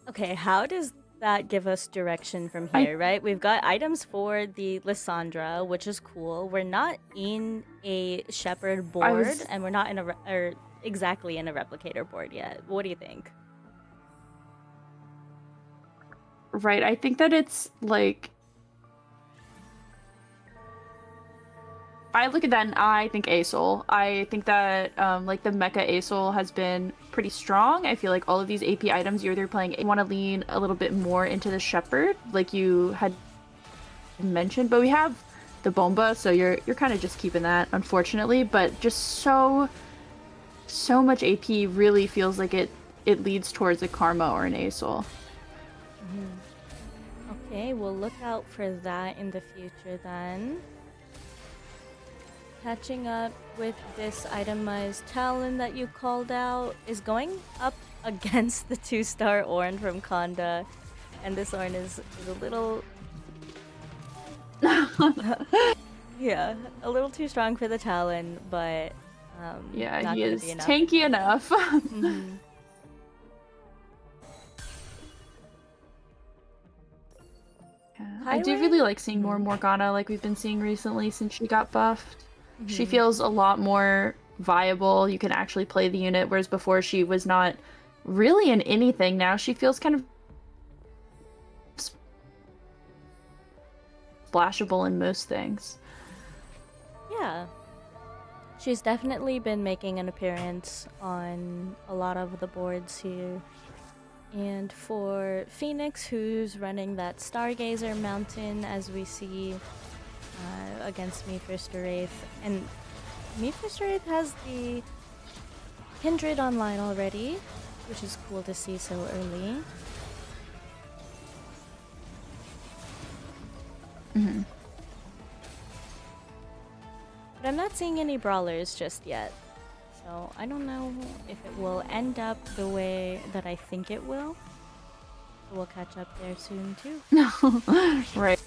Okay, how does that give us direction from here, right? We've got items for the Lysandra, which is cool. We're not in a Shepherd board, and we're not in exactly in a Replicator board yet. What do you think? Right, I think that it's like... I look at that and I think ASOL. I think that like the Mecha ASOL has been pretty strong. I feel like all of these AP items, you're either playing, you want to lean a little bit more into the Shepherd, like you had mentioned, but we have the Bomba, so you're kind of just keeping that, unfortunately. But just so much AP really feels like it leads towards a Karma or an ASOL. Okay, we'll look out for that in the future then. Catching up with this itemized Talon that you called out is going up against the 2-star Ornn from Konda, and this Ornn is a little yeah, a little too strong for the Talon, but yeah, not he gonna is be enough. tanky enough. I do really like seeing more Morgana like we've been seeing recently since she got buffed. She feels a lot more viable. You can actually play the unit, whereas before she was not really in anything. Now she feels kind of splashable in most things. Yeah. She's definitely been making an appearance on a lot of the boards here. And for Phoenix, who's running that Stargazer mountain, as we see against Mephisto Wraith. And Mephisto Wraith has the Kindred online already, which is cool to see so early. Mhm. But I'm not seeing any brawlers just yet. So I don't know if it will end up the way that I think it will. We'll catch up there soon too. Right.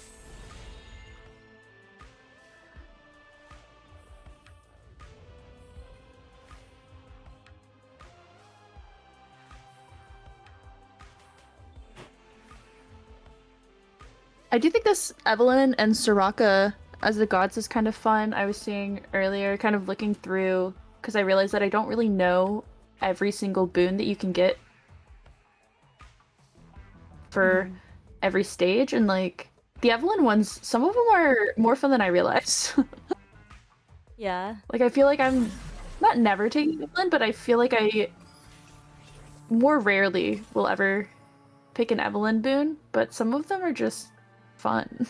I do think this Evelyn and Soraka as the gods is kind of fun. I was saying earlier, kind of looking through, because I realized that I don't really know every single boon that you can get for every stage, and like the Evelyn ones, some of them are more fun than I realized. Yeah. Like I feel like I'm not never taking Evelyn, but I feel like I more rarely will ever pick an Evelyn boon, but some of them are just fun.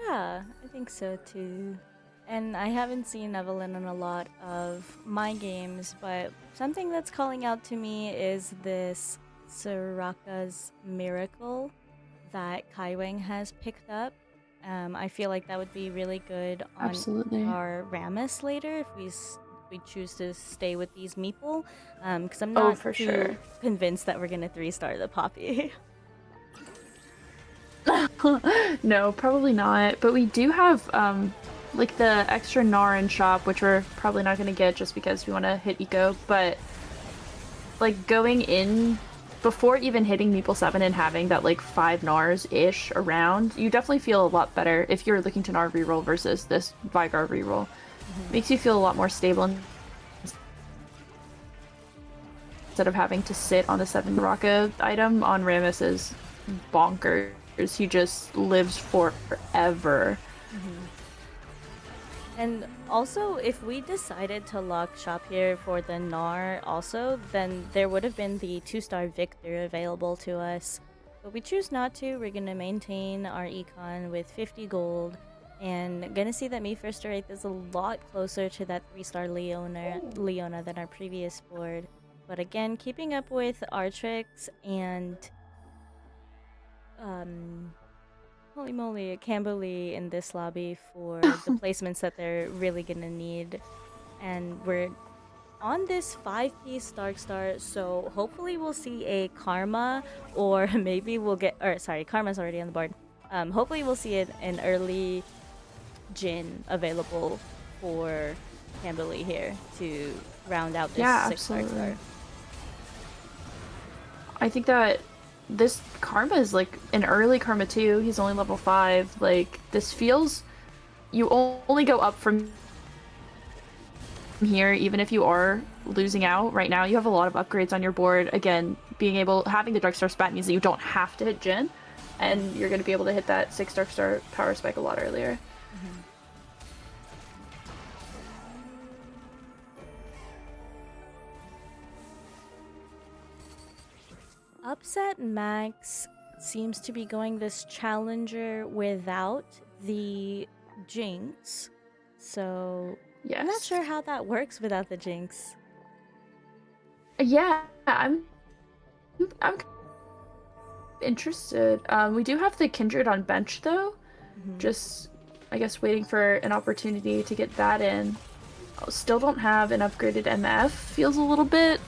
Yeah, I think so too. And I haven't seen Evelyn in a lot of my games, but something that's calling out to me is this Soraka's Miracle that Kaiwing has picked up. I feel like that would be really good on Absolutely. our Rammus later if we choose to stay with these meeple. Because I'm Oh, not for too sure. convinced that we're gonna 3-star the Poppy. No, probably not. But we do have like the extra Narin shop, which we're probably not gonna get just because we want to hit eco. But like going in before even hitting Meeple 7 and having that like 5 Nars ish around, you definitely feel a lot better if you're looking to Nar reroll versus this Vigar reroll. Makes you feel a lot more stable instead of having to sit on the 7 Raka item on Rammus is bonkers. He just lives forever. And also, if we decided to lock shop here for the Gnar also, then there would have been the 2-star Victor available to us. But we choose not to. We're gonna maintain our econ with 50 gold. And gonna see that Me First Rate is a lot closer to that 3-star Leona than our previous board. But again, keeping up with Artrix and holy moly, Camberley in this lobby for the placements that they're really gonna need. And we're on this 5-piece Dark Star, so hopefully we'll see a Karma, or maybe we'll get, or sorry, Karma's already on the board. Hopefully we'll see an early Jin available for Camberley here to round out this Yeah, 6 Dark absolutely. Star. I think that this Karma is like an early Karma too. He's only level 5. Like this feels you only go up from here even if you are losing out. Right now you have a lot of upgrades on your board. Again, having the Dark Star spat means that you don't have to hit Jin, and you're going to be able to hit that 6 Dark Star power spike a lot earlier. Upset Max seems to be going this challenger without the Jinx. So Yes. I'm not sure how that works without the Jinx. Yeah, I'm interested. We do have the Kindred on bench though. Just I guess waiting for an opportunity to get that in. Still don't have an upgraded MF. Feels a little bit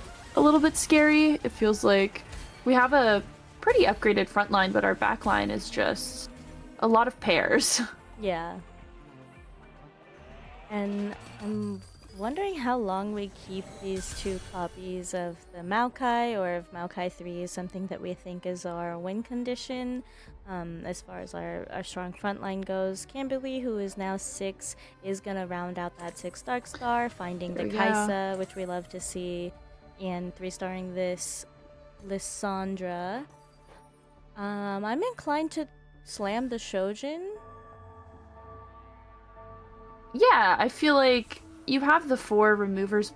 scary. It feels like we have a pretty upgraded front line, but our back line is just a lot of pairs. Yeah. And I'm wondering how long we keep these 2 copies of the Maokai, or if Maokai 3 is something that we think is our win condition. As far as our strong frontline goes, Camberley, who is now 6, is gonna round out that 6 Dark Star, finding the There we go. Kaisa, which we love to see, and 3-starring this Lissandra. I'm inclined to slam the Shojin. Yeah, I feel like you have the 4 removers.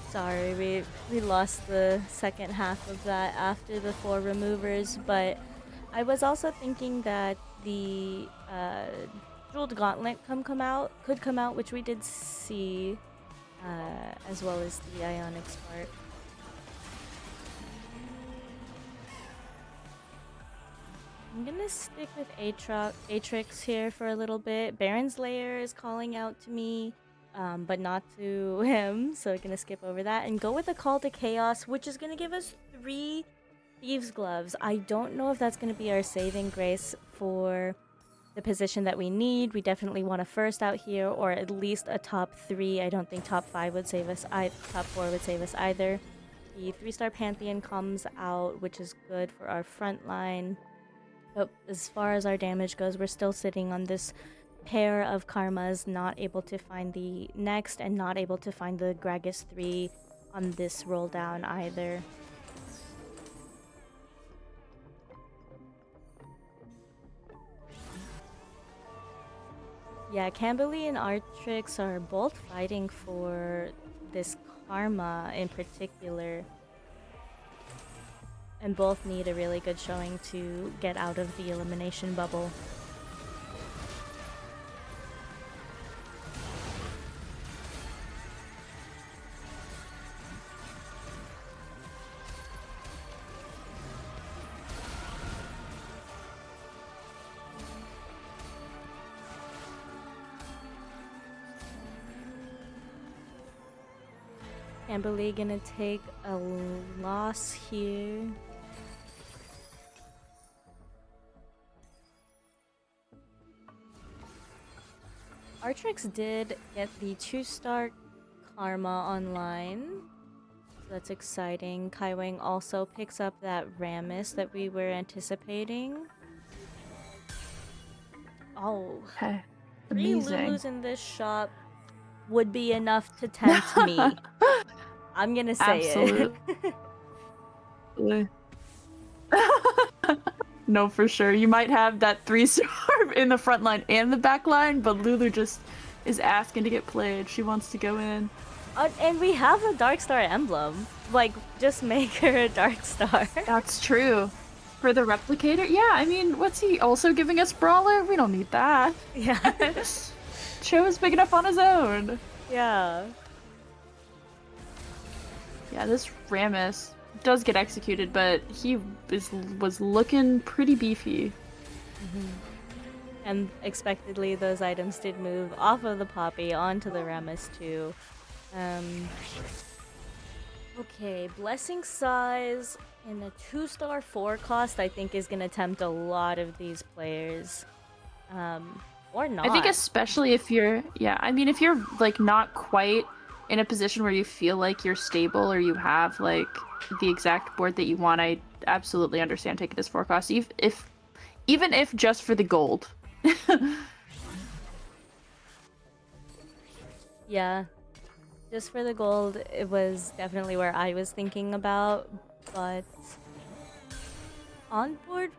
Sorry, we lost the second half of that after the 4 removers, but I was also thinking that the Jeweled Gauntlet could come out, which we did see, as well as the Ionic Spark. I'm gonna stick with Atrix here for a little bit. Baron's Lair is calling out to me, but not to him, so I'm gonna skip over that and go with a Call to Chaos, which is gonna give us 3 Thieves' Gloves. I don't know if that's gonna be our saving grace for the position that we need. We definitely want a first out here, or at least a top 3. I don't think top 5 would save us. Top 4 would save us either. The 3-star Pantheon comes out, which is good for our front line. But as far as our damage goes, we're still sitting on this pair of Karmas, not able to find the next and not able to find the Gragas 3 on this roll down either. Yeah, Camberley and Artrix are both fighting for this Karma in particular. And both need a really good showing to get out of the elimination bubble. Camberley gonna take a loss here. Artrix did get the 2-star Karma online. So that's exciting. Kaiwing also picks up that Rammus that we were anticipating. Oh. Okay. 3 Amazing. Lulus in this shop would be enough to tempt me. I'm gonna say it. Absolutely. No, for sure. You might have that 3-star in the front line and the back line, but Lulu just is asking to get played. She wants to go in. And we have a Dark Star emblem. Like, just make her a Dark Star. That's true. For the replicator? Yeah, I mean, what's he also giving us Brawler? We don't need that. Yeah. Cho is big enough on his own. Yeah. Yeah, this Rammus does get executed, but he was looking pretty beefy. Mm-hmm. And expectedly, those items did move off of the Poppy onto the Rammus too. Okay, Blessing Size and a 2-star 4 cost I think is gonna tempt a lot of these players. Or not. I think especially if you're, if you're like not quite in a position where you feel like you're stable or you have like the exact board that you want, I absolutely understand taking this 4 cost, even if just for the gold. Yeah, just for the gold, it was definitely where I was thinking about, but on board,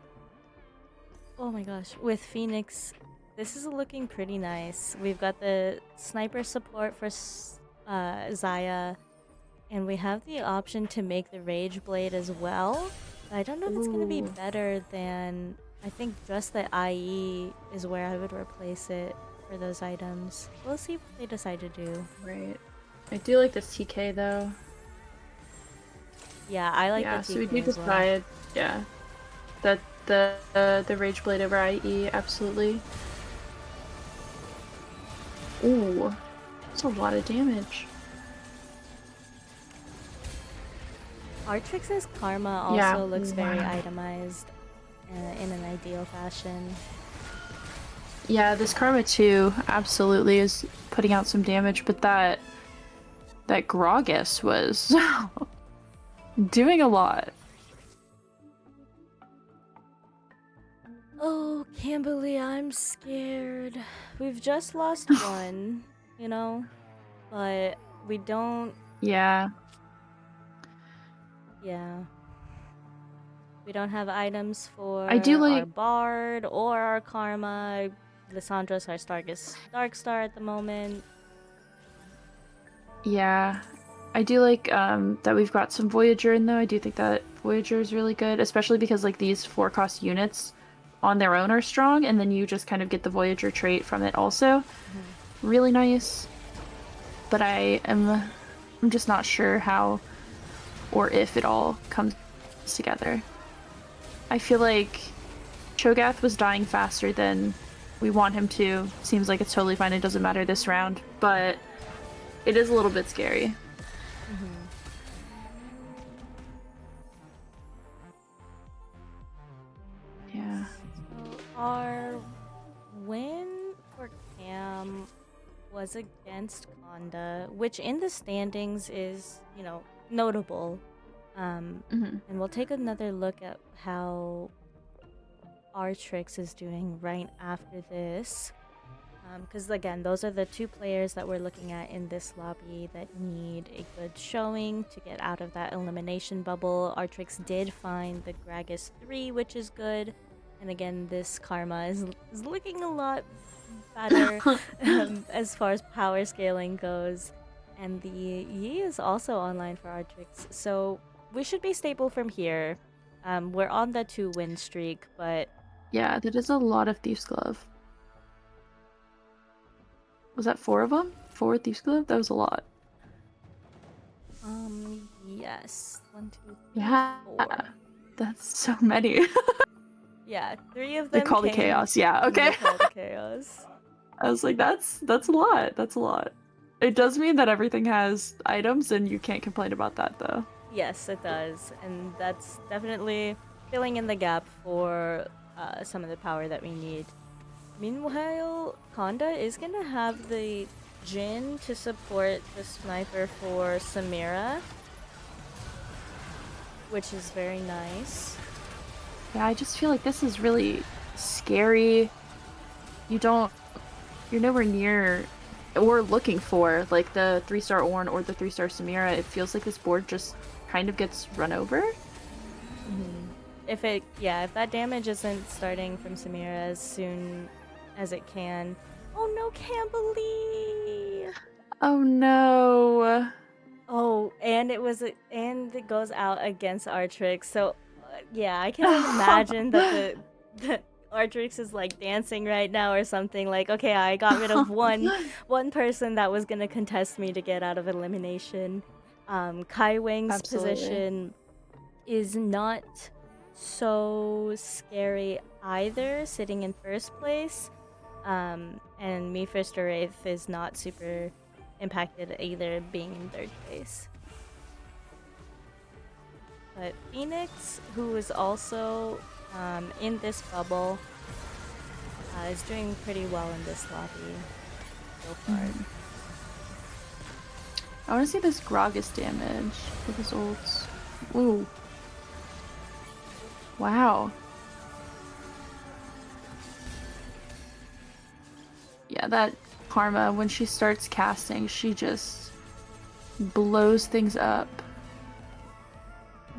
oh my gosh, with Phoenix, this is looking pretty nice. We've got the sniper support for Xayah, and we have the option to make the Rage Blade as well. I don't know if it's going to be better than, I think just the IE is where I would replace it for those items. We'll see what they decide to do. Right. I do like this TK though. Yeah, I like the TK so we do as decide, that the Rage Blade over IE, absolutely. Ooh, that's a lot of damage. Artrix's Karma also looks very itemized in an ideal fashion. Yeah, this Karma too absolutely is putting out some damage, but that Gragas was doing a lot. Oh, Camberley, I'm scared. We've just lost one, you know? But we don't... Yeah. Yeah. We don't have items for I do like... our Bard or our Karma. Lissandra's our Dark Star at the moment. Yeah. I do like that we've got some Voyager in though. I do think that Voyager is really good, especially because like these 4 cost units on their own are strong, and then you just kind of get the Voyager trait from it also. Really nice. But I'm just not sure how or if it all comes together. I feel like Cho'Gath was dying faster than we want him to. Seems like it's totally fine, it doesn't matter this round, but it is a little bit scary. Yeah. So our win for Cam was against Konda, which in the standings is, you know, notable. And we'll take another look at how Artrix is doing right after this. Because again, those are the two players that we're looking at in this lobby that need a good showing to get out of that elimination bubble. Artrix did find the Gragas 3, which is good. And again, this Karma is looking a lot better as far as power scaling goes. And the Yi is also online for Artrix. So we should be stable from here. We're on the 2-win streak, but... Yeah, that is a lot of Thief's Glove. Was that 4 of them? 4 Thief's Glove? That was a lot. Yes. 1, 2, 3, Yeah. 4. That's so many. Yeah, 3 of They them call the came chaos, yeah, from the okay. Call to Chaos. I was like, that's a lot. That's a lot. It does mean that everything has items, and you can't complain about that, though. Yes, it does. And that's definitely filling in the gap for some of the power that we need. Meanwhile, Konda is going to have the Jin to support the sniper for Samira, which is very nice. Yeah, I just feel like this is really scary. You're nowhere near or looking for like the 3-star Ornn or the 3-star Samira. It feels like this board just kind of gets run over. If that damage isn't starting from Samira as soon as it can. Oh no, Camberley! Oh no. Oh, and it goes out against Artrix. So, yeah, I can imagine that the Artrix is like dancing right now or something. Like, okay, I got rid of one person that was gonna contest me to get out of elimination. Kai Wang's position is not so scary either, sitting in first place. And Me First or Wraith is not super impacted either, being in third place. But Phoenix, who is also in this bubble, is doing pretty well in this lobby so far. I want to see this Gragas damage with his ults. Ooh. Wow. Yeah, that Karma, when she starts casting, she just blows things up.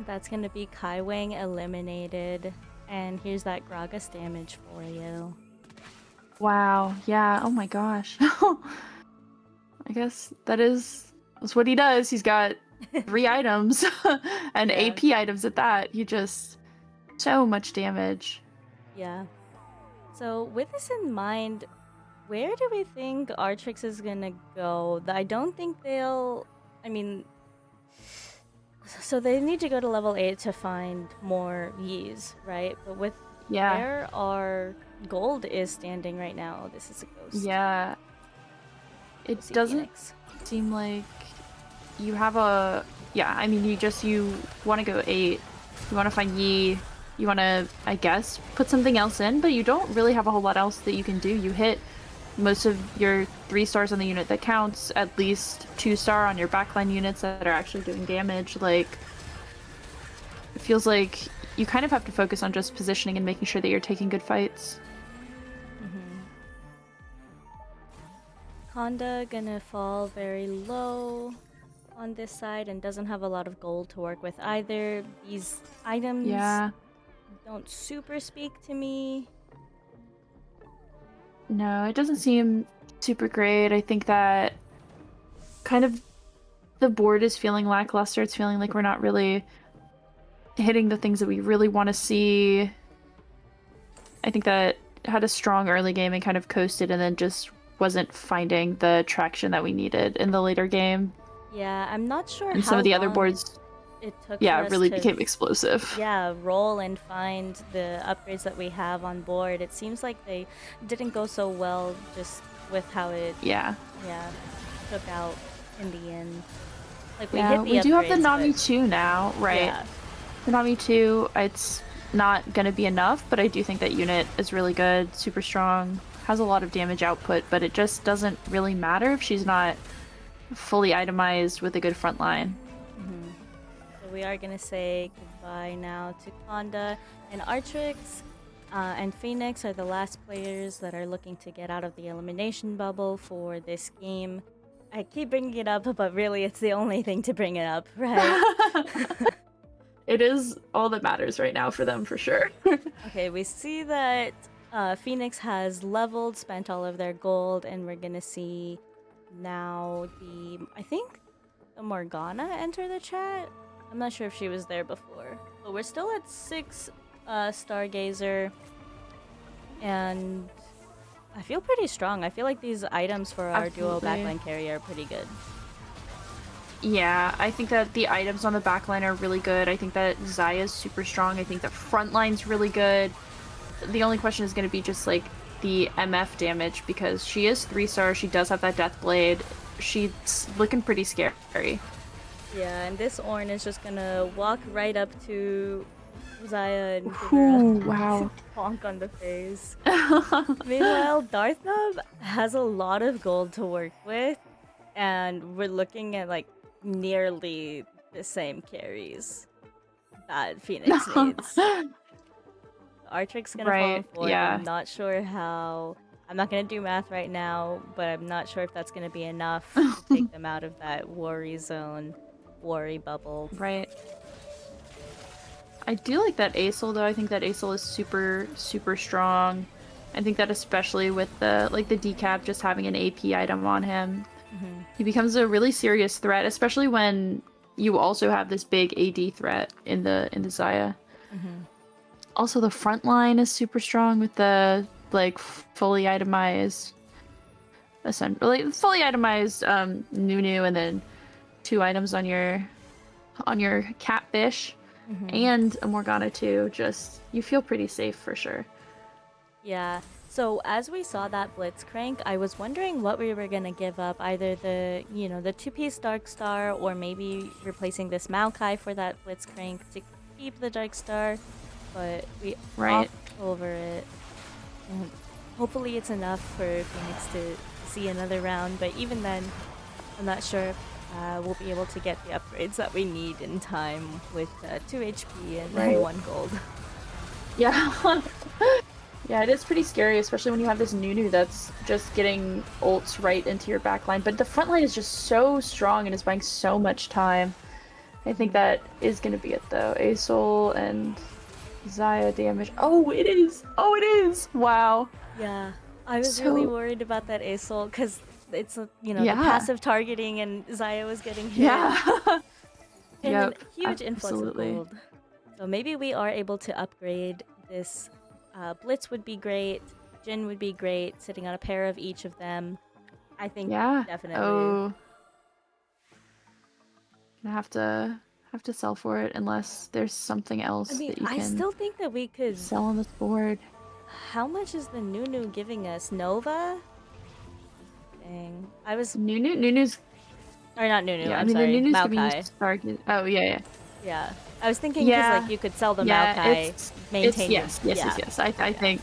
That's gonna be Kai Wang eliminated, and here's that Gragas damage for you. Wow, yeah, oh my gosh. I guess that's what he does. He's got 3 items, and Yeah. AP items at that. He just... so much damage. Yeah. So with this in mind, where do we think Artrix is gonna go? I don't think they'll... I mean... So they need to go to level 8 to find more Ys, right? But with where our gold is standing right now, this is a ghost. Yeah. It doesn't seem like you have a... Yeah, I mean, you want to go 8. You want to find Yi. You want to, I guess, put something else in, but you don't really have a whole lot else that you can do. You hit most of your 3 stars on the unit that counts, at least 2-star on your backline units that are actually doing damage. Like, it feels like you kind of have to focus on just positioning and making sure that you're taking good fights. Konda gonna fall very low on this side and doesn't have a lot of gold to work with either. These items don't super speak to me. No, it doesn't seem super great. I think that kind of the board is feeling lackluster. It's feeling like we're not really hitting the things that we really want to see. I think that had a strong early game and kind of coasted, and then just wasn't finding the traction that we needed in the later game. Yeah, I'm not sure And how some of the other long boards, it took for yeah, us really to became explosive. roll and find the upgrades that we have on board. It seems like they didn't go so well just with how it Yeah. took out in the end. Like we Yeah, hit the we do have the upgrades, Nami but 2 now, right? yeah. The Nami 2, it's not going to be enough, but I do think that unit is really good, super strong, has a lot of damage output, but it just doesn't really matter if she's not fully itemized with a good front line. So we are gonna say goodbye now to Konda and Artrix. And Phoenix are the last players that are looking to get out of the elimination bubble for this game. I keep bringing it up, but really it's the only thing to bring it up, right? It is all that matters right now for them, for sure. Okay, we see that Phoenix has leveled, spent all of their gold, and we're gonna see now I think the Morgana enter the chat. I'm not sure if she was there before, but we're still at 6 Stargazer, and I feel pretty strong. I feel like these items for our duo Absolutely. backline carry are pretty good. Yeah, I think that the items on the backline are really good. I think that Zaya's super strong. I think the front line's really good. The only question is going to be just like the MF damage, because she is 3-star. She does have that Death Blade. She's looking pretty scary. Yeah, and this Ornn is just gonna walk right up to Zaya and give her Ooh, a wow. honk on the face. Meanwhile, Darth Nub has a lot of gold to work with, and we're looking at like nearly the same carries that Phoenix needs. Artrix gonna fall in Right, fourth. yeah. I'm not sure how. I'm not gonna do math right now, but I'm not sure if that's gonna be enough to take them out of that worry zone, worry bubble. Right. I do like that Aesol though. I think that Aesol is super, super strong. I think that especially with the decap just having an AP item on him, he becomes a really serious threat, especially when you also have this big AD threat in the Zaya. Also, the front line is super strong with the fully itemized, fully itemized Nunu, and then 2 items on your catfish. And a Morgana too. Just, you feel pretty safe for sure. Yeah. So as we saw that Blitzcrank, I was wondering what we were gonna give up, either the 2-piece Dark Star, or maybe replacing this Maokai for that Blitzcrank to keep the Dark Star. But we Right. opt over it, and hopefully it's enough for Phoenix to see another round. But even then, I'm not sure if we'll be able to get the upgrades that we need in time with 2 HP and Right. 1 gold. Yeah. Yeah, it is pretty scary, especially when you have this Nunu that's just getting ults right into your backline. But the front line is just so strong and is buying so much time. I think that is going to be it, though. Aesol and Zaya damage. Oh, it is! Oh, it is! Wow. Yeah, I was So- really worried about that Aesol because it's the Yeah. passive targeting, and Zaya was getting hit. Yeah. And Yep, a huge influx of absolutely. gold. So maybe we are able to upgrade this. Blitz would be great. Jin would be great. Sitting on a pair of each of them. I think Yeah. definitely. Oh. Gonna have to sell for it unless there's something else I mean, that you I can still think that we could. sell on this board. How much is the Nunu giving us? Nova? Dang. I was. Nunu's. Or not Nunu, Yeah, I'm I mean, sorry. the Nunu's giving you Maokai. Star. Oh, yeah. Yeah. I was thinking because Yeah. like you could sell the Yeah, Maokai, maintain yes. I think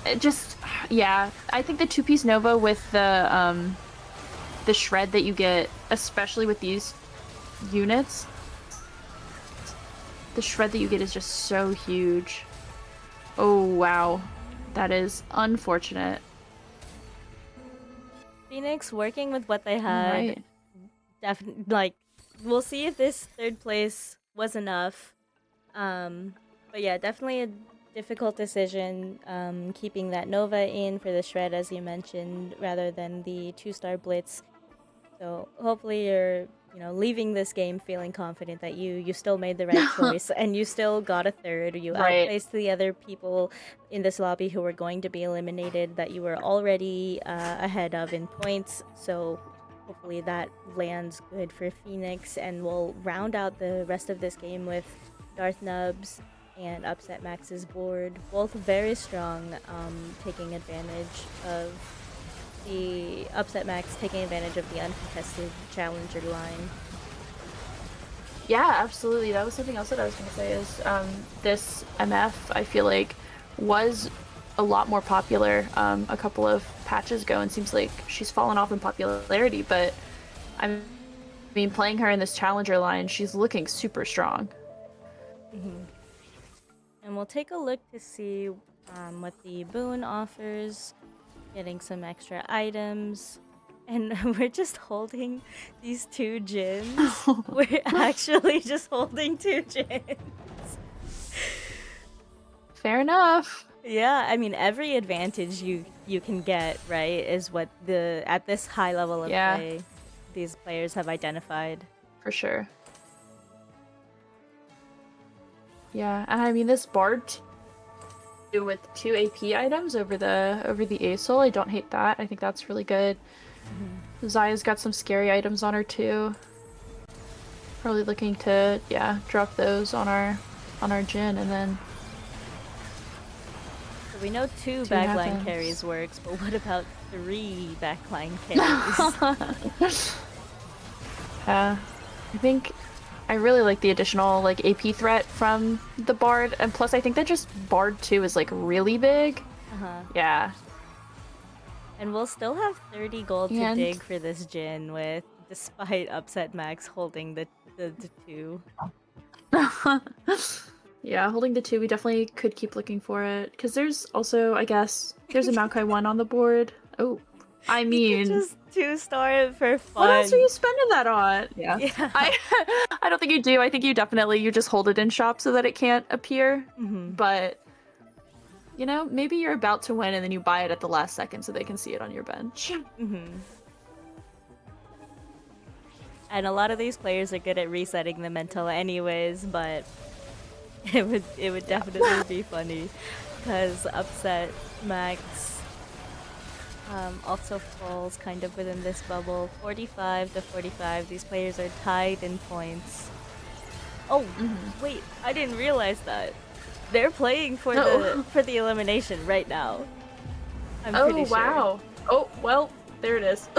it just, yeah, I think the 2-piece Nova with the shred that you get, especially with these units, the shred that you get is just so huge. Oh wow, that is unfortunate. Phoenix working with what they had. Right. Definitely, like, we'll see if this 3rd place was enough. But yeah, definitely a difficult decision. Keeping that Nova in for the shred, as you mentioned, rather than the 2-star blitz. So hopefully your leaving this game feeling confident that you still made the right choice and you still got a third. You Right. outplaced the other people in this lobby who were going to be eliminated that you were already ahead of in points. So hopefully that lands good for Phoenix, and we'll round out the rest of this game with Darth Nubs and Upset Max's board, both very strong, taking advantage of the Upset Max, taking advantage of the uncontested challenger line. Yeah, absolutely. That was something else that I was going to say is this MF, I feel like, was a lot more popular a couple of patches ago, and seems like she's fallen off in popularity, but I mean, playing her in this challenger line, she's looking super strong. And we'll take a look to see what the boon offers, getting some extra items. And we're just holding these 2 gins. We're actually just holding 2 gins. Fair enough. Yeah, I mean, every advantage you can get, right, is what at this high level of play these players have identified. For sure. Yeah, and I mean, this Bard with 2 AP items over the ASOL, I don't hate that. I think that's really good. Zaya's got some scary items on her too. Probably looking to drop those on our Jhin, and then So we know 2 backline carries works, but what about 3 backline carries? I think I really like the additional like AP threat from the Bard, and plus I think that just Bard 2 is like really big. Yeah. And we'll still have 30 gold to dig for this Jhin with, despite Upset Max holding the 2. Yeah, holding the 2, we definitely could keep looking for it, because there's also, I guess, there's a Maokai 1 on the board. Oh, I mean, just 2-star it for fun. what else are you spending that on? Yeah. I don't think you do. I think you just hold it in shop so that it can't appear. But maybe you're about to win and then you buy it at the last second so they can see it on your bench. And a lot of these players are good at resetting the mental anyways, but it would definitely be funny because Upset Max also falls kind of within this bubble. 45 to 45, these players are tied in points. Oh, wait, I didn't realize that. They're playing for the elimination right now. I'm pretty sure. Wow. Oh, well, there it is.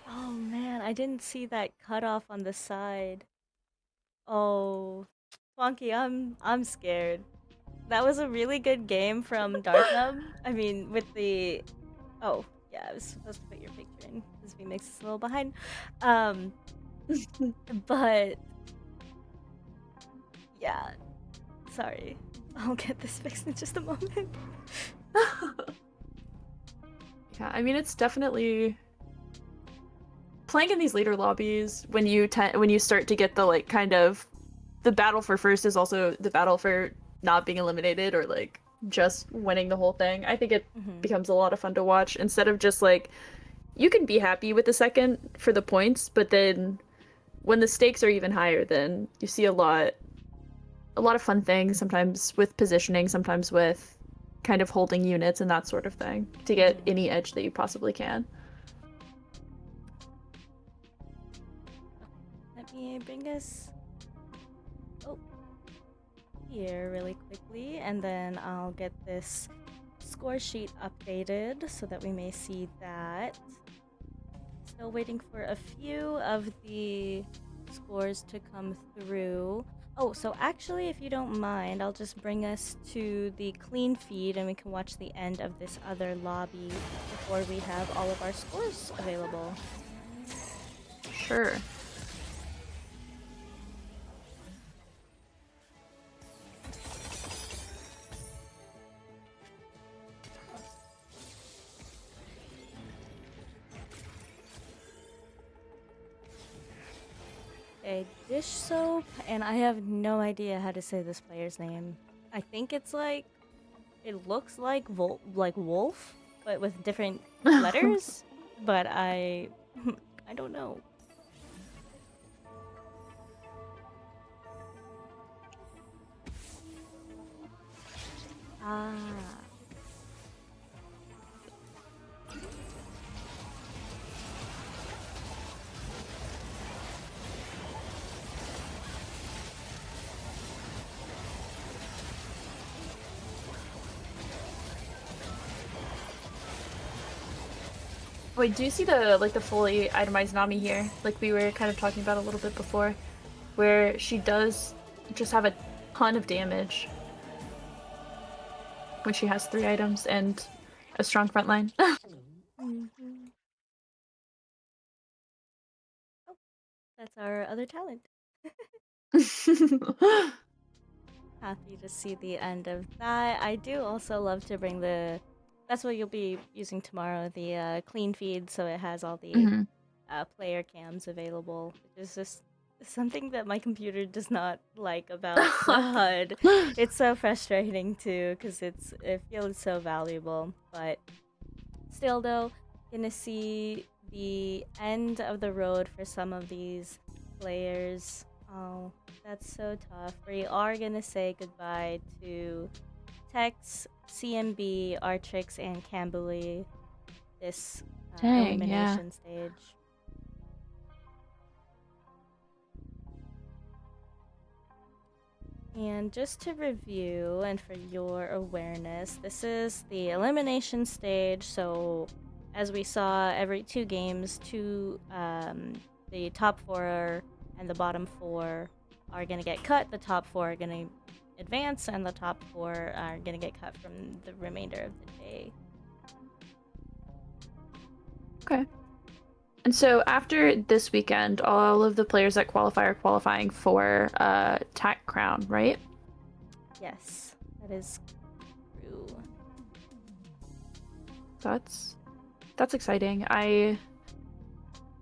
Oh man, I didn't see that cutoff on the side. Oh, Funky, I'm scared. That was a really good game from Darknub. I mean, with the... Oh, yeah, I was supposed to put your picture in, because VMix is a little behind. But... Yeah. Sorry. I'll get this fixed in just a moment. Yeah, I mean, it's definitely... Playing in these later lobbies, when you start to get the, like, kind of... The battle for first is also the battle for not being eliminated or like just winning the whole thing. I think it becomes a lot of fun to watch instead of just like you can be happy with the second for the points, but then when the stakes are even higher, then you see a lot of fun things, sometimes with positioning, sometimes with kind of holding units and that sort of thing to get any edge that you possibly can. Let me bring us here really quickly, and then I'll get this score sheet updated so that we may see that. Still waiting for a few of the scores to come through. Oh, so actually, if you don't mind, I'll just bring us to the clean feed and we can watch the end of this other lobby before we have all of our scores available. Sure. A dish soap, and I have no idea how to say this player's name. I think it's like, it looks like wolf, but with different letters. but I I don't know. Ah. Wait, do you see the fully itemized Nami here? Like we were kind of talking about a little bit before, where she does just have a ton of damage when she has 3 items and a strong front line. Mhm. Oh, that's our other talent. Happy to see the end of that. I do also love to bring the. That's what you'll be using tomorrow. The clean feed, so it has all the Mhm. player cams available, which is just something that my computer does not like about the HUD. It's so frustrating too, because it feels so valuable. But still, though, gonna see the end of the road for some of these players. Oh, that's so tough. We are gonna say goodbye to Tex, CMB, Artrix, and Cambly this Dang, yeah. elimination stage. And just to review and for your awareness, this is the elimination stage. So, as we saw, every 2 games, the top 4 and the bottom 4 are going to get cut. The top 4 are going to advance, and the top 4 are going to get cut from the remainder of the day. Okay. And so after this weekend, all of the players that qualify are qualifying for TAC Crown, right? Yes, that is true. That's exciting. I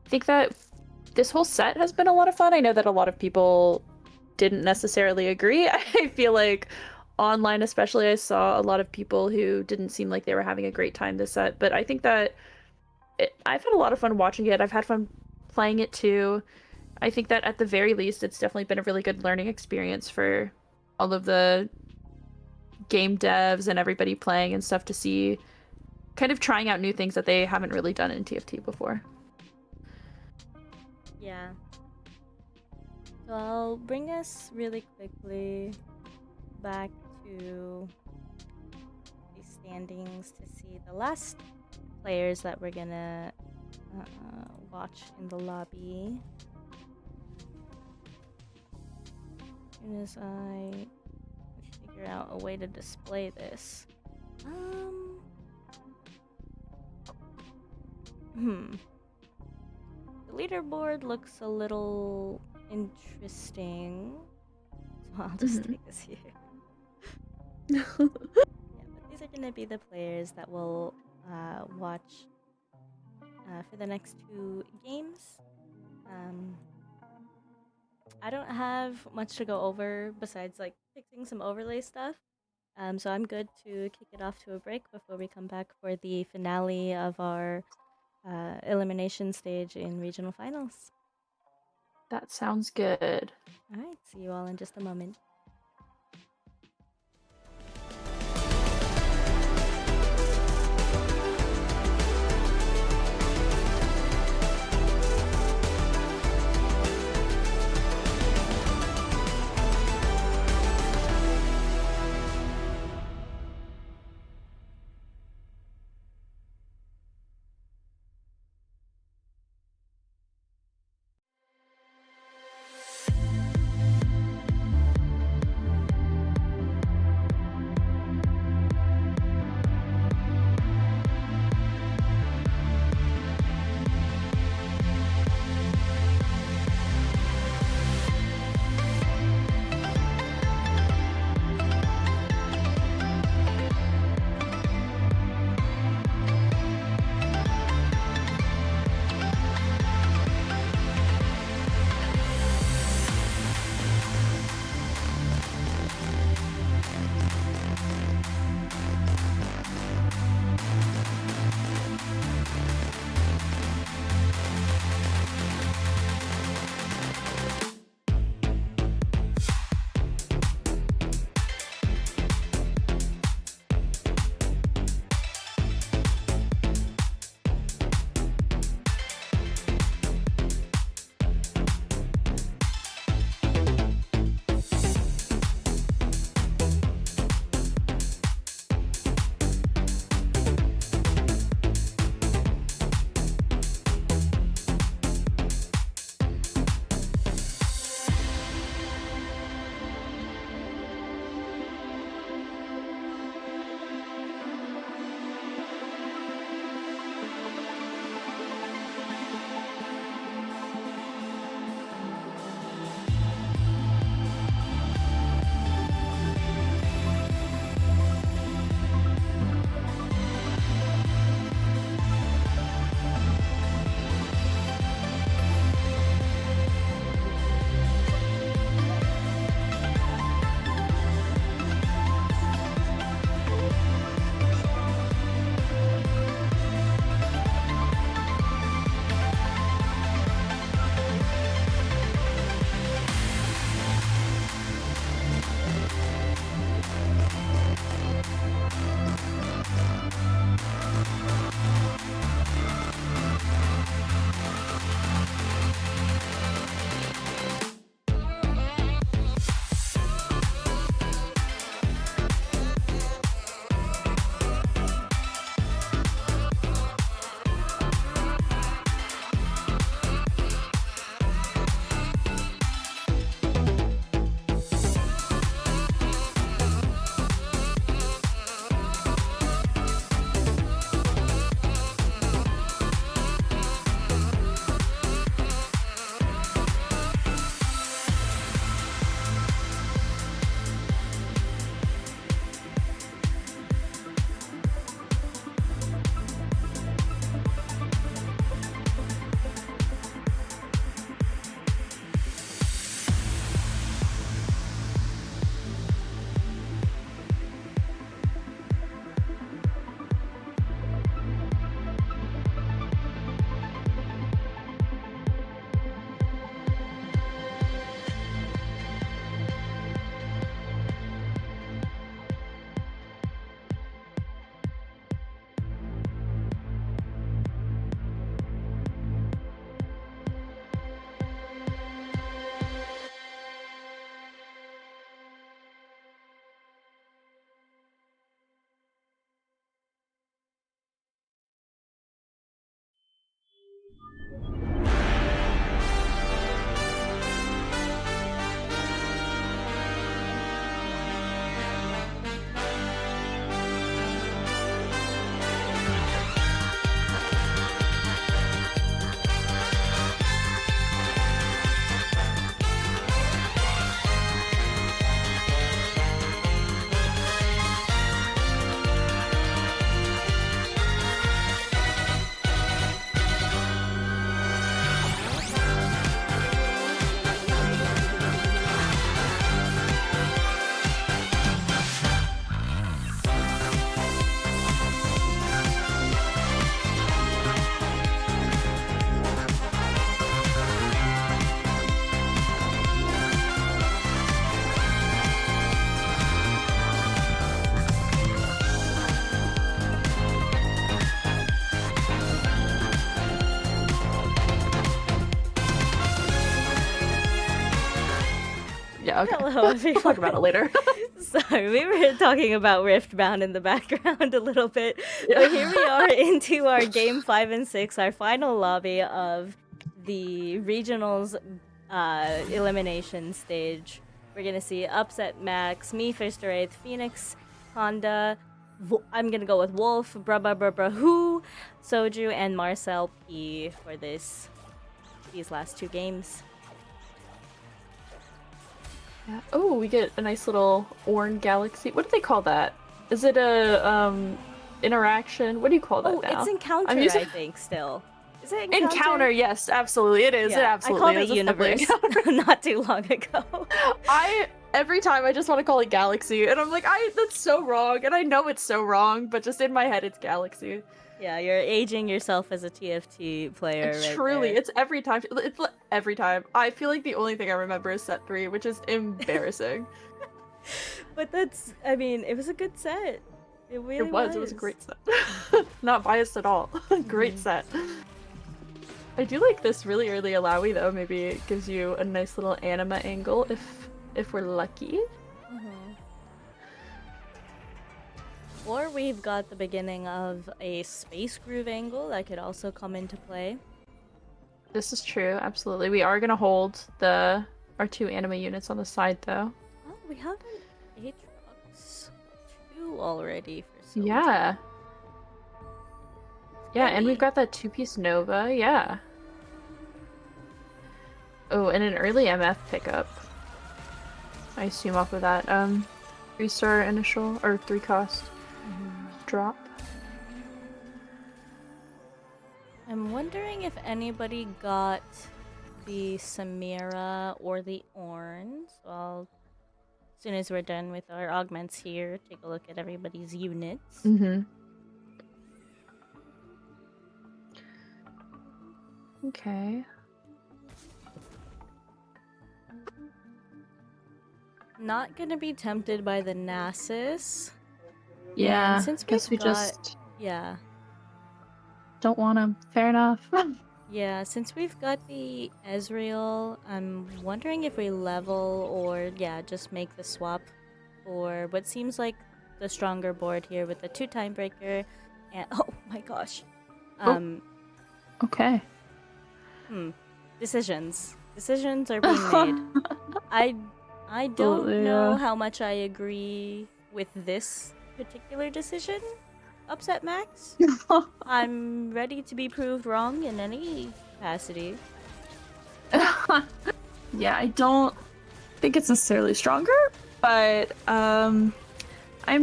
think that this whole set has been a lot of fun. I know that a lot of people didn't necessarily agree. I feel like online especially I saw a lot of people who didn't seem like they were having a great time this set, but I think that I've had a lot of fun watching it. I've had fun playing it too. I think that at the very least, it's definitely been a really good learning experience for all of the game devs and everybody playing and stuff to see kind of trying out new things that they haven't really done in TFT before. Yeah. So I'll bring us really quickly back to the standings to see the last players that we're gonna watch in the lobby. As soon as I figure out a way to display this. The leaderboard looks a little interesting. So I'll just take this here. Yeah, but these are gonna be the players that will watch for the next 2 games. I don't have much to go over besides like fixing some overlay stuff. So I'm good to kick it off to a break before we come back for the finale of our elimination stage in regional finals. That sounds good. All right, see you all in just a moment. Yeah, okay. Hello, We'll everyone. talk about it later. Sorry, we were talking about Riftbound in the background a little bit. Yeah. But here we are into our game 5 and 6, our final lobby of the regionals elimination stage. We're gonna see Upset Max, me Fister 8th, Phoenix, Honda, I'm gonna go with Wolf, Who, Soju, and Marcel P for these last two games. Yeah. Oh, we get a nice little Orn Galaxy. What do they call that? Is it a interaction? What do you call that now? It's encounter, I'm using- I think, still. Is it Encounter, yes, absolutely. It is. It absolutely I called is. it It's definitely Universe Encounter. not too long ago. Every time I just want to call it Galaxy, and I'm like, that's so wrong, and I know it's so wrong, but just in my head it's Galaxy. Yeah, you're aging yourself as a TFT player. It's right truly, there. it's every time. It's every time. I feel like the only thing I remember is set 3, which is embarrassing. But that's, I mean, it was a good set. It really was. It was a great set. Not biased at all. Great set. I do like this really early Alawi though. Maybe it gives you a nice little anima angle if we're lucky. Or we've got the beginning of a space groove angle that could also come into play. This is true, absolutely. We are gonna hold our 2 anima units on the side though. Oh, we have an Aatrox 2 already for Soju. Yeah. Yeah, and Hey. we've got that 2-piece Nova, yeah. Oh, and an early MF pickup. I assume off of that 3-star initial or 3-cost drop. I'm wondering if anybody got the Samira or the Orn. So as soon as we're done with our augments here, take a look at everybody's units. Okay. Not gonna be tempted by the Nasus. Yeah, And since guess we we've got- just Yeah. don't want them. Fair enough. Yeah, since we've got the Ezreal, I'm wondering if we level or, just make the swap for what seems like the stronger board here with the 2 time breaker and oh my gosh. Okay. Decisions are being made. I don't Absolutely, know yeah. how much I agree with this particular decision, Upset Max. I'm ready to be proved wrong in any capacity. Yeah, I don't think it's necessarily stronger, but I'm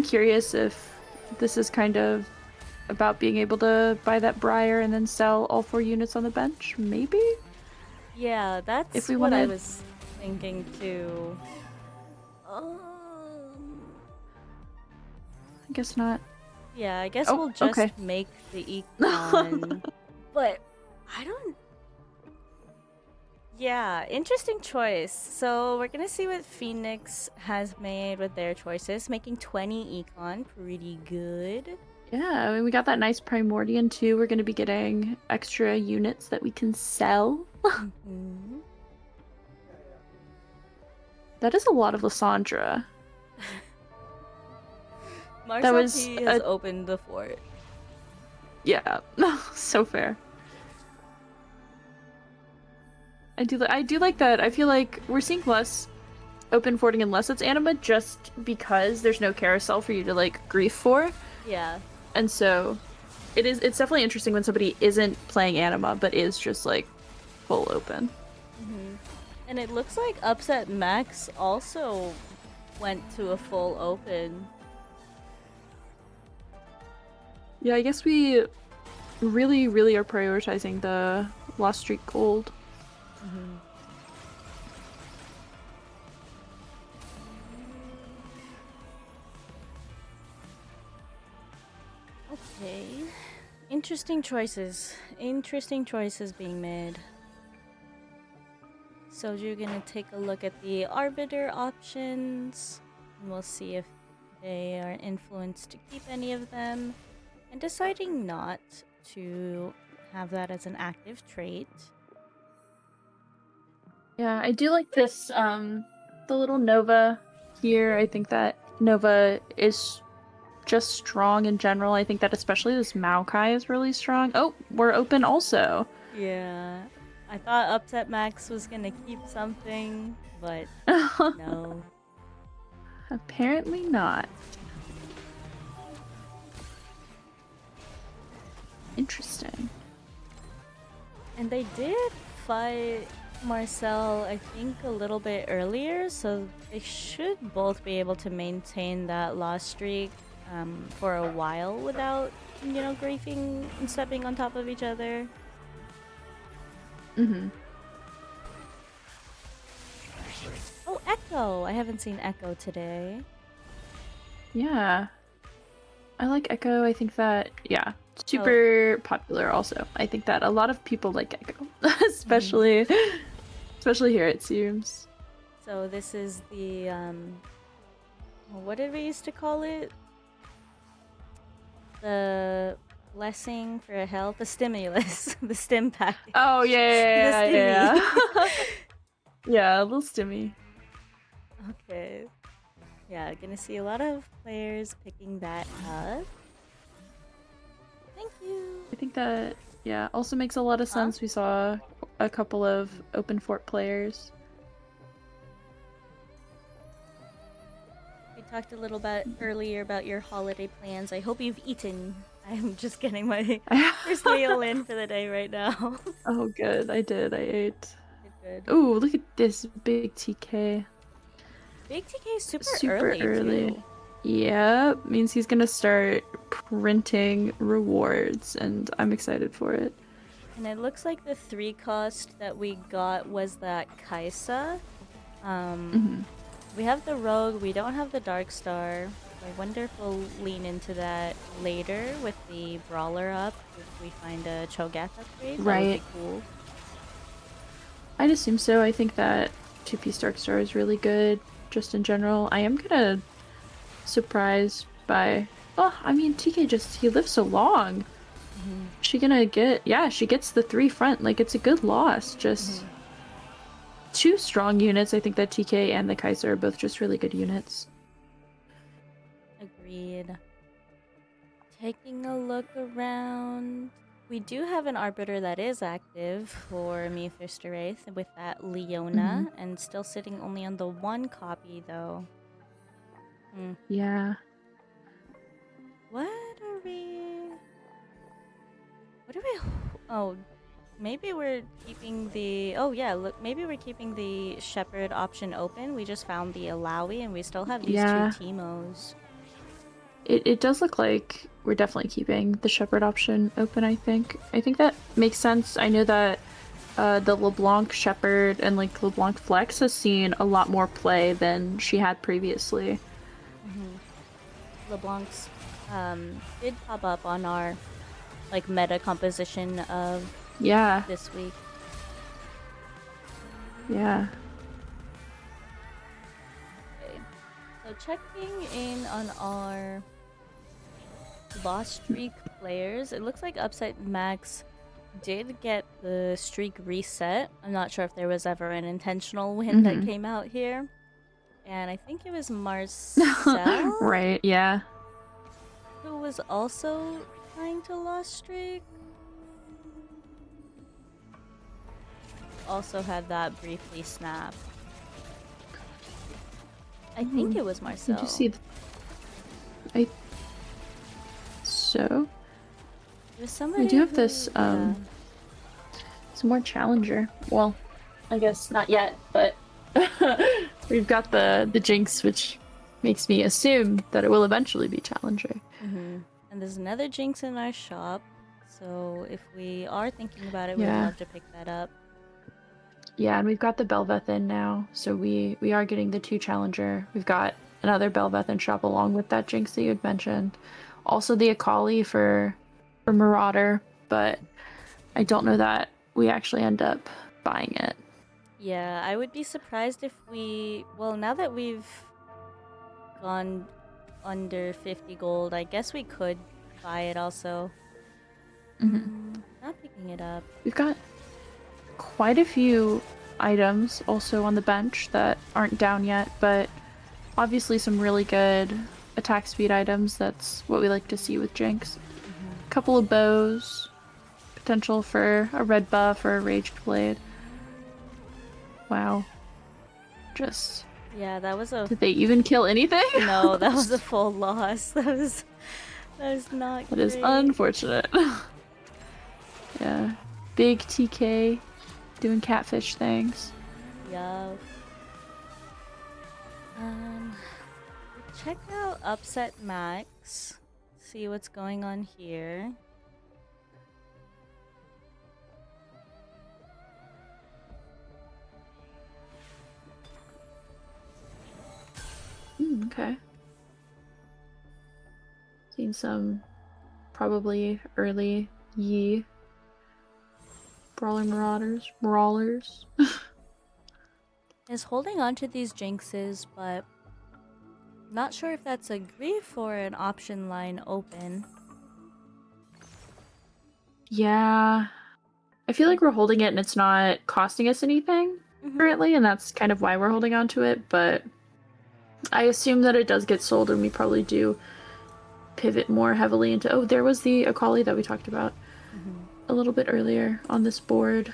curious if this is kind of about being able to buy that Briar and then sell all 4 units on the bench, maybe? Yeah, that's If we what I wanted- was thinking too. I guess not. Yeah, I guess Oh, we'll just okay. make the econ. But I don't. Yeah, interesting choice. So we're gonna see what Phoenix has made with their choices, making 20 econ, pretty good. Yeah, I mean, we got that nice Primordian too. We're going to be getting extra units that we can sell. Mhm. That is a lot of Lysandra. Marcel was P has a- opened the fort. Yeah, so fair. I do like that. I feel like we're seeing less open forting unless it's anima, just because there's no carousel for you to like grief for. Yeah. And so it's definitely interesting when somebody isn't playing anima but is just like full open. And it looks like Upset Max also went to a full open. Yeah, I guess we really are prioritizing the Lost Streak Gold. Okay. Interesting choices. Interesting choices being made. So you're gonna take a look at the arbiter options, and we'll see if they are influenced to keep any of them, and deciding not to have that as an active trait. Yeah, I do like this the little Nova here. I think that Nova is just strong in general. I think that especially this Maokai is really strong. Oh, we're open also. Yeah. I thought Upset Max was gonna keep something, but no. Apparently not. Interesting. And they did fight Marcel, I think, a little bit earlier, so they should both be able to maintain that loss streak for a while without, griefing and stepping on top of each other. Oh, Echo! I haven't seen Echo today. Yeah. I like Echo. I think that, super popular also. I think that a lot of people like Echo, especially here it seems. So this is the, what did we used to call it? The blessing for health? The stimulus. The stim package. Oh, yeah. Yeah, a little stimmy. Okay. Yeah, gonna see a lot of players picking that up. Thank you. I think that, also makes a lot of sense. We saw a couple of open fort players. We talked a little bit earlier about your holiday plans. I hope you've eaten. I'm just getting my first meal in for the day right now. Oh, good. I did. I ate. Good. Oh, look at this big TK. Big TK is super early. Too. Yeah, means he's gonna start printing rewards, and I'm excited for it. And it looks like the 3 cost that we got was that Kaisa. We have the Rogue, we don't have the Dark Star. I wonder if we'll lean into that later with the Brawler up if we find a Cho'Gath upgrade. Right. That would be cool. I'd assume so. I think that 2-piece Dark Star is really good, just in general. I am kinda surprised by... Oh, I mean, TK he lives so long. She gonna get... Yeah, she gets the 3 front. Like, it's a good loss. Just... 2 strong units. I think that TK and the Kaiser are both just really good units. Agreed. Taking a look around... We do have an Arbiter that is active for me, Thirster Wraith, with that Leona, and still sitting only on the 1 copy, though. Yeah. What are we... Oh, maybe we're keeping the... Oh, yeah, look, maybe we're keeping the Shepherd option open. We just found the Alawi, and we still have these 2 Teemos. It does look like we're definitely keeping the Shepherd option open, I think. I think that makes sense. I know that the LeBlanc Shepherd and like LeBlanc Flex has seen a lot more play than she had previously. LeBlanc's did pop up on our like meta composition of this week. Yeah. Okay. So checking in on our lost streak players, it looks like Upset Max did get the streak reset. I'm not sure if there was ever an intentional win that came out here. And I think it was Marcel. Right, yeah. Who was also trying to lost streak. also had that briefly snap. I think it was Marcel. Did you see? So There's somebody we do have who- this yeah. some more challenger. Well, I guess not yet, but we've got the Jinx, which makes me assume that it will eventually be challenger. And there's another Jinx in our shop, so if we are thinking about it, we'd Yeah. love to pick that up. Yeah, and we've got the Belveth in now, so we are getting the 2 challenger. We've got another Belveth in shop along with that Jinx that you had mentioned. Also the Akali for Marauder, but I don't know that we actually end up buying it. Yeah, I would be surprised if well, now that we've gone under 50 gold, I guess we could buy it also. Not picking it up. We've got quite a few items also on the bench that aren't down yet, but obviously some really good attack speed items. That's what we like to see with Jinx. A couple of bows, potential for a red buff or a raged blade. Wow. Just Yeah, that was a did they even kill anything? no, that was a full loss. That was not That is great. unfortunate. Yeah. Big TK doing catfish things. Yeah. Check out Upset Max. See what's going on here. Okay. Seen some probably early Yi Brawler Marauders. Is holding on to these Jinxes, but not sure if that's a grief or an option line open. Yeah. I feel like we're holding it and it's not costing us anything currently, and that's kind of why we're holding on to it, but I assume that it does get sold and we probably do pivot more heavily into... Oh, there was the Akali that we talked about a little bit earlier on this board.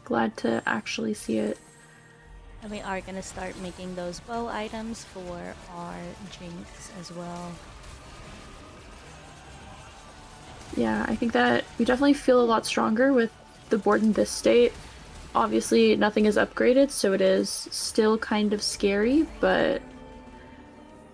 Glad to actually see it. And we are going to start making those bow items for our Jinx as well. Yeah, I think that we definitely feel a lot stronger with the board in this state. Obviously, nothing is upgraded, so it is still kind of scary, but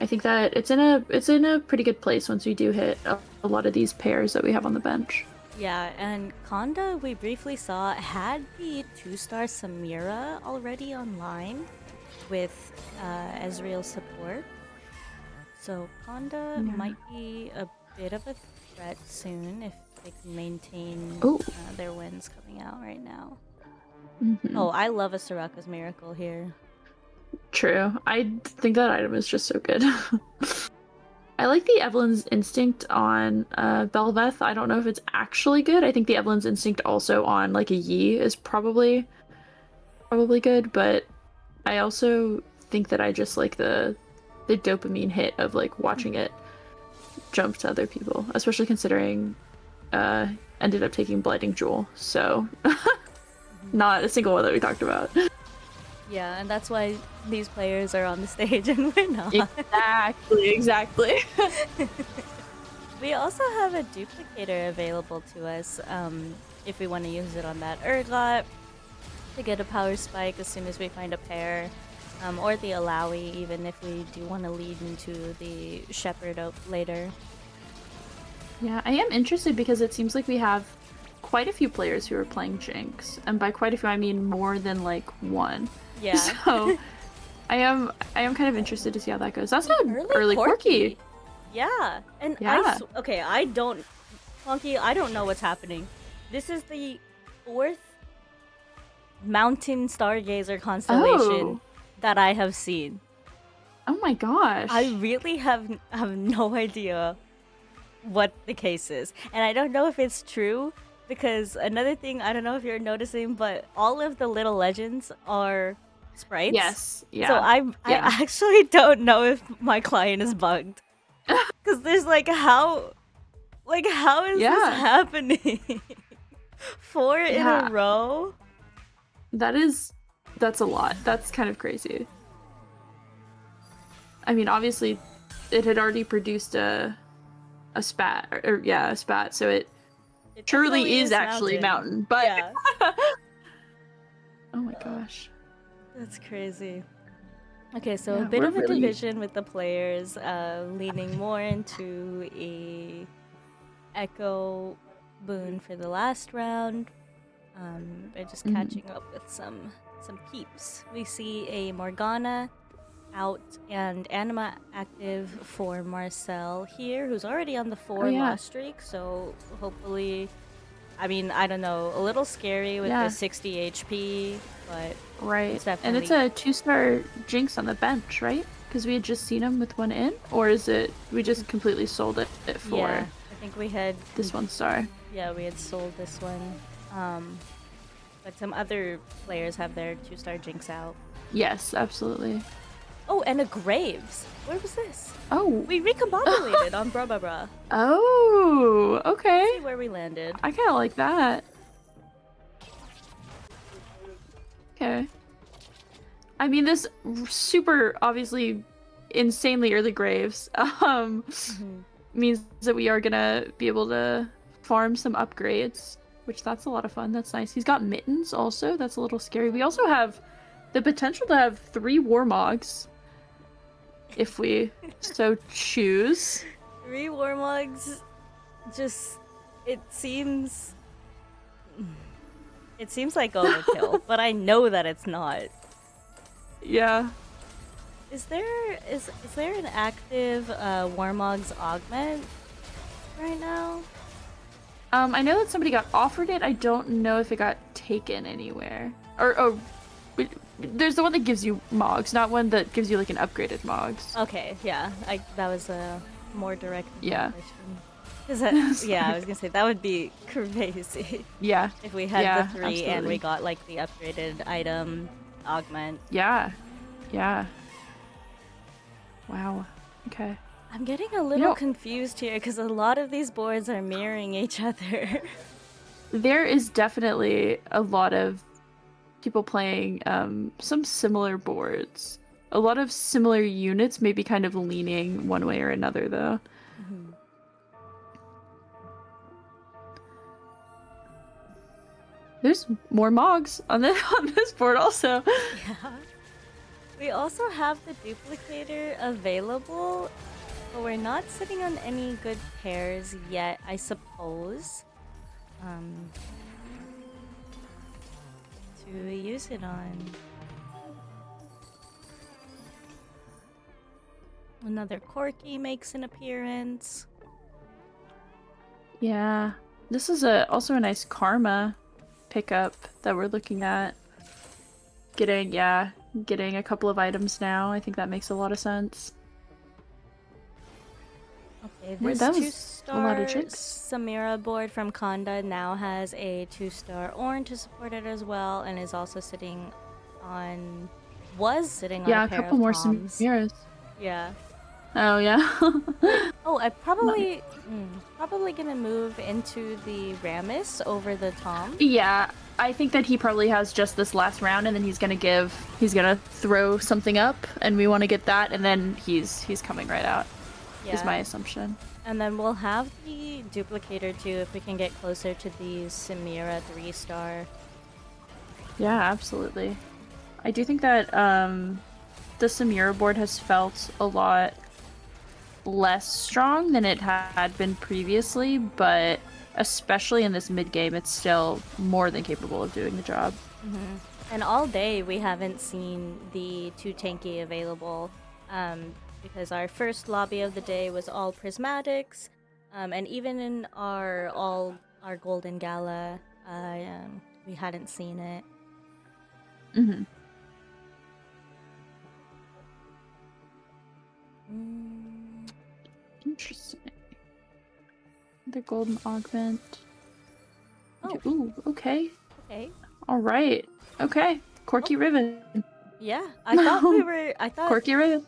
I think that it's in a pretty good place once we do hit a lot of these pairs that we have on the bench. Yeah, and Konda, we briefly saw, had the 2-star Samira already online with Ezreal's support. So Konda might be a bit of a threat soon if they can maintain their wins coming out right now. Oh, I love a Soraka's Miracle here. True. I think that item is just so good. I like the Evelyn's Instinct on Belveth. I don't know if it's actually good. I think the Evelyn's Instinct also on like a Yi is probably good, but I also think that I just like the dopamine hit of like watching it jump to other people, especially considering ended up taking Blighting Jewel. So not a single one that we talked about. Yeah, and that's why these players are on the stage and we're not. Exactly. We also have a duplicator available to us if we want to use it on that Urgot to get a power spike as soon as we find a pair, or the Alawi even if we do want to lead into the Shepherd later. Yeah, I am interested because it seems like we have quite a few players who are playing Jinx, and by quite a few I mean more than like one. Yeah. So I am kind of interested to see how that goes. That's an early Corki. Yeah, and Yeah. I don't know what's happening. This is the 4th Mountain Stargazer constellation that I have seen. Oh my gosh. I really have no idea what the case is, and I don't know if it's true because another thing I don't know if you're noticing, but all of the little legends are sprites. Yes. Yeah. So I actually don't know if my client is bugged. Because there's like how is this happening? 4 in a row? That's a lot. That's kind of crazy. I mean, obviously, it had already produced a spat, or yeah, a spat. So it truly definitely is actually mountain. But Yeah, oh my gosh, that's crazy. Okay, so Yeah, a bit we're of a really- division with the players, leaning more into a Echo boon for the last round. By just Mhm. catching up with some peeps. We see a Morgana out and Anima active for Marcel here, who's already on the 4 yeah. loss streak. So hopefully, I mean, I don't know, a little scary with Yeah. the 60 HP, but right. It's And it's definitely- a 2-star Jinx on the bench, right? Because we had just seen him with one in, or is it we just completely sold it for yeah, I think we had this 1-star? Yeah, we had sold this one. But some other players have their 2-star Jinx out. Yes, absolutely. Oh, and a Graves. Where was this? Oh. We recombobulated on Bra. Oh. Okay. See where we landed. I kind of like that. Okay. I mean, this super obviously insanely early Graves means that we are gonna be able to farm some upgrades, which that's a lot of fun. That's nice. He's got mittens also. That's a little scary. We also have the potential to have 3 Warmogs if we so choose. 3 Warmogs. Just, it seems like overkill, but I know that it's not. Yeah. Is there an active Warmogs augment right now? I know that somebody got offered it. I don't know if it got taken anywhere. Or there's the one that gives you Mogs, not one that gives you like an upgraded Mogs. Okay, yeah. That was a more direct Yeah. question. Yeah, I was gonna say that would be crazy Yeah. if we had Yeah, the 3 and absolutely. we got like the upgraded item augment. Yeah. Yeah. Wow. Okay. I'm getting a little confused here because a lot of these boards are mirroring each other. There is definitely a lot of people playing some similar boards. A lot of similar units, maybe kind of leaning one way or another, though. There's more Mogs on this board also. Yeah. We also have the duplicator available, but we're not sitting on any good pairs yet, I suppose. To use it on. Another Corky makes an appearance. Yeah. This is also a nice Karma pickup that we're looking at. Getting a couple of items now. I think that makes a lot of sense. Okay, Wait, this that was a 2-star lot of Jinx. Samira board from Konda now has a 2-star Orange to support it as well, and is also sitting on a pair couple of more Toms. Samiras. Yeah. Oh yeah. Oh, I probably gonna move into the Ramus over the Tom. Yeah, I think that he probably has just this last round, and then he's gonna throw something up, and we want to get that, and then he's coming right out. Yeah. Is my assumption. And then we'll have the duplicator too if we can get closer to the Samira 3-star. Yeah, absolutely. I do think that the Samira board has felt a lot less strong than it had been previously, but especially in this mid game, it's still more than capable of doing the job. And all day we haven't seen the 2 tanky available, because our first lobby of the day was all prismatics, and even in our golden gala, we hadn't seen it. Mm-hmm. Interesting. The golden augment. Oh. Ooh, okay. Okay. All right. Okay. Corky Riven. Yeah, I thought Corky Riven.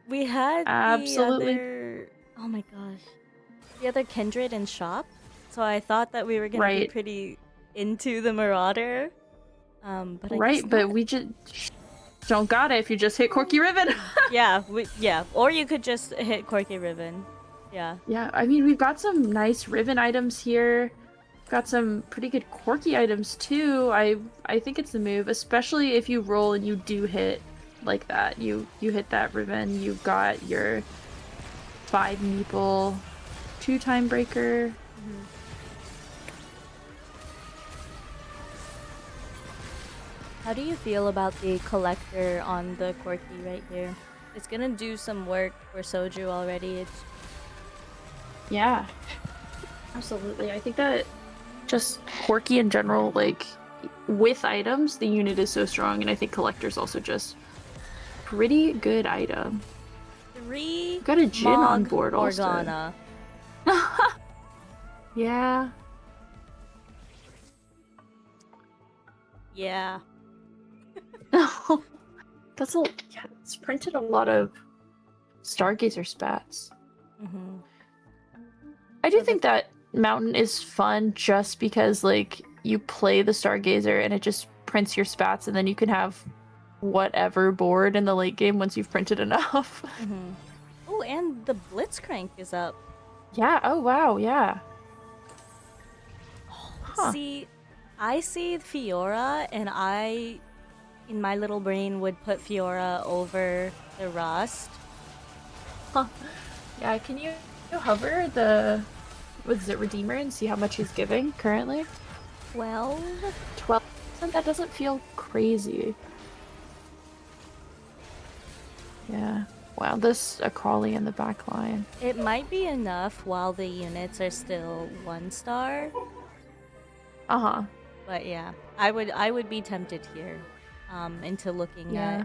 we had Absolutely. the other. Oh my gosh, the other Kindred in shop. So I thought that we were gonna be Right. pretty into the Marauder, But I Right, guess but not. we just don't got it if you just hit Corky Ribbon. Yeah, or you could just hit Corky Ribbon. Yeah. Yeah, I mean, we've got some nice Ribbon items here. Got some pretty good Corky items too. I think it's the move, especially if you roll and you do hit like that. You hit that Ribbon, you've got your 5 meeple, 2 time breaker. How do you feel about the collector on the Corky right here? It's gonna do some work for Soju already. Yeah, absolutely. I think that just Corky in general, like with items, the unit is so strong, and I think collector's also just pretty good item. 3 Got a Jin on Mog board also. Morgana. Yeah. Yeah. That's a yeah. It's printed a lot of Stargazer spats. Mm-hmm. I do So think that Mountain is fun just because like you play the Stargazer and it just prints your spats, and then you can have whatever board in the late game once you've printed enough. Mm-hmm. Oh, and the Blitzcrank is up. Yeah. Oh wow. Yeah. Huh. See, I see Fiora, and I, in my little brain, would put Fiora over the Rust. Yeah. Can you hover the what is it Redeemer and see how much he's giving currently? 12? 12. That doesn't feel crazy. Yeah. Wow, this Akali in the back line. It might be enough while the units are still 1 star. Uh-huh. But yeah, I would be tempted here into looking Yeah.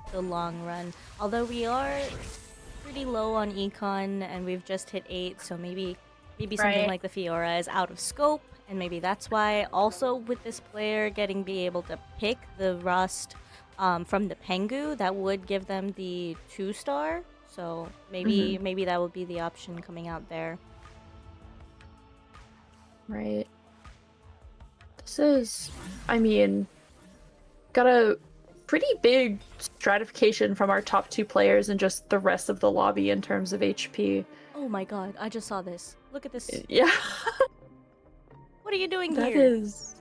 at the long run. Although we are pretty low on econ and we've just hit 8, so maybe something Right. like the Fiora is out of scope, and maybe that's why. Also, with this player be able to pick the Rust from the Pengu, that would give them the 2 star. So maybe that would be the option coming out there. Right. This is, I mean, got a pretty big stratification from our top 2 players and just the rest of the lobby in terms of HP. Oh my god, I just saw this. Look at this. Yeah. What are you doing That here? is.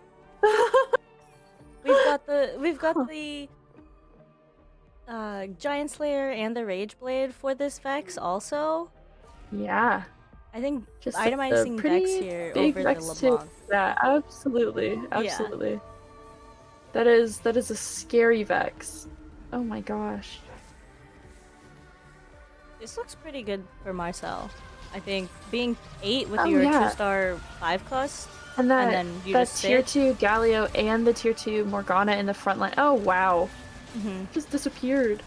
We've got the Giant Slayer and the Rage Blade for this Vex also. Yeah. I think Just itemizing pretty Vex here big over Vex the too. LeBlanc. Yeah, absolutely. Absolutely. That is a scary Vex. Oh my gosh. This looks pretty good for Marcel. I think being 8 with Oh, your yeah. 2-star 5 cost, And that, and then you that just tier sit. 2 Galio and the tier 2 Morgana in the front line. Oh wow. Hmm. Just disappeared.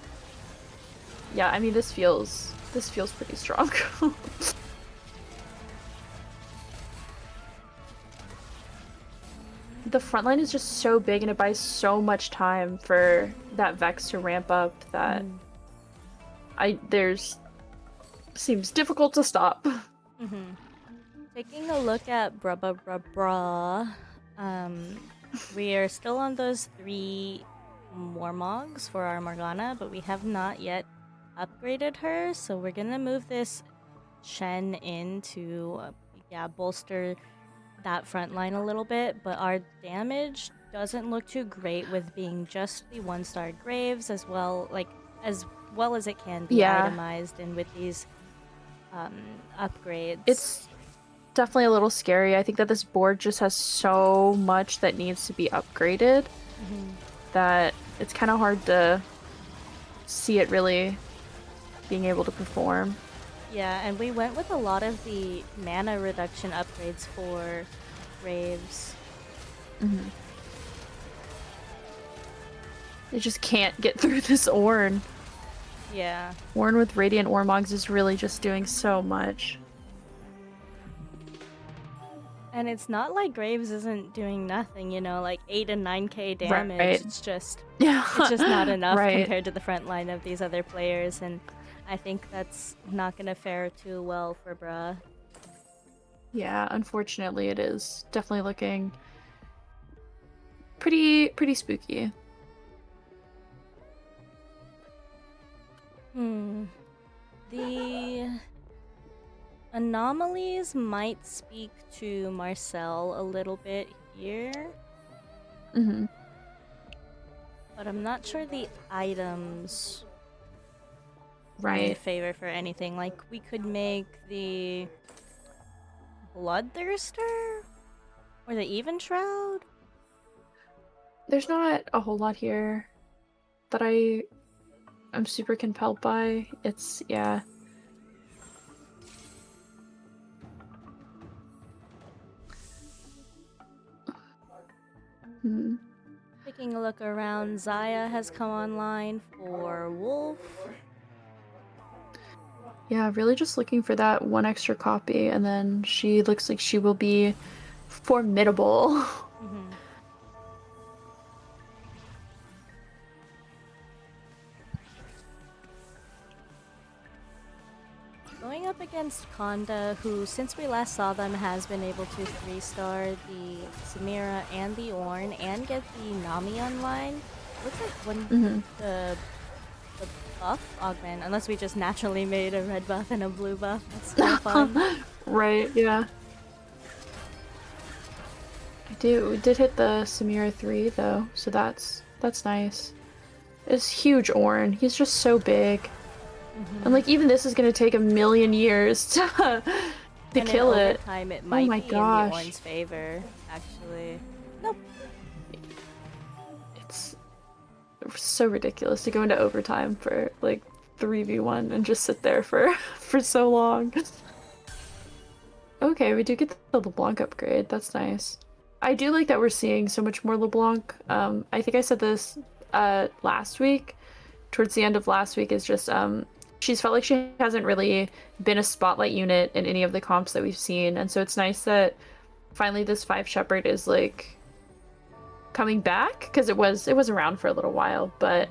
Yeah, I mean this feels pretty strong. The front line is just so big and it buys so much time for that Vex to ramp up that there's seems difficult to stop. Hmm. Taking a look at bra. We are still on those 3 Mormogs for our Morgana, but we have not yet upgraded her, so we're gonna move this Shen in to bolster that front line a little bit, but our damage doesn't look too great with being just the 1-star Graves as well as it can be Yeah. itemized, and with these upgrades. It's definitely a little scary. I think that this board just has so much that needs to be upgraded that it's kind of hard to see it really being able to perform. Yeah, and we went with a lot of the mana reduction upgrades for Graves. They just can't get through this Ornn. Yeah. Ornn with Radiant Ormogs is really just doing so much. And it's not like Graves isn't doing nothing, like 8 and 9k damage. Right. It's just Yeah. not enough Right. compared to the front line of these other players, and I think that's not gonna fare too well for Bruh. Yeah, unfortunately it is definitely looking pretty spooky. The anomalies might speak to Marcel a little bit here, Mm-hmm. but I'm not sure the items are in Right. favor for anything. Like, we could make the Bloodthirster or the Even Shroud. There's not a whole lot here that I'm super compelled by. It's, yeah. Hmm. Taking a look around, Zaya has come online for Wolf. Yeah, really just looking for that one extra copy, and then she looks like she will be formidable. Mhm. Going up against Konda, who, since we last saw them, has been able to 3-star the Samira and the Ornn and get the Nami online. Looks like when Mm-hmm. the buff augment, unless we just naturally made a red buff and a blue buff. That's kind of fun. Right, yeah. We did hit the Samira 3 though, so that's nice. It's huge Ornn. He's just so big. And like even this is gonna take a million years to And kill in it. overtime, it might my be gosh. in the Ornn's favor, actually. Nope. It's so ridiculous to go into overtime for like 3v1 and just sit there for so long. Okay, we do get the LeBlanc upgrade. That's nice. I do like that we're seeing so much more LeBlanc. I think I said this last week, towards the end of last week, is just she's felt like she hasn't really been a spotlight unit in any of the comps that we've seen, and so it's nice that finally this 5 Shepherd is like coming back, because it was around for a little while, but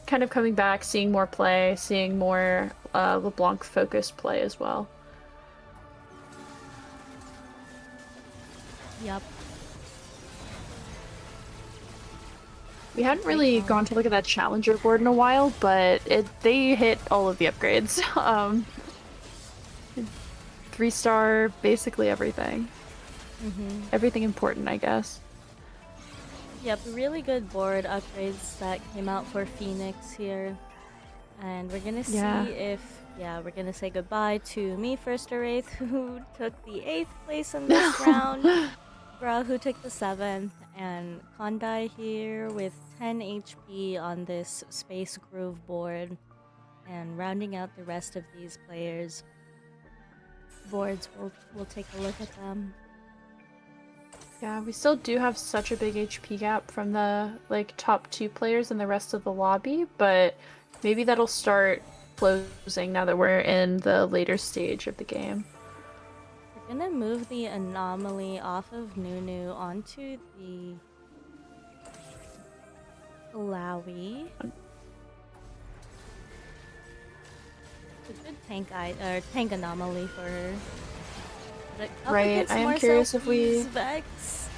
kind of coming back, seeing more play, seeing more LeBlanc focused play as well. Yep. We hadn't really gone to look at that challenger board in a while, but they hit all of the upgrades. 3-star, basically everything. Everything important, I guess. Yep, really good board upgrades that came out for Phoenix here. And we're gonna see if, we're gonna say goodbye to me, First or Eighth, who took the 8th place in this round. Bra, who took the 7th, and Kondai here with 10 HP on this Space Groove board. And rounding out the rest of these players' boards, we'll take a look at them. Yeah, we still do have such a big HP gap from the like top 2 players in the rest of the lobby, but maybe that'll start closing now that we're in the later stage of the game. We're gonna move the anomaly off of Nunu onto the Alawi. It's a good tank anomaly for her. But up Right, against I am Marcel, curious if we- please, Vex.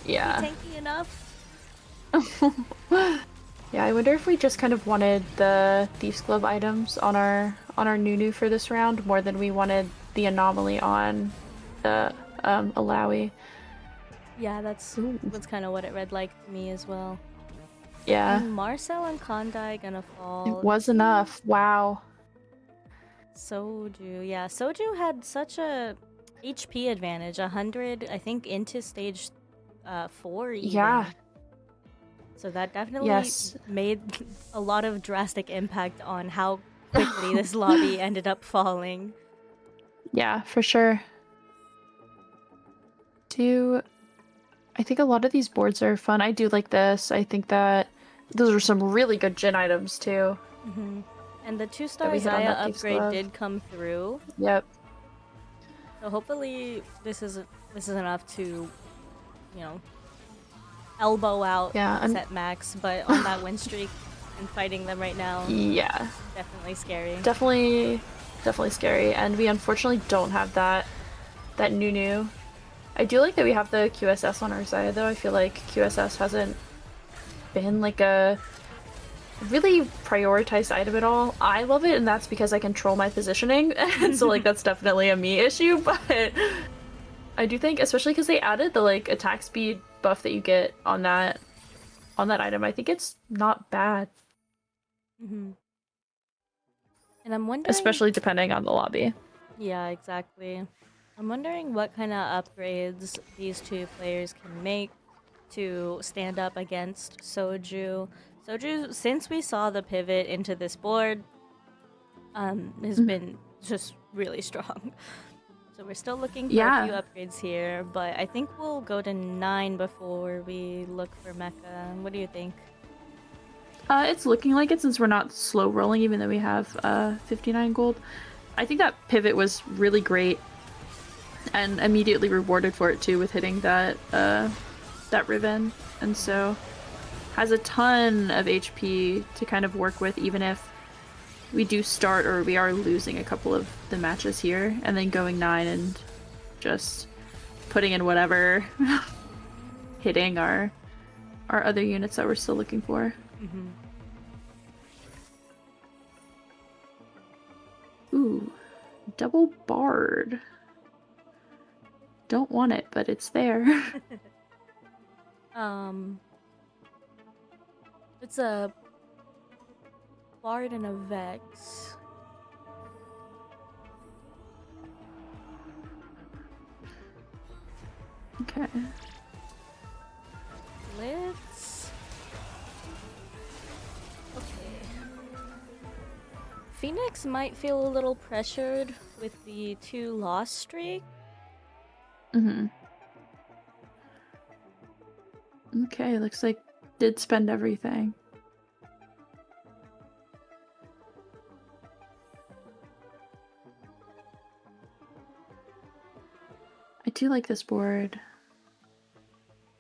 Yeah. Is he tanky enough? Yeah, I wonder if we just kind of wanted the Thieves Club items on our Nunu for this round more than we wanted the anomaly on the Alawi. Yeah, that's kind of what it read like to me as well. Yeah. And Marcel and Kondai gonna fall. It was enough. Wow. Soju, yeah, Soju had such a HP advantage, 100, I think, into stage 4 even. Yeah. So that definitely made a lot of drastic impact on how quickly this lobby ended up falling. Yeah, for sure. I think a lot of these boards are fun. I do like this. I think that those are some really good Jin items too. And the 2-star we hit on Zaya that Thieves upgrade Glove. did come through. Yep. So hopefully this is enough to, you know, elbow out set max, but on that win streak and fighting them right now. Yeah. Definitely scary. Definitely scary. And we unfortunately don't have that Nunu I do like that we have the QSS on our side, though. I feel like QSS hasn't been like a really prioritized item at all. I love it, and that's because I control my positioning, and so like that's definitely a me issue. But I do think, especially because they added the like attack speed buff that you get on that item, I think it's not bad, Mm-hmm. And I'm wondering. especially depending on the lobby. Yeah, exactly. I'm wondering what kind of upgrades these two players can make to stand up against Soju. Soju, since we saw the pivot into this board, has been just really strong. So we're still looking for a few upgrades here, but I think we'll go to 9 before we look for Mecha. What do you think? It's looking like it since we're not slow rolling, even though we have 59 gold. I think that pivot was really great, and immediately rewarded for it too with hitting that that ribbon, and so has a ton of HP to kind of work with, even if we do start or we are losing a couple of the matches here, and then going 9 and just putting in whatever, hitting our other units that we're still looking for. Mm-hmm. Ooh, double bard. Don't want it, but it's there. It's a bard and a vex. Okay. Let's... Okay. Phoenix might feel a little pressured with the 2 loss streak. Mm-hmm. Okay, looks like did spend everything. I do like this board.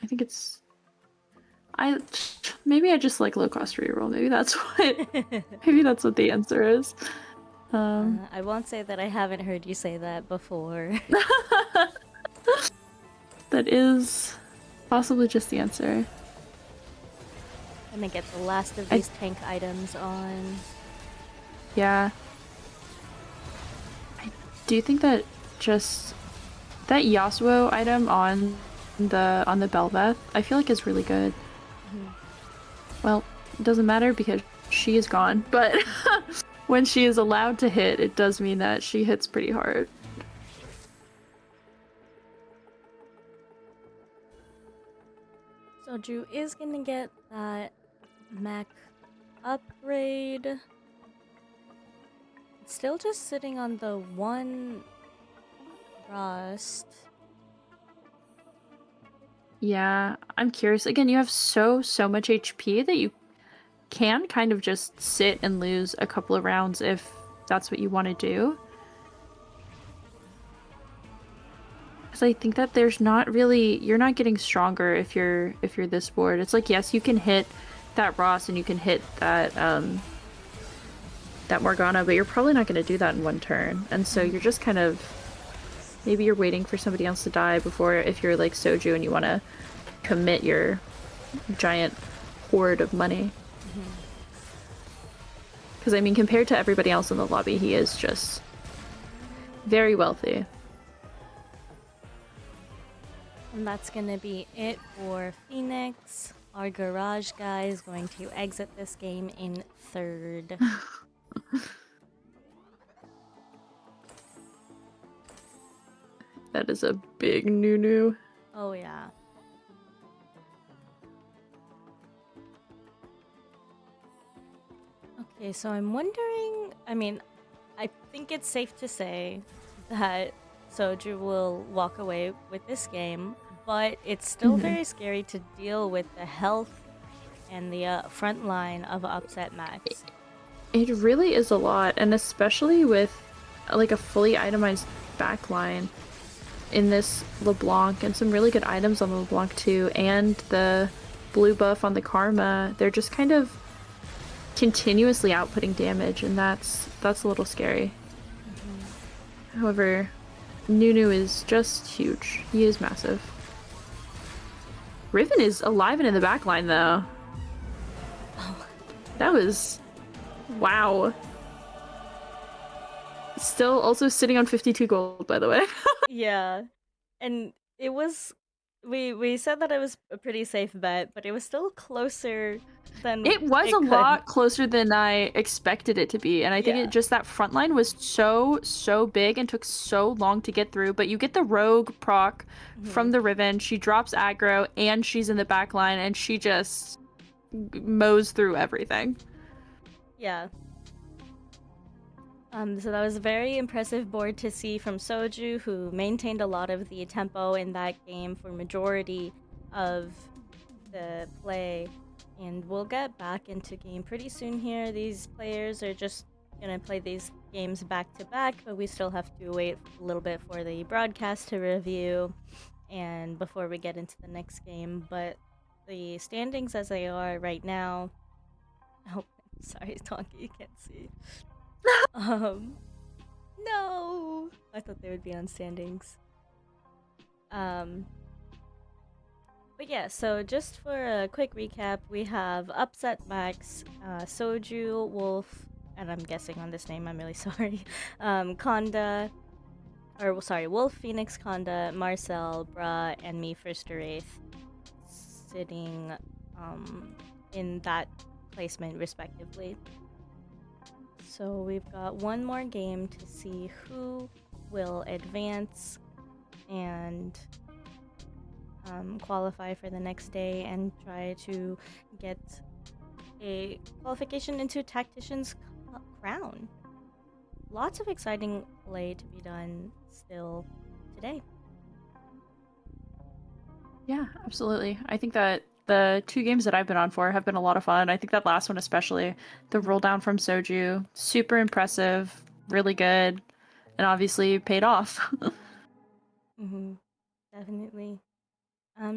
I think it's... Maybe I just like low cost reroll. Maybe that's what the answer is. I won't say that I haven't heard you say that before. That is possibly just the answer. I'm gonna get the last of these tank items on. Yeah. I do think that just that Yasuo item on the Belveth, I feel like is really good. Well, it doesn't matter because she is gone, but when she is allowed to hit, it does mean that she hits pretty hard. So Drew is gonna get that mech upgrade. It's still just sitting on the 1 rust. Yeah, I'm curious. Again, you have so much HP that you can kind of just sit and lose a couple of rounds if that's what you want to do. Because I think that there's not really, you're not getting stronger if you're this board. It's like, yes, you can hit that Ross and you can hit that that Morgana, but you're probably not going to do that in 1 turn. And so you're just kind of, maybe you're waiting for somebody else to die before, if you're like Soju and you want to commit your giant hoard of money. Because I mean, compared to everybody else in the lobby, he is just very wealthy. And that's gonna be it for Phoenix. Our garage guy is going to exit this game in 3rd. That is a big noo-noo. Oh yeah. Okay, so I'm wondering, I mean, I think it's safe to say that Soju will walk away with this game, but it's still very scary to deal with the health and the front line of Upset Max. It really is a lot, and especially with like a fully itemized backline in this LeBlanc, and some really good items on the LeBlanc too, and the blue buff on the Karma. They're just kind of continuously outputting damage, and that's a little scary. However, Nunu is just huge. He is massive. Riven is alive and in the back line, though. That was... Wow. Still also sitting on 52 gold, by the way. Yeah, and it was we said that it was a pretty safe bet, but it was still closer than It was a lot closer than I expected it to be, and I think Yeah. it just that front line was so big and took so long to get through. But you get the rogue proc from the Riven, she drops aggro, and she's in the back line, and she just mows through everything. Yeah. So that was a very impressive board to see from Soju, who maintained a lot of the tempo in that game for majority of the play. And we'll get back into game pretty soon here. These players are just gonna play these games back to back, but we still have to wait a little bit for the broadcast to review and before we get into the next game. But the standings as they are right now. Oh, sorry, Tonki, you can't see. No! I thought they would be on standings. But yeah, so just for a quick recap, we have Upset Max, Soju, Wolf, and I'm guessing on this name, I'm really sorry. Konda, or sorry, Wolf, Phoenix, Konda, Marcel, Bra, and me, First Wraith, sitting in that placement respectively. So we've got one more game to see who will advance and qualify for the next day and try to get a qualification into Tactician's Crown. Lots of exciting play to be done still today. Yeah, absolutely. I think that the 2 games that I've been on for have been a lot of fun. I think that last one especially, the roll down from Soju, super impressive, really good, and obviously paid off. Definitely.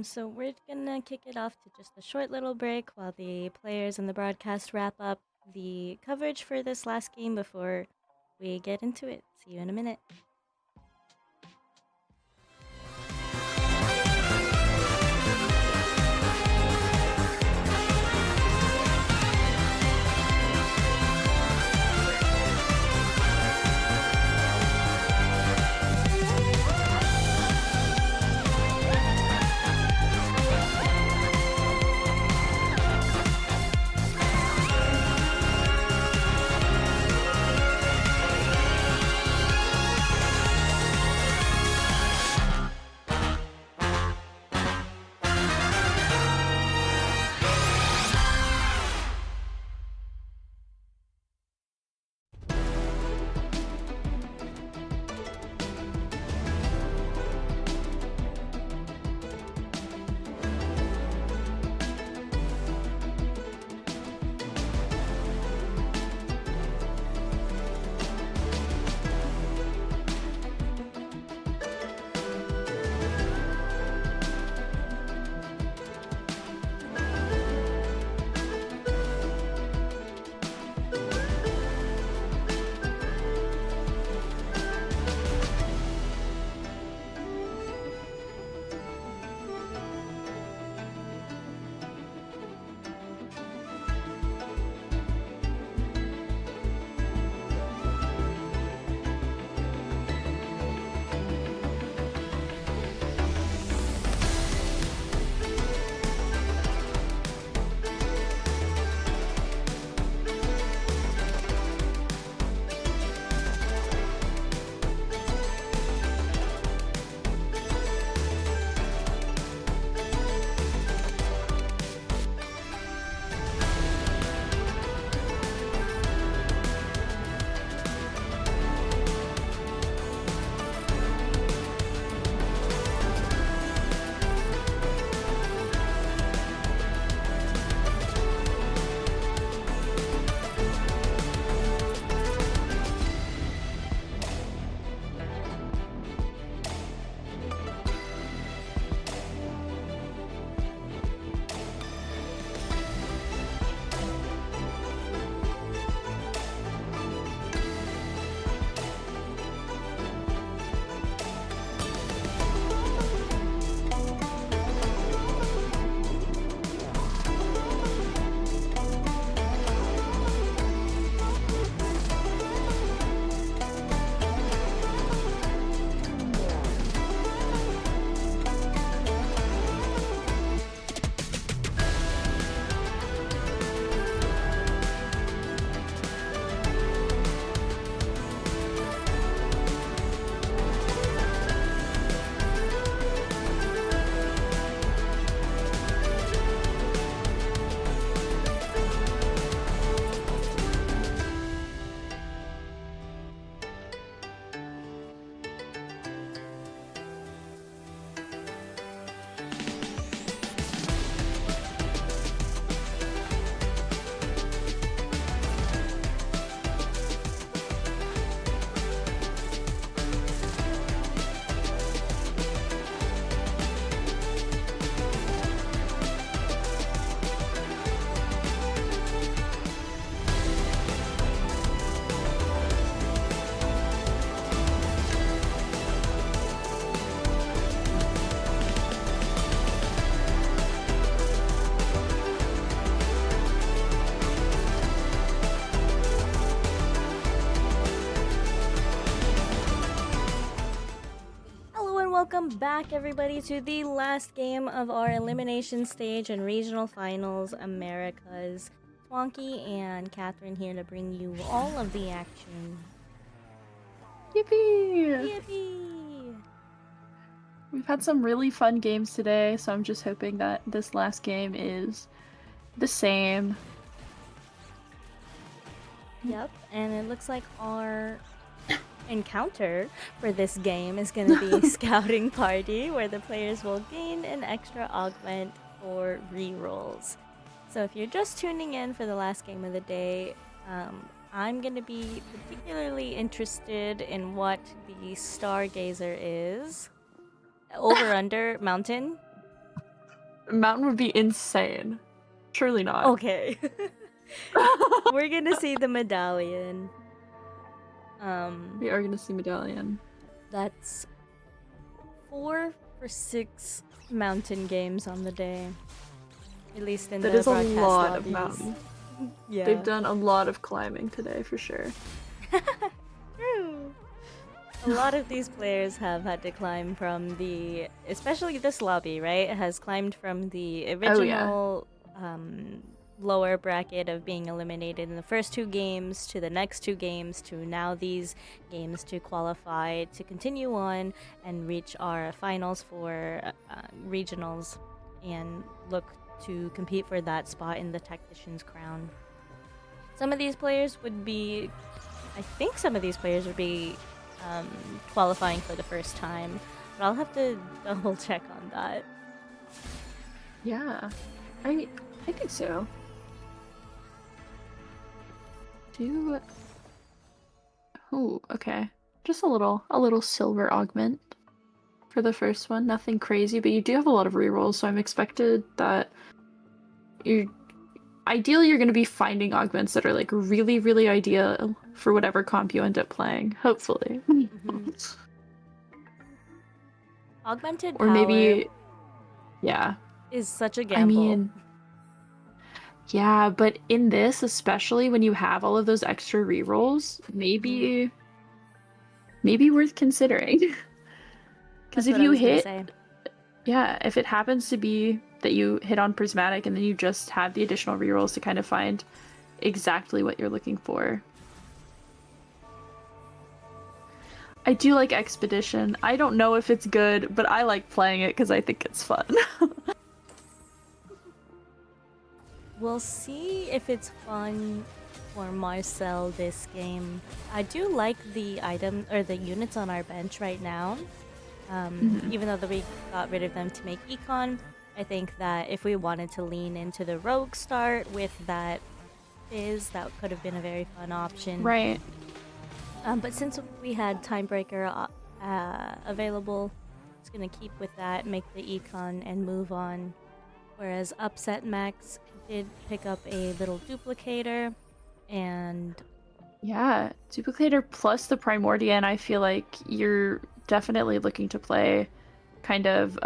So we're gonna kick it off to just a short little break while the players and the broadcast wrap up the coverage for this last game before we get into it. See you in a minute. welcome back, everybody, to the last game of our elimination stage and regional finals Americas. Twonky and Catherine here to bring you all of the action. Yippee! Yippee! We've had some really fun games today, so I'm just hoping that this last game is the same. Yep, and it looks like our encounter for this game is going to be Scouting Party, where the players will gain an extra augment for rerolls. So if you're just tuning in for the last game of the day, I'm going to be particularly interested in what the Stargazer is. Over under mountain? Mountain would be insane. Surely not. Okay. We're going to see the medallion. We are gonna see medallion. That's 4 for 6 mountain games on the day. At least in That the is a broadcast lot lobbies. of mountain. Yeah. They've done a lot of climbing today for sure. True. A lot of these players have had to climb from the, especially this lobby, right? Has climbed from the original lower bracket of being eliminated in the first 2 games to the next 2 games to now these games to qualify to continue on and reach our finals for regionals and look to compete for that spot in the Tactician's Crown. Some of these players would be, I think some of these players would be qualifying for the first time, but I'll have to double check on that. Yeah, I think so. Oh, okay. Just a little silver augment for the first one. Nothing crazy, but you do have a lot of rerolls, so I'm expected that ideally you're going to be finding augments that are like really, really ideal for whatever comp you end up playing. Hopefully. Mm-hmm. Augmented or power maybe, yeah. is such a gamble. I mean, yeah, but in this, especially when you have all of those extra rerolls, maybe worth considering. Because if you hit, yeah, if it happens to be that you hit on Prismatic and then you just have the additional rerolls to kind of find exactly what you're looking for. I do like Expedition. I don't know if it's good, but I like playing it because I think it's fun. We'll see if it's fun for Marcel this game. I do like the item or the units on our bench right now. Even though we got rid of them to make Econ, I think that if we wanted to lean into the Rogue start with that Fizz, that could have been a very fun option. Right. But since we had Timebreaker available, it's gonna keep with that, make the Econ, and move on. Whereas Upset Max did pick up a little duplicator, and yeah, duplicator plus the Primordian. I feel like you're definitely looking to play kind of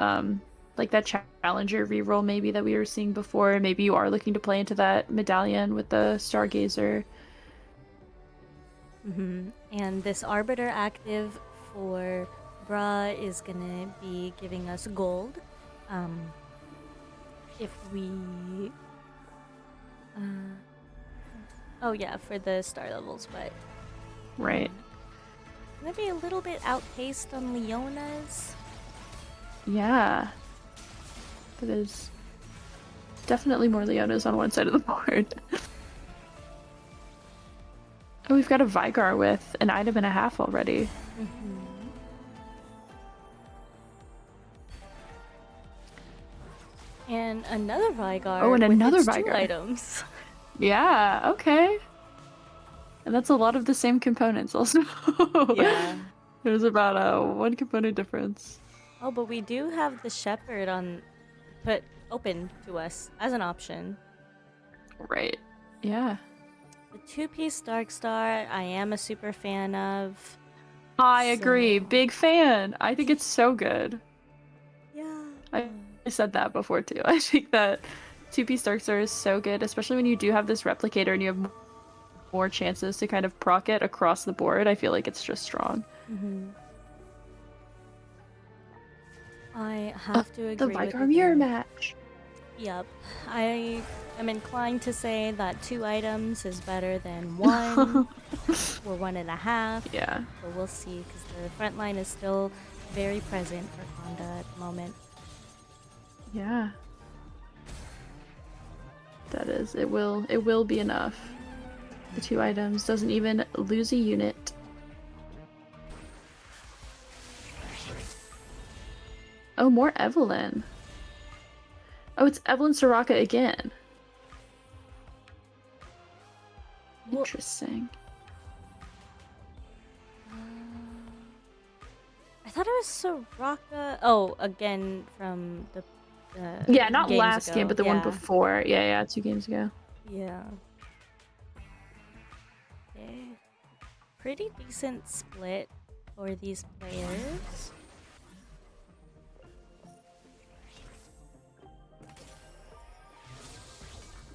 like that Challenger reroll maybe that we were seeing before. Maybe you are looking to play into that medallion with the Stargazer. And this Arbiter active for Bra is gonna be giving us gold. If we oh yeah, for the star levels, but Right. gonna be a little bit outpaced on Leona's. Yeah. That is definitely more Leonas on one side of the board. Oh, we've got a Vigar with an item and a half already. And another Vigar. Oh, and with another its Vigar. 2 items. Yeah, okay. And that's a lot of the same components also. Yeah. There's about a 1 component difference. Oh, but we do have the Shepherd open to us as an option. Right. Yeah. The 2-piece Dark Star, I am a super fan of. I agree. Big fan. I think it's so good. Yeah. I said that before too. I think that 2-piece Dark Star is so good, especially when you do have this replicator and you have more chances to kind of proc it across the board. I feel like it's just strong. I have to The agree with Vigar you mirror there. match. Yep. I am inclined to say that 2 items is better than 1 or 1.5. Yeah. But we'll see, because the front line is still very present for Honda at the moment. Yeah. That is. It will be enough. The 2 items doesn't even lose a unit. Oh, more Evelyn. Oh, it's Evelyn Soraka again. Well, Interesting. I thought it was Soraka. Oh, again from the Yeah, not games last ago. game, but the one Yeah. before. Yeah, 2 games ago. Yeah. Okay. Pretty decent split for these players.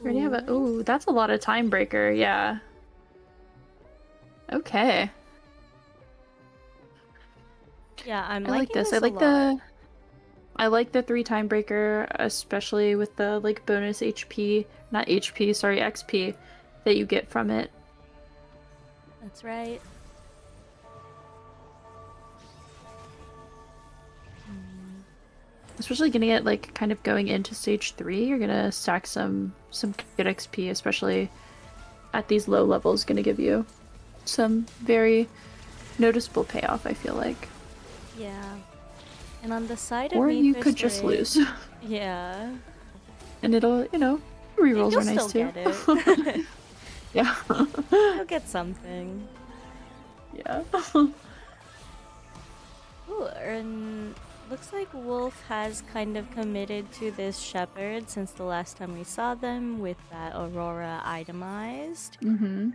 We already have a. Ooh, that's a lot of time breaker. Yeah. Okay. Yeah, I'm I like liking this. this I like a lot. the. I like the 3 time breaker, especially with the like bonus HP, not HP, sorry, XP that you get from it. That's right. Especially getting it like kind of going into stage 3, you're gonna stack some good XP, especially at these low levels, gonna give you some very noticeable payoff, I feel like. Yeah. And on the side of Or me, you could just lose. Yeah. And it'll, you know, rerolls You'll are nice still too. get it. Yeah. You'll get something. Yeah. Ooh, and looks like Wolf has kind of committed to this Shepherd since the last time we saw them with that Aurora itemized. Mm-hmm.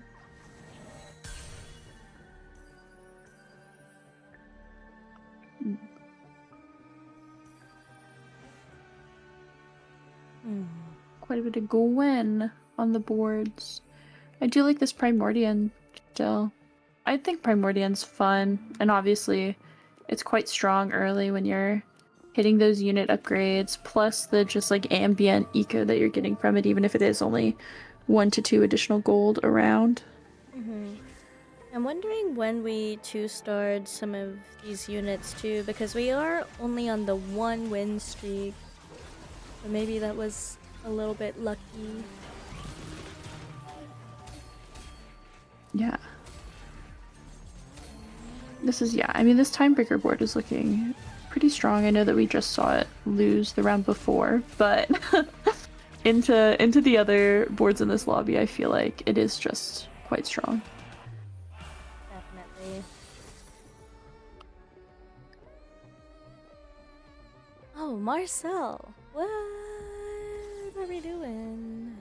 Quite a bit of Gwen on the boards. I do like this Primordian still. I think Primordian's fun, and obviously it's quite strong early when you're hitting those unit upgrades, plus the just like ambient eco that you're getting from it, even if it is only 1 to 2 additional gold around. I'm wondering when we 2-starred some of these units too, because we are only on the 1 win streak. So maybe that was a little bit lucky. Yeah. This is, yeah, I mean, this Timebreaker board is looking pretty strong. I know that we just saw it lose the round before, but into the other boards in this lobby, I feel like it is just quite strong. Definitely. Oh, Marcel! What are we doing?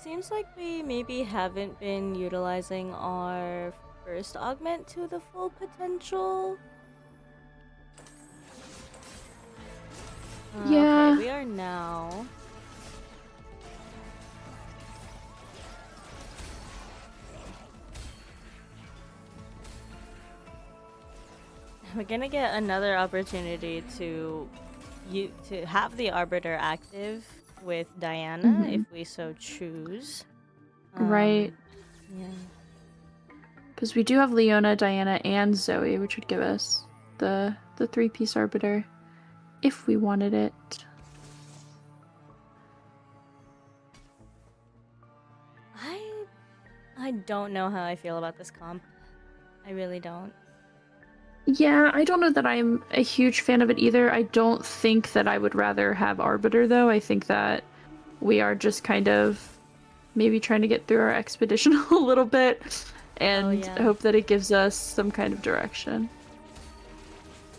Seems like we maybe haven't been utilizing our first augment to the full potential. Yeah. Okay, we are now. We're gonna get another opportunity to have the Arbiter active with Diana if we so choose. Right. Yeah. Because we do have Leona, Diana, and Zoe, which would give us the 3-piece Arbiter if we wanted it. I don't know how I feel about this comp. I really don't. Yeah, I don't know that I'm a huge fan of it either. I don't think that I would rather have Arbiter, though. I think that we are just kind of maybe trying to get through our expedition a little bit and hope that it gives us some kind of direction.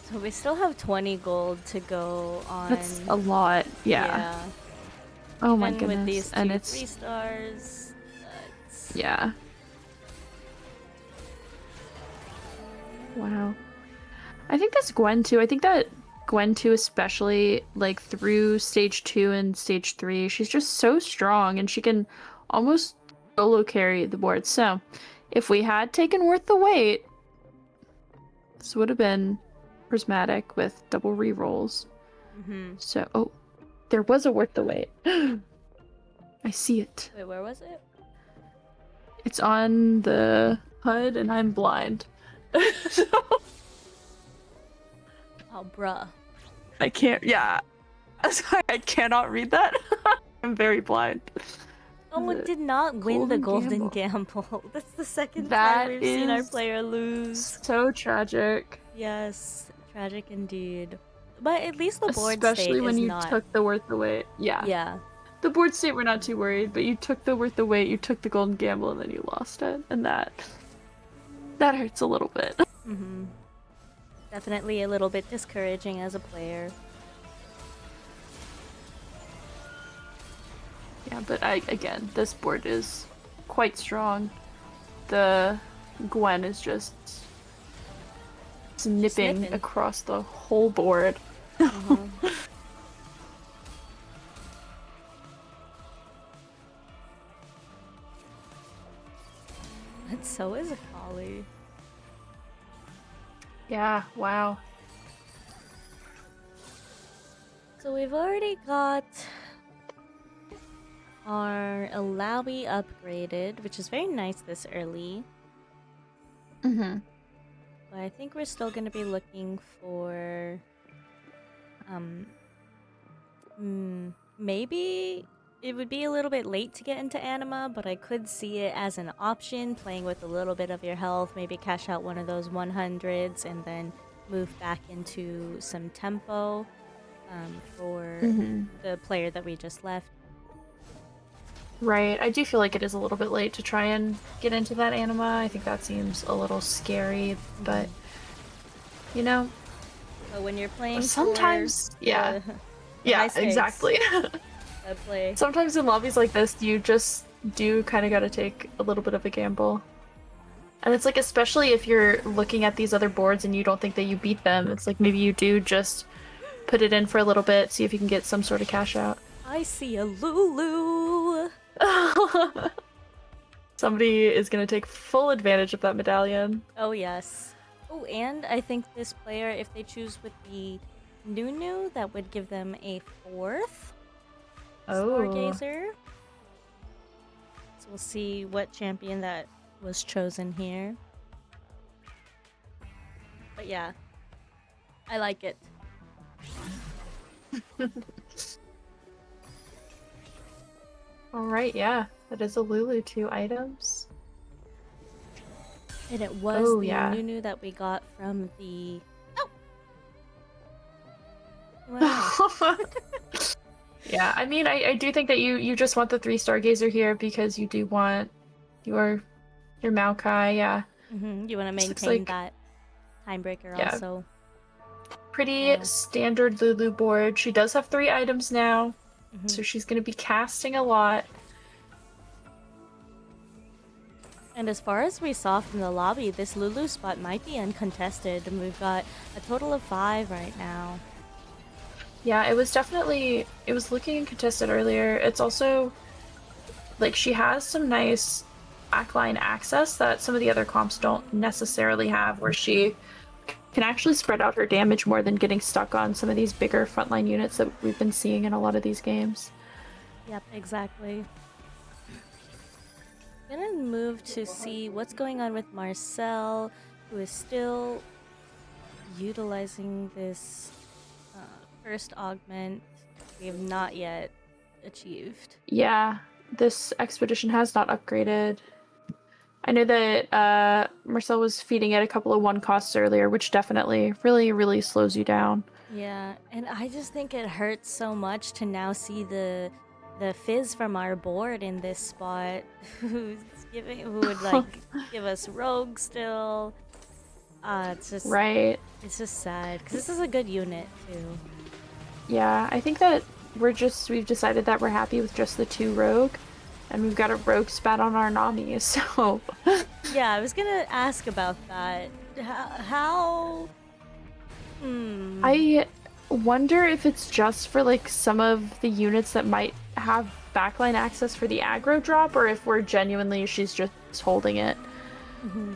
So we still have 20 gold to go on. That's a lot, yeah. Oh my goodness. With these and 2 it's 3-stars. Yeah. Wow. I think that's Gwen too. I think that Gwen too, especially like through stage 2 and stage 3, she's just so strong and she can almost solo carry the board. So If we had taken Worth the Wait, this would have been prismatic with double rerolls. So, oh, there was a Worth the Wait. I see it. Wait, where was it? It's on the HUD and I'm blind. So, Oh, bruh. I can't, yeah. Sorry, I cannot read that. I'm very blind. Oh, it did not win the Golden Gamble. That's the second time we've seen our player lose. So tragic. Yes, tragic indeed. But at least the board Especially state when is you not. took the Worth the Wait. Yeah. Yeah. The board state we're not too worried, but you took the Worth the Wait, you took the Golden Gamble, and then you lost it. And that hurts a little bit. Definitely a little bit discouraging as a player. Yeah, but again, this board is quite strong. The Gwen is just snipping across the whole board. And so is Holly. Yeah, wow. So we've already got our Alawi upgraded, which is very nice this early. But I think we're still going to be looking for maybe it would be a little bit late to get into Anima, but I could see it as an option, playing with a little bit of your health, maybe cash out one of those 100s and then move back into some tempo for the player that we just left. Right, I do feel like it is a little bit late to try and get into that Anima. I think that seems a little scary, but you know, But when you're playing sometimes, for yeah, the high stakes, exactly. I play. Sometimes in lobbies like this, you just do kind of got to take a little bit of a gamble. And it's like, especially if you're looking at these other boards and you don't think that you beat them, it's like maybe you do just put it in for a little bit, see if you can get some sort of cash out. I see a Lulu. Somebody is going to take full advantage of that medallion. Oh, yes. Oh, and I think this player, if they choose with the Nunu, that would give them a 4th Stargazer. So we'll see what champion that was chosen here. But yeah, I like it. Alright, yeah. That is a Lulu, 2 items. And it was the Nunu that we got from the... Oh! Yeah, I mean, I do think that you just want the 3 Stargazer here because you do want your Maokai, yeah. You want to maintain that timebreaker also. Pretty standard Lulu board. She does have 3 items now, so she's going to be casting a lot. And as far as we saw from the lobby, this Lulu spot might be uncontested, and we've got a total of 5 right now. Yeah, it was looking uncontested earlier. It's also, like, she has some nice backline access that some of the other comps don't necessarily have, where she can actually spread out her damage more than getting stuck on some of these bigger frontline units that we've been seeing in a lot of these games. Yep, exactly. I'm gonna move to see what's going on with Marcel, who is still utilizing this first augment we have not yet achieved. Yeah, this expedition has not upgraded. I know that Marcel was feeding it a couple of 1 costs earlier, which definitely really slows you down. Yeah, and I just think it hurts so much to now see the fizz from our board in this spot who would like give us rogue still. It's just it's just sad because this is a good unit too. Yeah, I think that we've decided that we're happy with just the 2 rogue, and we've got a rogue spat on our Nami, so yeah, I was gonna ask about that. How I wonder if it's just for like some of the units that might have backline access for the aggro drop, or if she's just holding it. Mhm.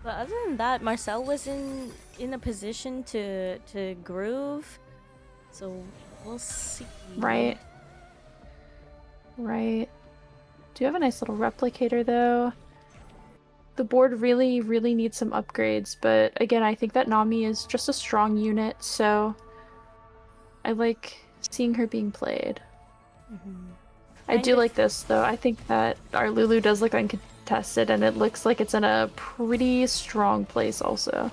But other than that, Marcel was in a position to groove, so we'll see. Right. Right. Do you have a nice little replicator though? The board really, really needs some upgrades, but again, I think that Nami is just a strong unit, so I like seeing her being played. Mhm. I Kind do of- like this though. I think that our Lulu does look uncontested, and it looks like it's in a pretty strong place also.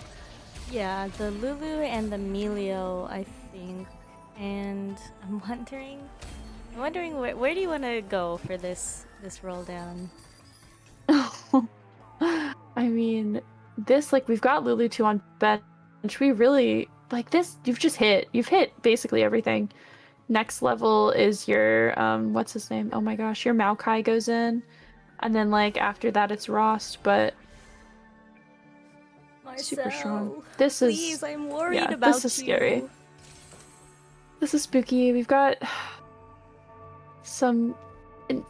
Yeah, the Lulu and the Melio, I think. And I'm wondering where do you want to go for this roll down? I mean, this, like, we've got Lulu 2 on bench. We really, like, this, you've hit basically everything. Next level is your, what's his name? Oh my gosh, your Maokai goes in. And then, like, after that, it's Rost, but super strong. Marcel, This please, is, I'm worried yeah, about this is you. scary. This is spooky. We've got some.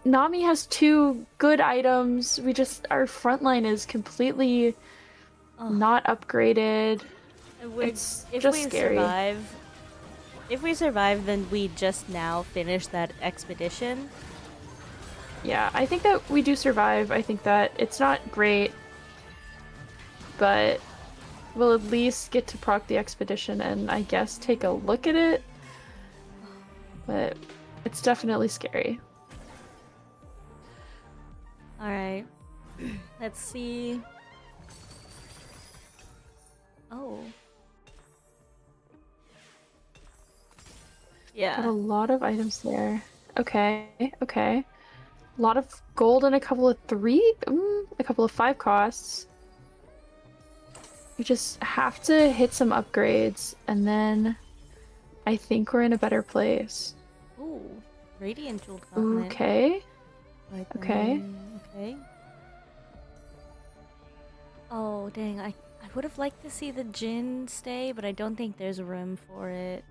Nami has 2 good items. Our front line is completely Oh, not upgraded. if It's just we scary. survive, then we just now finish that expedition. Yeah, I think that we do survive. I think that it's not great, but we'll at least get to proc the expedition and I guess take a look at it. But it's definitely scary. All right, let's see. Oh, Got a yeah. lot of items there. Okay, okay. A lot of gold and a couple of 5 costs. We just have to hit some upgrades, and then I think we're in a better place. Ooh, Radiant Jeweled Gauntlet. Okay. Okay. Okay. Oh, dang. I would have liked to see the Jin stay, but I don't think there's room for it.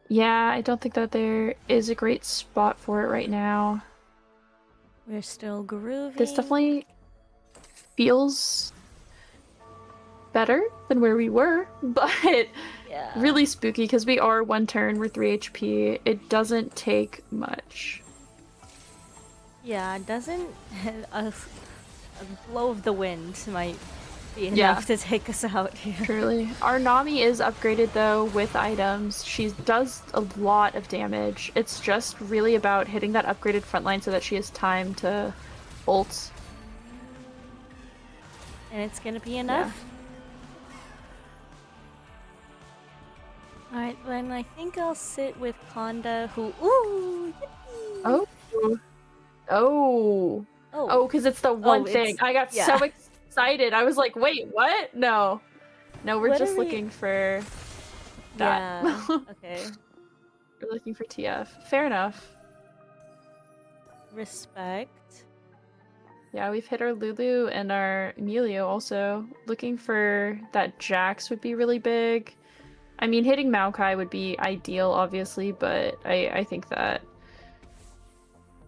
Yeah, I don't think that there is a great spot for it right now. We're still grooving. This definitely feels better than where we were, but Yeah. really spooky because we are 1 turn, we're 3 HP. It doesn't take much. Yeah, it doesn't. A blow of the wind might be enough Yeah. to take us out here. Truly. Our Nami is upgraded though with items. She does a lot of damage. It's just really about hitting that upgraded front line so that she has time to ult. And it's gonna be enough. Alright, then I think I'll sit with Konda, who. Ooh! Yippee! Oh. Oh. Oh, because it's the one thing. I got so excited. I was like, wait, what? No. No, we're What just are we- looking for that. Yeah. Okay. We're looking for TF. Fair enough. Respect. Yeah, we've hit our Lulu and our Emilio also. Looking for that Jax would be really big. I mean, hitting Maokai would be ideal, obviously, but I think that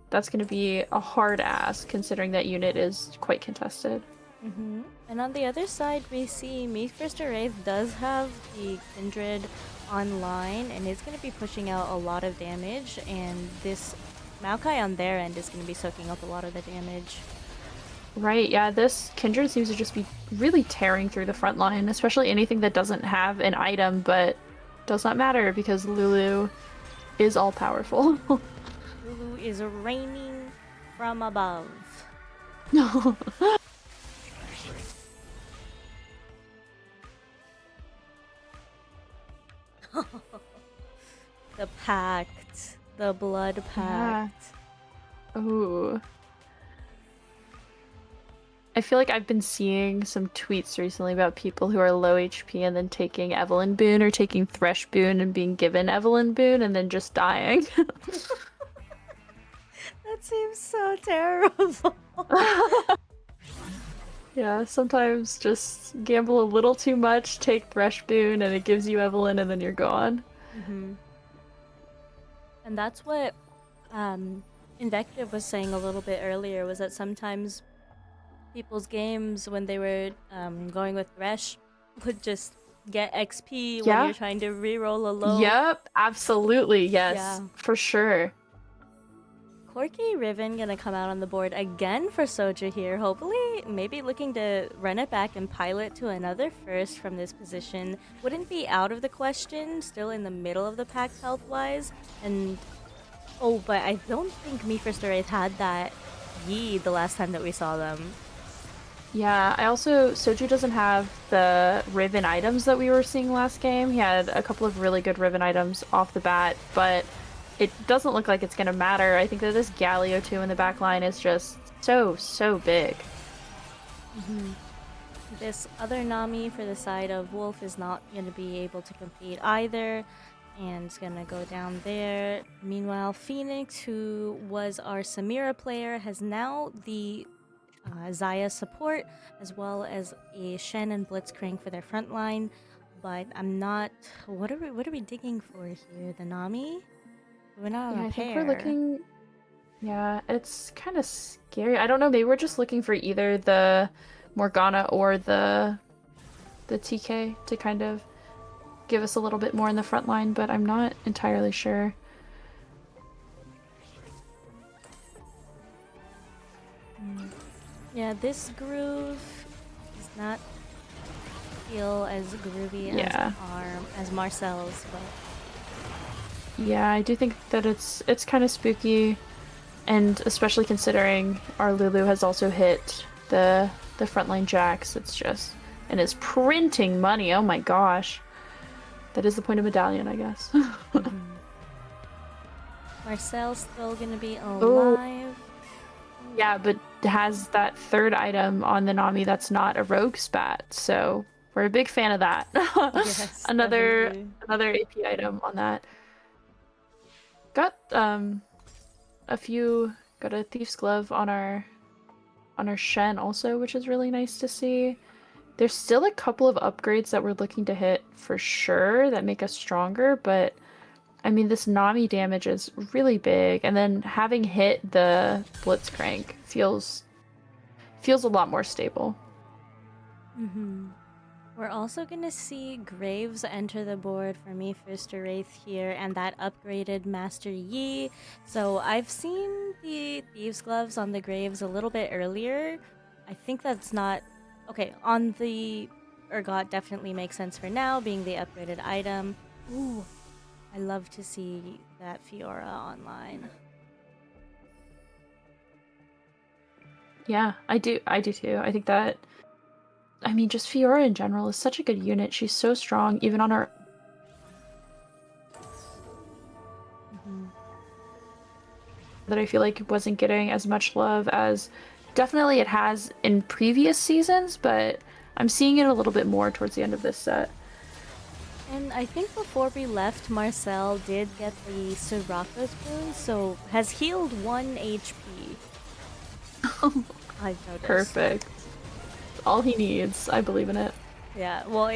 that's going to be a hard ask, considering that unit is quite contested. Mm-hmm. And on the other side, we see Me First Wraith does have the Kindred online, and it's going to be pushing out a lot of damage, and this Maokai on their end is going to be soaking up a lot of the damage. Right, yeah, this Kindred seems to just be really tearing through the front line, especially anything that doesn't have an item, but does not matter because Lulu is all-powerful. Lulu is raining from above. No. The Pact. The Blood Pact. Ooh. I feel like I've been seeing some tweets recently about people who are low HP and then taking Evelyn Boon or taking Thresh Boon and being given Evelyn Boon and then just dying. That seems so terrible. Yeah, sometimes just gamble a little too much, take Thresh Boon, and it gives you Evelyn, and then you're gone. Mm-hmm. And that's what Invective was saying a little bit earlier was that sometimes people's games, when they were going with Thresh, would just get XP when Yeah. you're trying to reroll a low. Yep, absolutely. Yes, Yeah. for sure. Corki Riven gonna come out on the board again for Soja here. Hopefully, maybe looking to run it back and pilot to another first from this position. Wouldn't be out of the question, still in the middle of the pack health-wise. And, oh, but I don't think Me First Wraith had that Yi the last time that we saw them. Yeah, Soju doesn't have the Riven items that we were seeing last game. He had a couple of really good Riven items off the bat, but it doesn't look like it's going to matter. I think that this Galio 2 in the back line is just so big. This other Nami for the side of Wolf is not going to be able to compete either, and it's going to go down there. Meanwhile, Phoenix, who was our Samira player, has now the Zaya support, as well as a Shen and Blitzcrank for their front line. But I'm not... What are we digging for here? The Nami? We're not on Yeah, a I think pair. we're looking... Yeah, it's kind of scary. I don't know, maybe we're just looking for either the Morgana or the TK to kind of give us a little bit more in the front line, but I'm not entirely sure. Yeah, this groove does not feel as groovy Yeah. as Marcel's, but Yeah, I do think that it's kind of spooky, and especially considering our Lulu has also hit the frontline Jax. It's just, and is printing money. Oh my gosh, that is the point of Medallion, I guess. Marcel's still gonna be alive. Yeah, but has that third item on the Nami that's not a rogue spat, so we're a big fan of that. Yes, another definitely. AP item on that. Got got a Thief's Glove on our Shen also, which is really nice to see. There's still a couple of upgrades that we're looking to hit for sure that make us stronger, but I mean, this Nami damage is really big, and then having hit the Blitzcrank feels a lot more stable. We're also gonna see Graves enter the board for Me First Wraith here, and that upgraded Master Yi. So I've seen the Thieves' Gloves on the Graves a little bit earlier. I think that's not... Okay, on the Urgot definitely makes sense for now, being the upgraded item. Ooh, I love to see that Fiora online. Yeah, I do too. I think that, I mean, just Fiora in general is such a good unit. She's so strong, even on her... that I feel like wasn't getting as much love as definitely it has in previous seasons, but I'm seeing it a little bit more towards the end of this set. And I think before we left, Marcel did get the Soraka's boon, so has healed 1 HP. I've noticed. Perfect. All he needs. I believe in it. Yeah, well,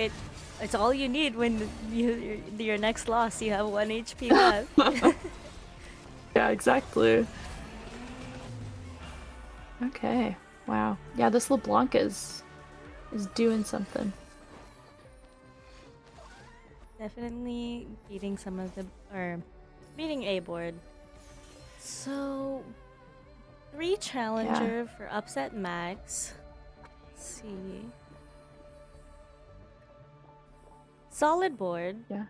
it's all you need when your next loss, you have 1 HP left. Yeah, exactly. Okay. Wow. Yeah, this LeBlanc is doing something. Definitely beating some of the... or beating A board. So... 3 challenger for Upset Max. Let's see... Solid board. Yeah.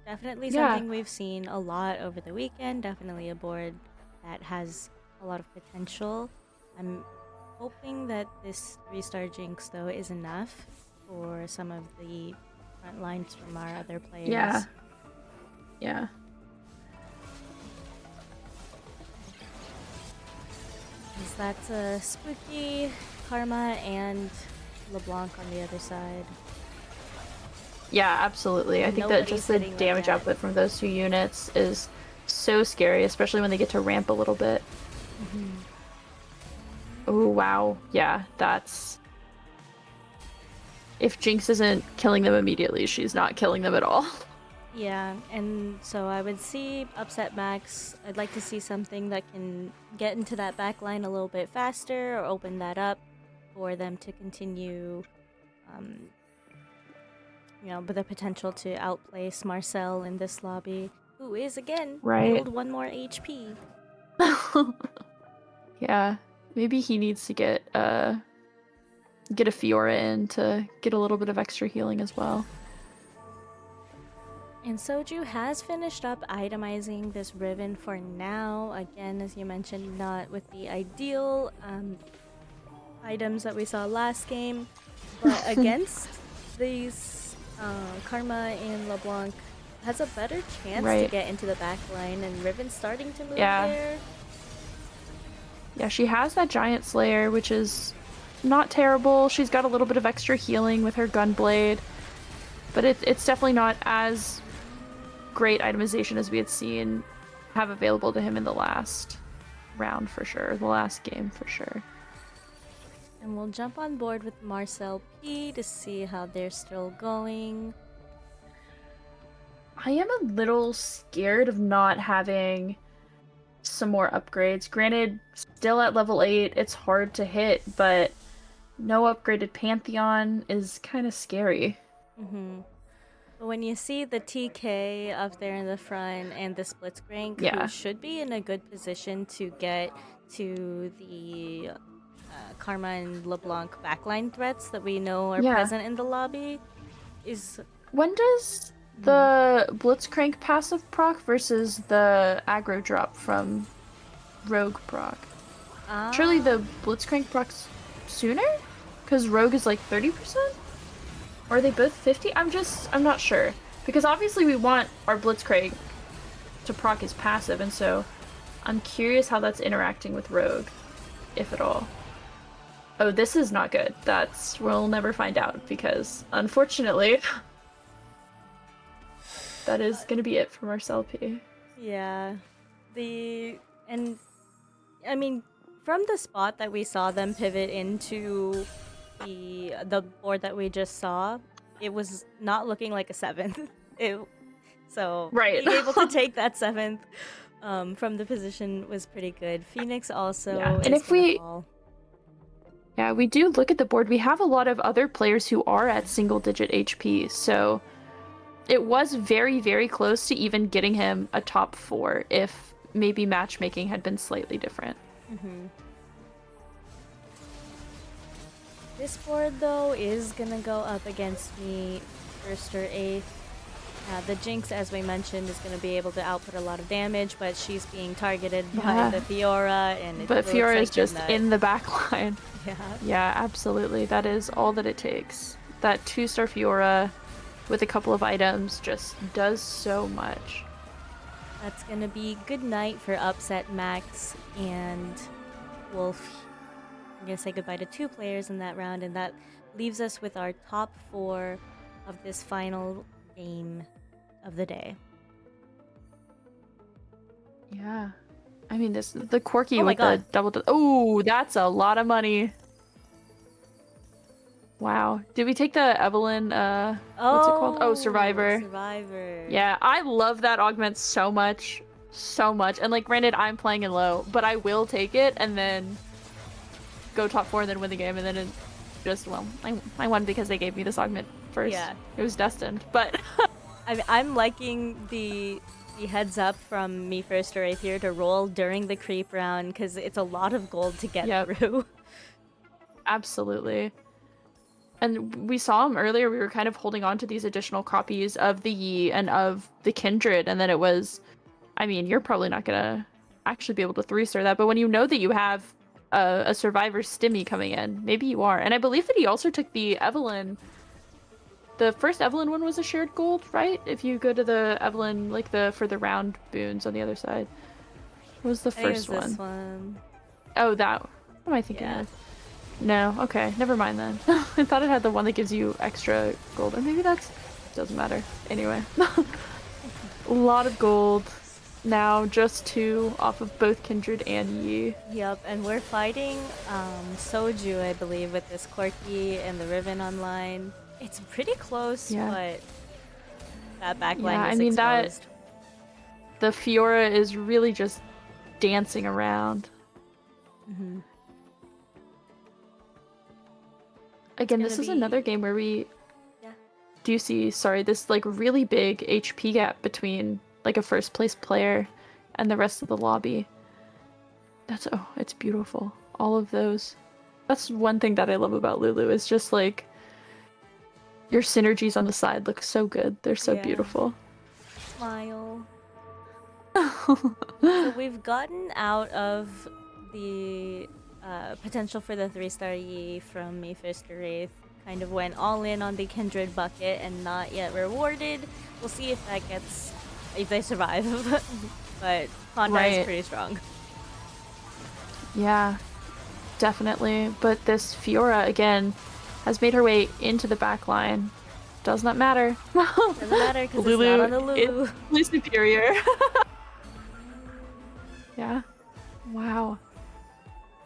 Definitely something we've seen a lot over the weekend. Definitely a board that has a lot of potential. I'm hoping that this 3-star Jinx, though, is enough for some of the front lines from our other players. Yeah. Yeah. Is that Spooky, Karma, and LeBlanc on the other side? Yeah, absolutely. I think that just the damage output from those 2 units is so scary, especially when they get to ramp a little bit. Oh, wow. Yeah, that's... If Jinx isn't killing them immediately, she's not killing them at all. Yeah, and so I would see upset Max. I'd like to see something that can get into that back line a little bit faster or open that up for them to continue, um, with the potential to outplace Marcel in this lobby, who is again Right. healed 1 more HP. Yeah, maybe he needs to get a Fiora in to get a little bit of extra healing as well. And Soju has finished up itemizing this ribbon for now. Again, as you mentioned, not with the ideal items that we saw last game, but against these Karma and LeBlanc has a better chance to Right. get into the back line, and Riven's starting to move Yeah. there. Yeah, she has that Giant Slayer, which is not terrible. She's got a little bit of extra healing with her Gunblade, but it's definitely not as great itemization as we had seen have available to him in the last round for sure, the last game for sure. And we'll jump on board with Marcel P to see how they're still going. I am a little scared of not having some more upgrades. Granted, still at level 8, it's hard to hit, but no upgraded Pantheon is kind of scary. Mm-hmm. But when you see the TK up there in the front and the Blitzcrank, Yeah. who should be in a good position to get to the Karma and LeBlanc backline threats that we know are present in the lobby, is... When does the Blitzcrank passive proc versus the aggro drop from Rogue proc? Surely the Blitzcrank procs sooner? Because Rogue is like 30%? Or are they both 50? I'm not sure. Because obviously we want our Blitzcrank to proc his passive, and so I'm curious how that's interacting with Rogue, if at all. Oh, this is not good. We'll never find out, because unfortunately that is gonna be it for Marcel P. Yeah. I mean, from the spot that we saw them pivot into the board that we just saw, it was not looking like a 7th. So Right. being able to take that 7th from the position was pretty good. Phoenix also is And if gonna fall. Yeah, we do look at the board. We have a lot of other players who are at single-digit HP, so it was very, very close to even getting him a top 4 if maybe matchmaking had been slightly different. Mm-hmm. This board, though, is gonna go up against me 1st or 8th. The Jinx, as we mentioned, is going to be able to output a lot of damage, but she's being targeted by the Fiora, and but Fiora is just in the back line. Yeah. Yeah, absolutely. That is all that it takes. That 2-star Fiora with a couple of items just does so much. That's going to be good night for Upset Max and Wolf. I'm going to say goodbye to 2 players in that round, and that leaves us with our top 4 of this final game of the day. Yeah. I mean, the Corki with the double... Oh, that's a lot of money. Wow. Did we take the Evelyn, what's it called? Oh, Survivor. Survivor. Yeah, I love that augment so much. So much. And, like, granted, I'm playing in low, but I will take it and then go top 4 and then win the game, and then it just, well, I won because they gave me this augment first. Yeah. It was destined, but... I'm liking the heads up from me 1st or 8th here to roll during the creep round, because it's a lot of gold to get through. Absolutely. And we saw him earlier, we were kind of holding on to these additional copies of the Yi and of the Kindred, and then it was, I mean, you're probably not gonna actually be able to 3-star that, but when you know that you have a Survivor Stimmy coming in, maybe you are. And I believe that he also took the Evelyn. The first Evelyn one was a shared gold, right? If you go to the Evelyn, like for the round boons on the other side. What was the first one? This one. Oh, that. What am I thinking of? No, okay, never mind then. I thought it had the one that gives you extra gold, or maybe doesn't matter. Anyway. A lot of gold. Now just 2 off of both Kindred and Yi. Yep, and we're fighting Soju, I believe, with this Corki and the Riven online. It's pretty close, but that back line Yeah, was I mean that exposed. the Fiora is really just dancing around. Mm-hmm. Again, gonna this is be- another game where we Yeah. do see, this like really big HP gap between like a first place player and the rest of the lobby. It's beautiful. All of those. That's one thing that I love about Lulu is just like your synergies on the side look so good. They're so Yeah. beautiful. Smile. So we've gotten out of the potential for the 3-star Yi from Mephister Wraith. Kind of went all in on the Kindred bucket and not yet rewarded. We'll see if that gets, if they survive. But Honda is Right. pretty strong. Yeah, definitely. But this Fiora again has made her way into the back line. Does not matter. Doesn't matter because it's not on the Lulu. Is superior. Yeah. Wow.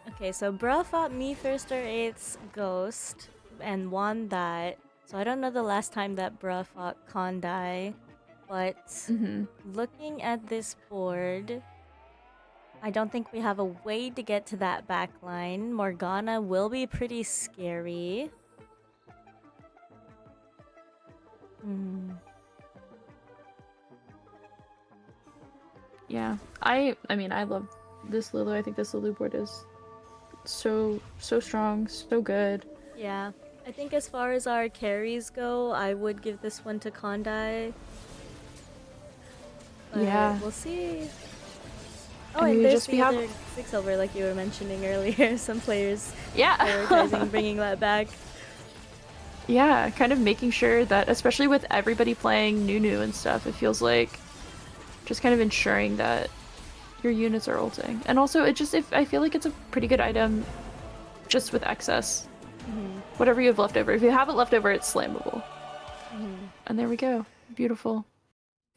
Okay, so Bra fought Mephister Wraith's Ghost and won that. So I don't know the last time that Bra fought Kondai, but looking at this board, I don't think we have a way to get to that back line. Morgana will be pretty scary. Yeah. I mean, I love this Lulu. I think this Lulu board is so strong, so good. Yeah, I think as far as our carries go, I would give this one to Kondai. But Yeah. we'll see. Oh, I mean, and we there's just- the we have- other 6 over, like you were mentioning earlier. Some players Yeah. prioritizing bringing that back. Yeah, kind of making sure that, especially with everybody playing Nunu and stuff, it feels like just kind of ensuring that your units are ulting. And also, I feel like it's a pretty good item just with excess. Whatever you have left over. If you have it left over, it's slammable. And there we go. Beautiful.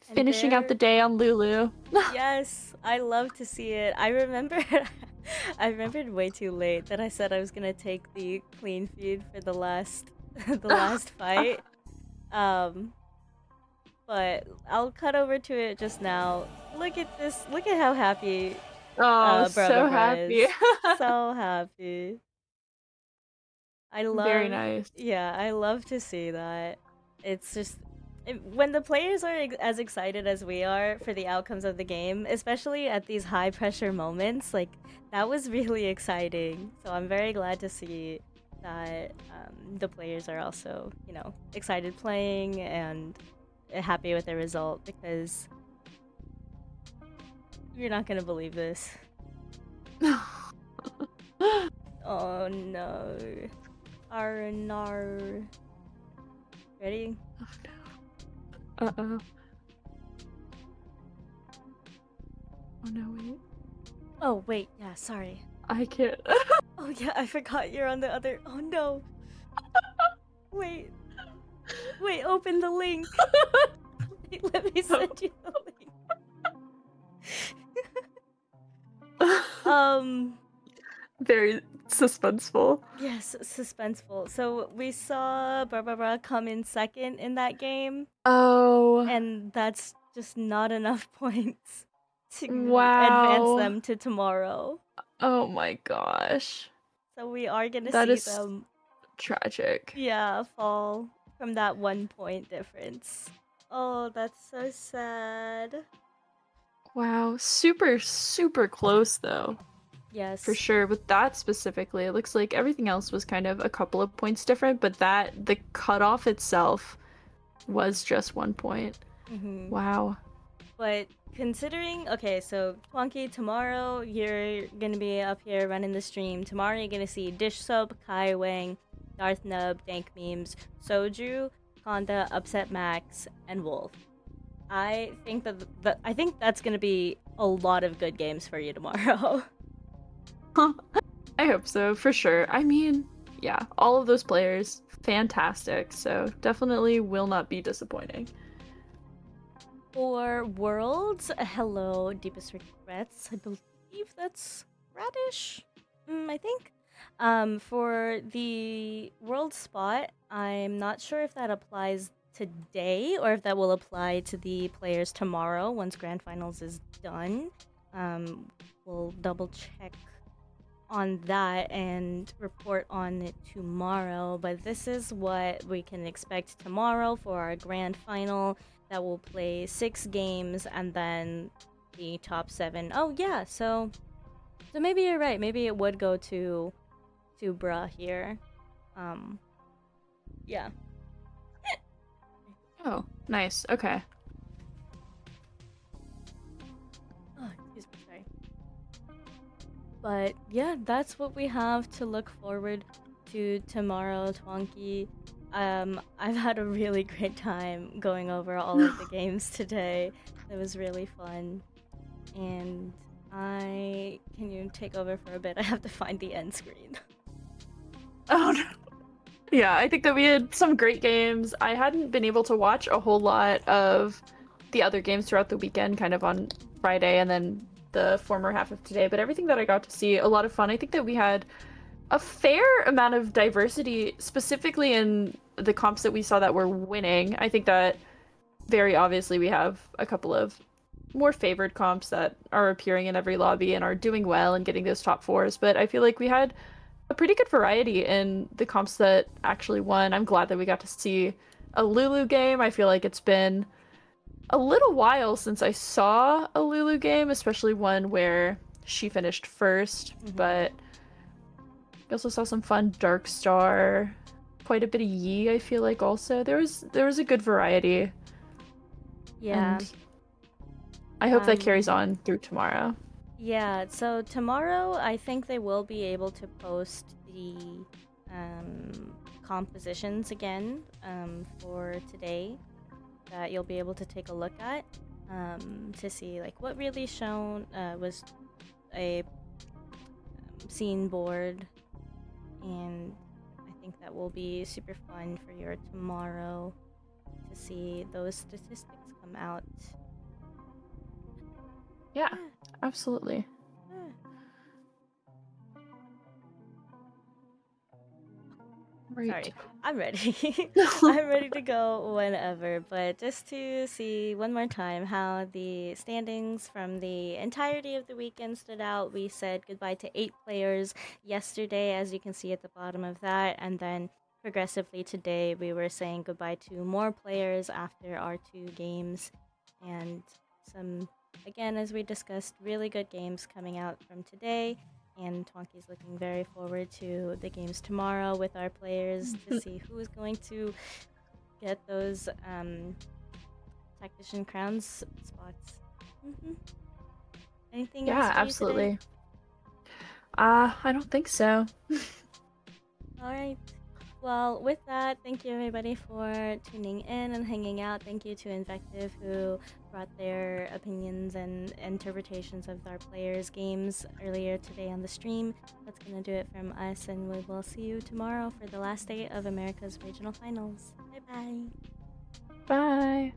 And Finishing out the day on Lulu. Yes, I love to see it. I remembered way too late that I said I was gonna take the clean feed for the last the last fight. But I'll cut over to it just now. Look at this. Look at how happy Oh, so Brother happy. is. So happy. I love. Very nice. Yeah, I love to see that. It's just when the players are as excited as we are for the outcomes of the game, especially at these high pressure moments, like that was really exciting. So I'm very glad to see that the players are also, excited playing and happy with the result, because you're not gonna believe this. Oh no. Arnar. Ready? Uh-oh. Oh no, wait. Oh wait, yeah, sorry. I can't. Oh yeah, I forgot you're on the other. Oh no. Wait. Wait, open the link. Wait, let me send you the link. Very suspenseful. Yes, suspenseful. So we saw Barbara come in second in that game, Oh. and that's just not enough points to advance Wow. them to tomorrow. Oh my gosh. So we are gonna That see is them, tragic. yeah, fall from that 1 point difference. Oh, that's so sad. Wow. Super, super close though. Yes. For sure. With that specifically, it looks like everything else was kind of a couple of points different, but the cutoff itself was just 1 point. Wow. But considering, okay, so Twonky, tomorrow you're gonna be up here running the stream. Tomorrow you're gonna see Dish Soap, Kai Wang, Darth Nub, Dank Memes, Soju, Konda, Upset Max, and Wolf. I think I think that's gonna be a lot of good games for you tomorrow. I hope so, for sure. I mean, yeah, all of those players, fantastic. So definitely will not be disappointing. For Worlds, hello, Deepest Regrets. I believe that's Radish, I think. For the World spot, I'm not sure if that applies today or if that will apply to the players tomorrow once Grand Finals is done. We'll double check on that and report on it tomorrow. But this is what we can expect tomorrow for our Grand Final that will play 6 games and then the top 7. Oh yeah, so maybe you're right. Maybe it would go to Bruh here. Yeah. Oh, nice. Okay. Oh, excuse me, sorry. But yeah, that's what we have to look forward to tomorrow, Twonky. I've had a really great time going over all of the games today. It was really fun. And can you take over for a bit? I have to find the end screen. Oh no. Yeah, I think that we had some great games. I hadn't been able to watch a whole lot of the other games throughout the weekend, kind of on Friday and then the former half of today, but everything that I got to see, a lot of fun. I think that we had a fair amount of diversity, specifically in the comps that we saw that were winning. I think that very obviously we have a couple of more favored comps that are appearing in every lobby and are doing well and getting those top 4s, but I feel like we had a pretty good variety in the comps that actually won. I'm glad that we got to see a Lulu game. I feel like it's been a little while since I saw a Lulu game, especially one where she finished first, but I also saw some fun Dark Star, quite a bit of Yi, I feel like also. There was a good variety. Yeah. And I hope that carries on through tomorrow. Yeah, so tomorrow I think they will be able to post the compositions again for today that you'll be able to take a look at to see like what really shown was a scene board, and I think that will be super fun for your tomorrow to see those statistics come out. Yeah, absolutely. Right. Sorry, I'm ready. I'm ready to go whenever, but just to see one more time how the standings from the entirety of the weekend stood out. We said goodbye to 8 players yesterday, as you can see at the bottom of that, and then progressively today we were saying goodbye to more players after our 2 games, and some, again, as we discussed, really good games coming out from today. And Twonky's looking very forward to the games tomorrow with our players to see who's going to get those tactician crowns spots. Anything else? Yeah, for you absolutely. today? I don't think so. All right. Well, with that, thank you everybody for tuning in and hanging out. Thank you to Invective who brought their opinions and interpretations of our players' games earlier today on the stream. That's going to do it from us, and we will see you tomorrow for the last day of America's Regional Finals. Bye-bye. Bye.